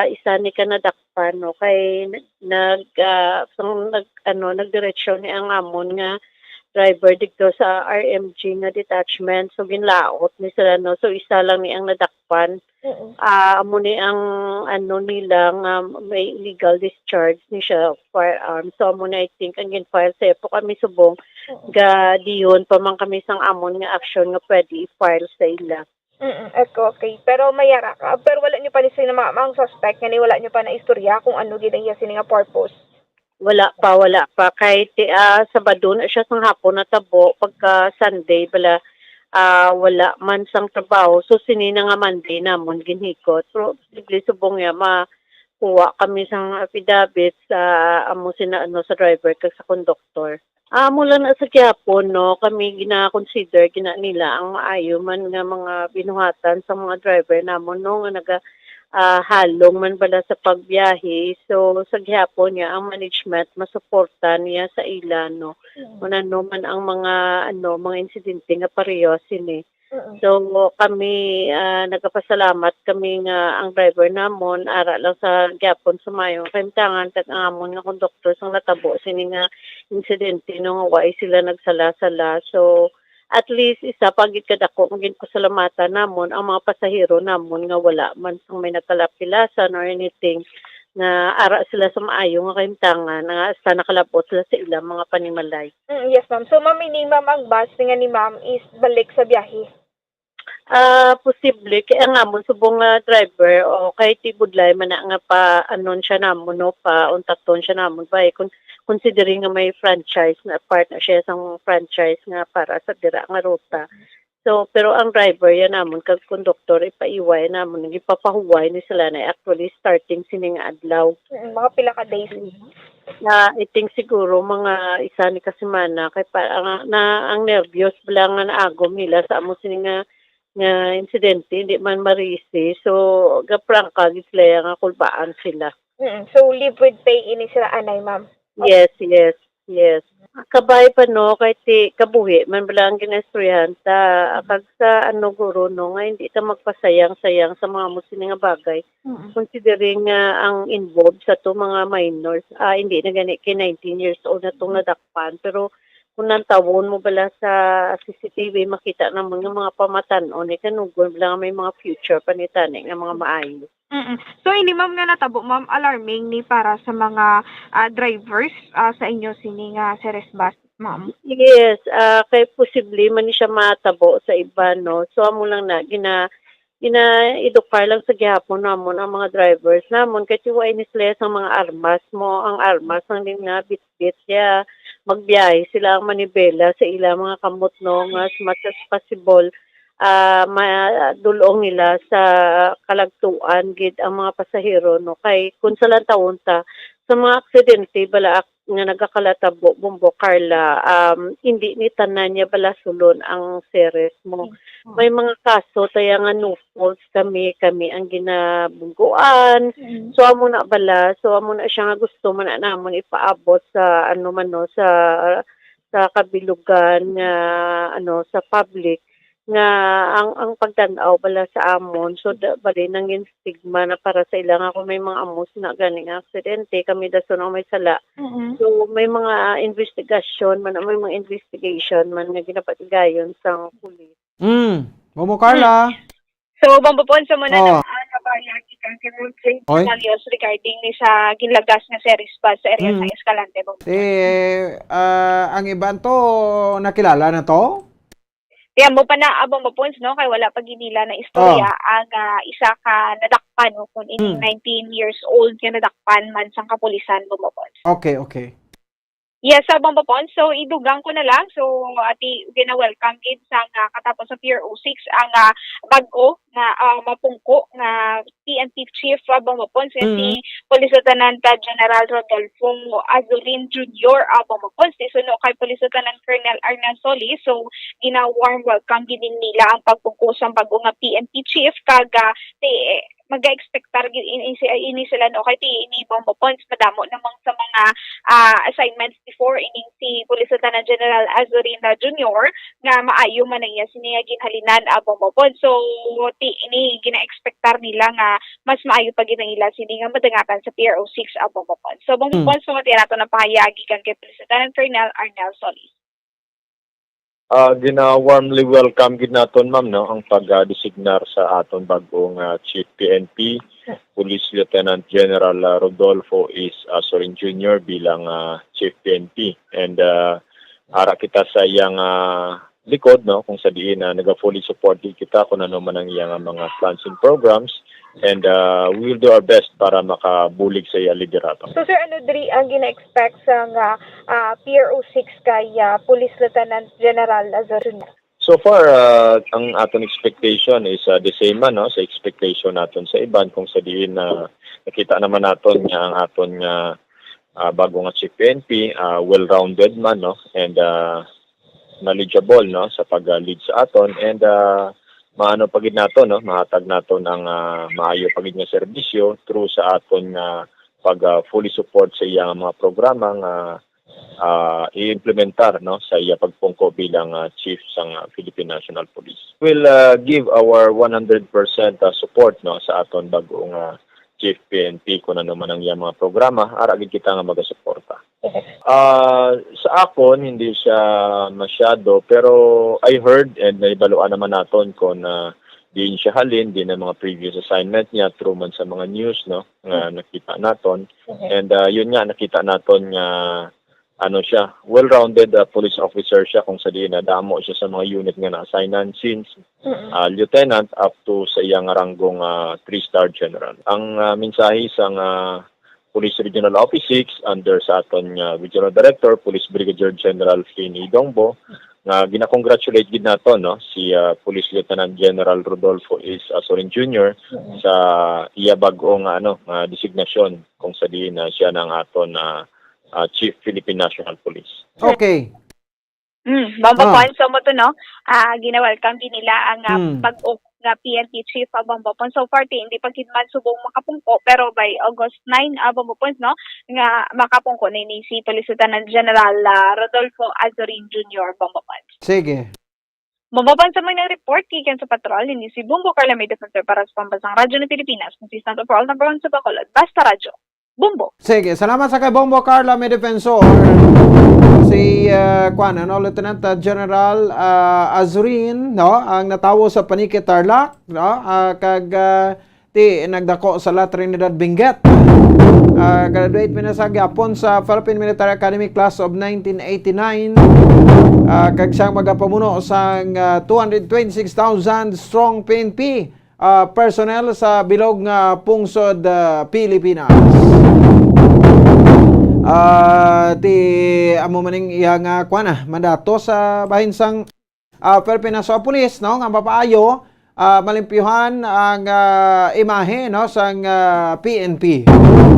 isa ni kanadakpan no kay nagdiretsyon ni ang amon nga driver dito sa RMG nga detachment so ginlaot ni sila no so isa lang ni ang nadakpan amo ni ang nila nga may illegal discharge ni siya firearm so amo na I think ang gin-file sa epo kami subong ga diyon pa man kami sang amon nga action nga pwede i-file sa ila. Okay. Pero mayara ka. Pero wala nyo pa ni sila mga suspect nga ni wala nyo pa na istorya kung ano gid ang sini nga purpose. Wala pa. Kahit Sabado na siya sang hapon na tabo, pagka Sunday, wala man sang trabaho. So, sinina nga Monday namon ginhikot. So, sigli subong ya, makuha kami sang affidavit sa amo sa driver kag sa conductor. Mula na sa Quiapo, no, kami gina-consider, nila ang maayo man nga mga binuhatan sa mga driver namon, no, nga halong man bala sa pagbiyahe. So, sa gihapon niya, ang management, masuporta niya sa ilan, no. Una man ang mga insidente nga pareho sini. So, kami, nagpasalamat kami nga ang driver namon, ara lang sa gihapon sumayo. Kaimtangan, tag-amon nga konduktor sang natabo, sini nga insidente, no, nga wai sila nagsala-sala. So, at least isa pagit kadako magin pasalamatan namon ang mga pasahero namon nga wala man sang may nagkalapilasan or anything nga ara sila sa maayo nga kaimtangan nga sa nakalapot sila sa ilang mga panimalay. Yes, ma'am. So, ma'am, minimum ang bus nga ni ma'am is balik sa biyahe. Posible kaya nga mo subong driver o kay tibudlay man na nga pa anon siya namon no pa untaton siya namon ba kung considering nga may franchise na part na siya sang franchise nga para sa dira nga ruta. So pero ang driver yan namon kag konduktor ipaiway namon ipapahuway ni sila na actually starting sining adlaw. Mga pila ka days. Na I think siguro mga isa ni kasemana kay para na ang nervyos bala nga naagom nila sa amo sining nga insidente hindi man marisi so gaprangka gisleya nga kulbaan sila. So live with pay ini sila anay ma'am. Yes. Kabay pa no kay ti kabuhi man bala ang ginestoryahan ta kag sa guro no nga hindi ta magpasayang-sayang sa mga musini nga bagay. Considering ang involved sa to mga minors hindi na gani kay 19 years old na tong nadakpan pero kung nantawon mo bala sa CCTV, makita naman ng mga pamatanon, kanugon bala may mga future panitaning ng mga maayo. So, hindi ma'am nga natabo, ma'am, alarming ni para sa mga drivers sa inyo sini nga series bus, ma'am? Yes, kay posible man ni siya matabo sa iba, no? So, amo lang na, idukar lang sa gihapon namon ang mga drivers namon kay tiway ni sila sa mga armas mo ang armas ang din nga bit-bit ya magbiyahe sila ang manibela sa ilang mga kamot no nga as much as possible madulong nila sa kalagtuan gid ang mga pasahero no kay kun sa lantawon ta sa mga aksidente bala nga nagakalatabo Bumbo Carla hindi ni tanan niya bala sulon ang series mo may mga kaso taya nga no faults kami ang ginabungguan so amo na siya nga gusto man namon ipaabot sa sa kabilugan nga sa public nga ang pagtanaw bala sa amon so bali nang stigma na para sa ilang ako may mga amos na ganing aksidente kami daso na may sala so may mga investigation man nga ginapatigayon sa pulis. Momo Carla. So bambupon sa muna ng kabayan ikan kinultring regarding ni sa ginlagas nga series bus sa area sa Escalante. Ang iban to nakilala na to? Kaya mo pa na abang mapons, no? Kay wala pa ginila na istorya ang isa ka nadakpan, no? Kung ining 19 years old ka nadakpan man sang kapulisan bumapons. Okay. Yes, abang mapons. So, idugang ko na lang. So, ati, gina-welcome kid sang katapos sa Pier 06 ang bago na mapungko na PNP Chief abang mapons. Si Police Lieutenant General Rodolfo Azurin Jr. abang mapons. So, no, kay Police Lieutenant Colonel Arnel Solis. So, gina-warm welcome ginin nila ang pagpungko sa bago nga PNP Chief. Kaga, mag-expectar ini sila no kay ini Bombo Pons madamo namang sa mga assignments before ining si Police Lieutenant General Azurin Jr. nga maayo man niya siniya ginhalinan Bombo Pons. So ini gina-expectar nila nga mas maayo pa ginila sini nga madangakan sa Pier 06 Bombo Pons. So Bombo Pons so matira nato na pahayagi kan kay Police Lieutenant Colonel Arnel Solis. Gina-warmly welcome gid naton ma'am no ang pag-designar sa aton bagong Chief PNP Police Lieutenant General Rodolfo Azurin Jr. bilang Chief PNP and ara kita sa iyang likod no kung sa diin naga-fully support kita kung ano man ang iyang mga plans and programs and we will do our best para makabulig sa iya liderato. So sir, ano diri ang gina-expect sa Pier 06 kay Police Lieutenant General Azurin? So far, ang aton expectation is the same man, no? Sa expectation naton sa iban kung sa diin nakita naman naton nga ang aton bago nga Chief PNP, well-rounded man, no? And knowledgeable, no? Sa pag-lead sa aton and maano pagid nato no mahatag nato ng maayo pagid nga serbisyo through sa aton pag fully support sa iyang mga programang i-implementar no sa iya pagpungko bilang chief sang Philippine National Police. We'll give our 100% support no sa aton bagong Chief PNP kung ano man ang iyang mga programa ara gid kita nga magasuporta. Sa akon hindi siya masyado pero I heard and naibaluan naman naton kung din siya halin din ang mga previous assignment niya through man sa mga news no nga nakita naton and yun nga nakita naton nga ano siya well-rounded police officer siya kung sa diin damo siya sa mga unit nga na-assignan since lieutenant up to sa iyang ranggong 3-star general. Ang mensahe sang Police Regional Office 6 under sa aton Regional Director Police Brigadier General Fini Dongbo nga gina-congratulate gid nato no si Police Lieutenant General Rodolfo Azurin Jr. sa iya bag-ong designasyon kung sa diin siya ng aton Chief Philippine National Police. Okay. Bambapon, so mo to no, gina-welcome din nila ang pag-ok nga PNP Chief Bambapon. So far, hindi pa kidman subong makapungko, pero by August 9, Bambapon, no, nga makapungko na ni si Police Lieutenant General Rodolfo Azurin Jr. Bambapon. Sige. Bambapon sa mga report, kikin sa patrol, ni si Bumbo Carla May Defensor para sa Pambansang Radyo ng Pilipinas, consistent overall number 1 sa Bacolod, Basta Radyo. Bumbo. Sige, salamat sa kay Bombo Carla May Defensor. Si Lieutenant General Azurin no ang natawo sa Panique Tarlac no kag nagdako sa La Trinidad Benguet. Graduate minasag apon sa Philippine Military Academy class of 1989. Kag siyang magapamuno sa 226,000 strong PNP personnel sa bilog nga pungsod Pilipinas. Amo maning iyang mandato sa bahin sang Philippine National Police no nga mapaayo malimpyuhan ang imahe no sang PNP.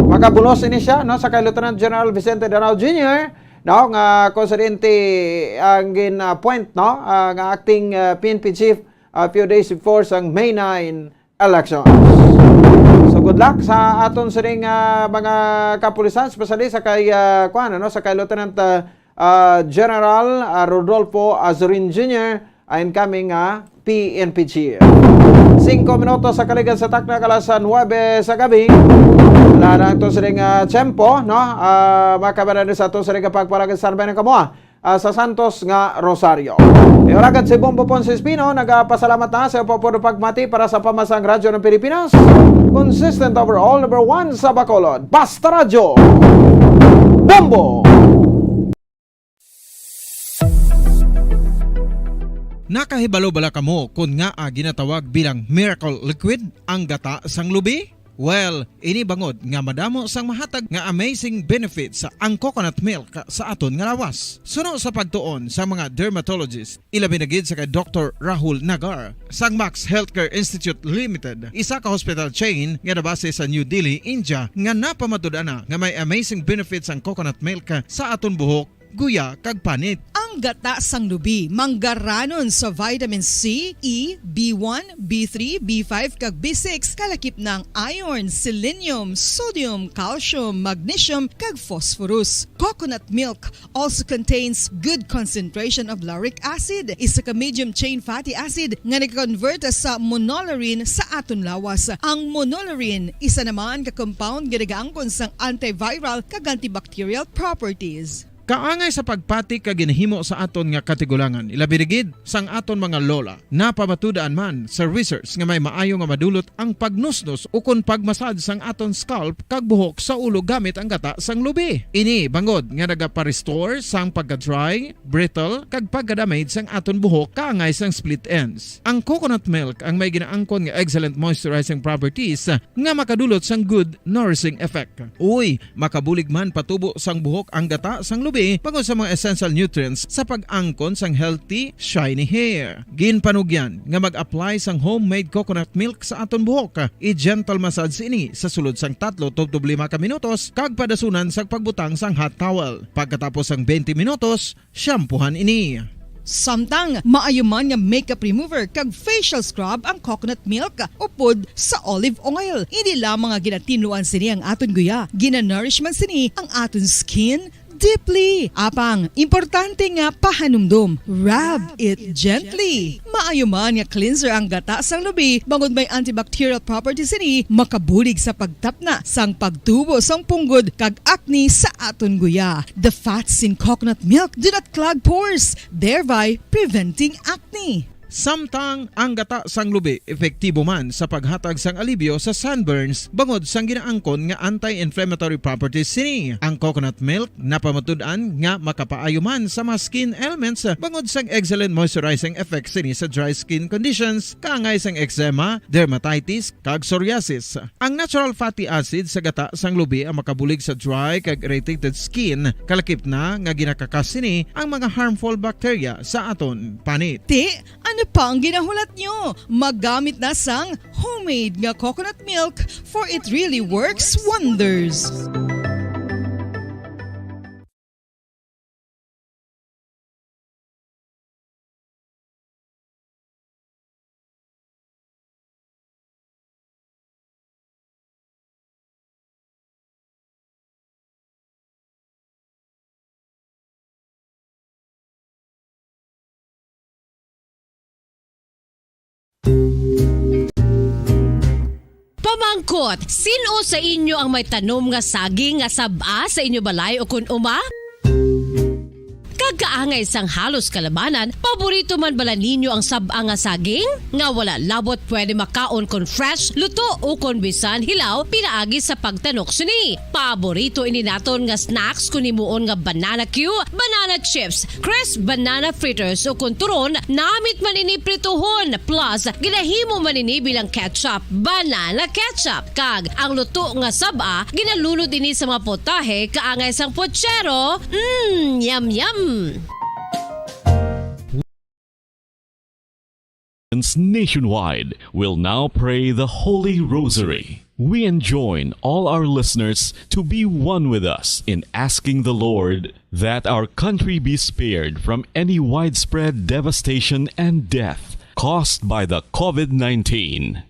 Makabulos ini siya no sa kay Lieutenant General Vicente Danao Jr. no nga konsidente ang gin-appoint no nga acting PNP chief a few days before sang May 9 elections. So good luck sa aton siring mga kapulisan, especially sa kay sa kay Lieutenant General Rodolfo Azurin Jr. incoming PNP chief. 5 minutos sa kaligan sa takna kalasan 9 sa gabi. Wala na ito siring tiyempo, no? Makabara sa ito siring pagpalagan sa ng kamuha. Sa Santos nga Rosario. Ioragad si Bombo Ponce Espino, nagpasalamat na sa poporo pagmati para sa Pamasang Radyo ng Pilipinas. Consistent overall number 1 sa Bacolod. Basta Radyo. Bombo! Nakahibalo bala kamo kung nga ginatawag bilang miracle liquid ang gata sang lubi? Well, ini bangod nga madamo sang mahatag nga amazing benefits sa ang coconut milk sa aton nga lawas. Suno sa pagtuon sa mga dermatologist, ilabi na gid sa kay Dr. Rahul Nagar sang Max Healthcare Institute Limited, isa ka hospital chain nga nabase sa New Delhi, India, nga napamatud-ana nga may amazing benefits ang coconut milk sa aton buhok, guya kag panit. Ang gata sang lubi manggaranon sa vitamin C, E, B1, B3, B5 kag B6 kalakip ng iron, selenium, sodium, calcium, magnesium kag phosphorus. Coconut milk also contains good concentration of lauric acid, isa ka medium chain fatty acid nga nag-convert sa monolarin sa aton lawas. Ang monolarin isa naman ka compound nga nagaangkon sang antiviral kag antibacterial properties. Kaangay sa pagpati ka ginahimo sa aton nga katigulangan, ilabirigid sang aton mga lola, napamatudaan man sa research nga may maayo nga madulot ang pagnusnos o kon pagmasad sang aton scalp kag buhok sa ulo gamit ang gata sang lubi. Ini bangod nga nagapa-restore sang pagka-dry, brittle kag pagka-damage sang aton buhok kaangay sang split ends. Ang coconut milk ang may ginaangkon nga excellent moisturizing properties nga makadulot sang good nourishing effect. Uy, makabulig man patubo sang buhok ang gata sang lubi bangod sa mga essential nutrients sa pag-angkon sang healthy, shiny hair. Ginpanugyan nga mag-apply sang homemade coconut milk sa aton buhok. I-gentle massage ini sa sulod sang 3 to 5 ka minutos kag padasunan sang pagbutang sang hot towel. Pagkatapos sang 20 minutos, shampoohan ini. Samtang maayuman nga makeup remover kag facial scrub ang coconut milk upod sa olive oil. Hindi lamang nga ginatinuan sini ang aton guya, ginanourishman sini ang aton skin deeply. Apang, importante nga pahanumdum. Rub it gently. Maayuman nga cleanser ang gata sang lubi bangod may antibacterial properties ini makabulig sa pagtapna sang pagtubo sang punggod kag acne sa aton guya. The fats in coconut milk do not clog pores, thereby preventing acne. Samtang ang gata sang lubi epektibo man sa paghatag sang alibyo sa sunburns bangod sang ginaangkon nga anti-inflammatory properties sini. Ang coconut milk napamatud-an nga makapaayo man sa mga skin ailments bangod sang excellent moisturizing effects sini sa dry skin conditions kaangay sang eczema, dermatitis kag psoriasis. Ang natural fatty acid sa gata sang lubi ang makabulig sa dry kag irritated skin kalakip na nga ginakakas sini ang mga harmful bacteria sa aton panit. Ano pa ang ginahulat nyo? Maggamit na sang homemade nga coconut milk for it really works wonders. Pamangkot, sino sa inyo ang may tanom nga saging nga saba sa inyo balay o kun uma? Kagkaangay sang halos kalabanan, paborito man bala ninyo ang saba nga saging? Nga wala labot pwede makaon kon fresh, luto o kon bisan hilaw, pinaagi sa pagtanok sini. Paborito ini naton nga snacks kun himuon nga banana Q, banana chips, crisp banana fritters o kun turon, namit man ini prituhon, plus ginahimo man ini bilang ketchup, banana ketchup. Kag ang luto nga saba, ginalunod ini sa mga potahe kaangay sang pochero. Yum yum. Nationwide will now pray the Holy Rosary. We enjoin all our listeners to be one with us in asking the Lord that our country be spared from any widespread devastation and death caused by the COVID-19.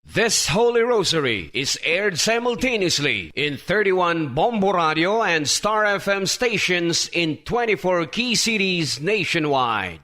This Holy Rosary is aired simultaneously in 31 Bombo Radio and Star FM stations in 24 key cities nationwide.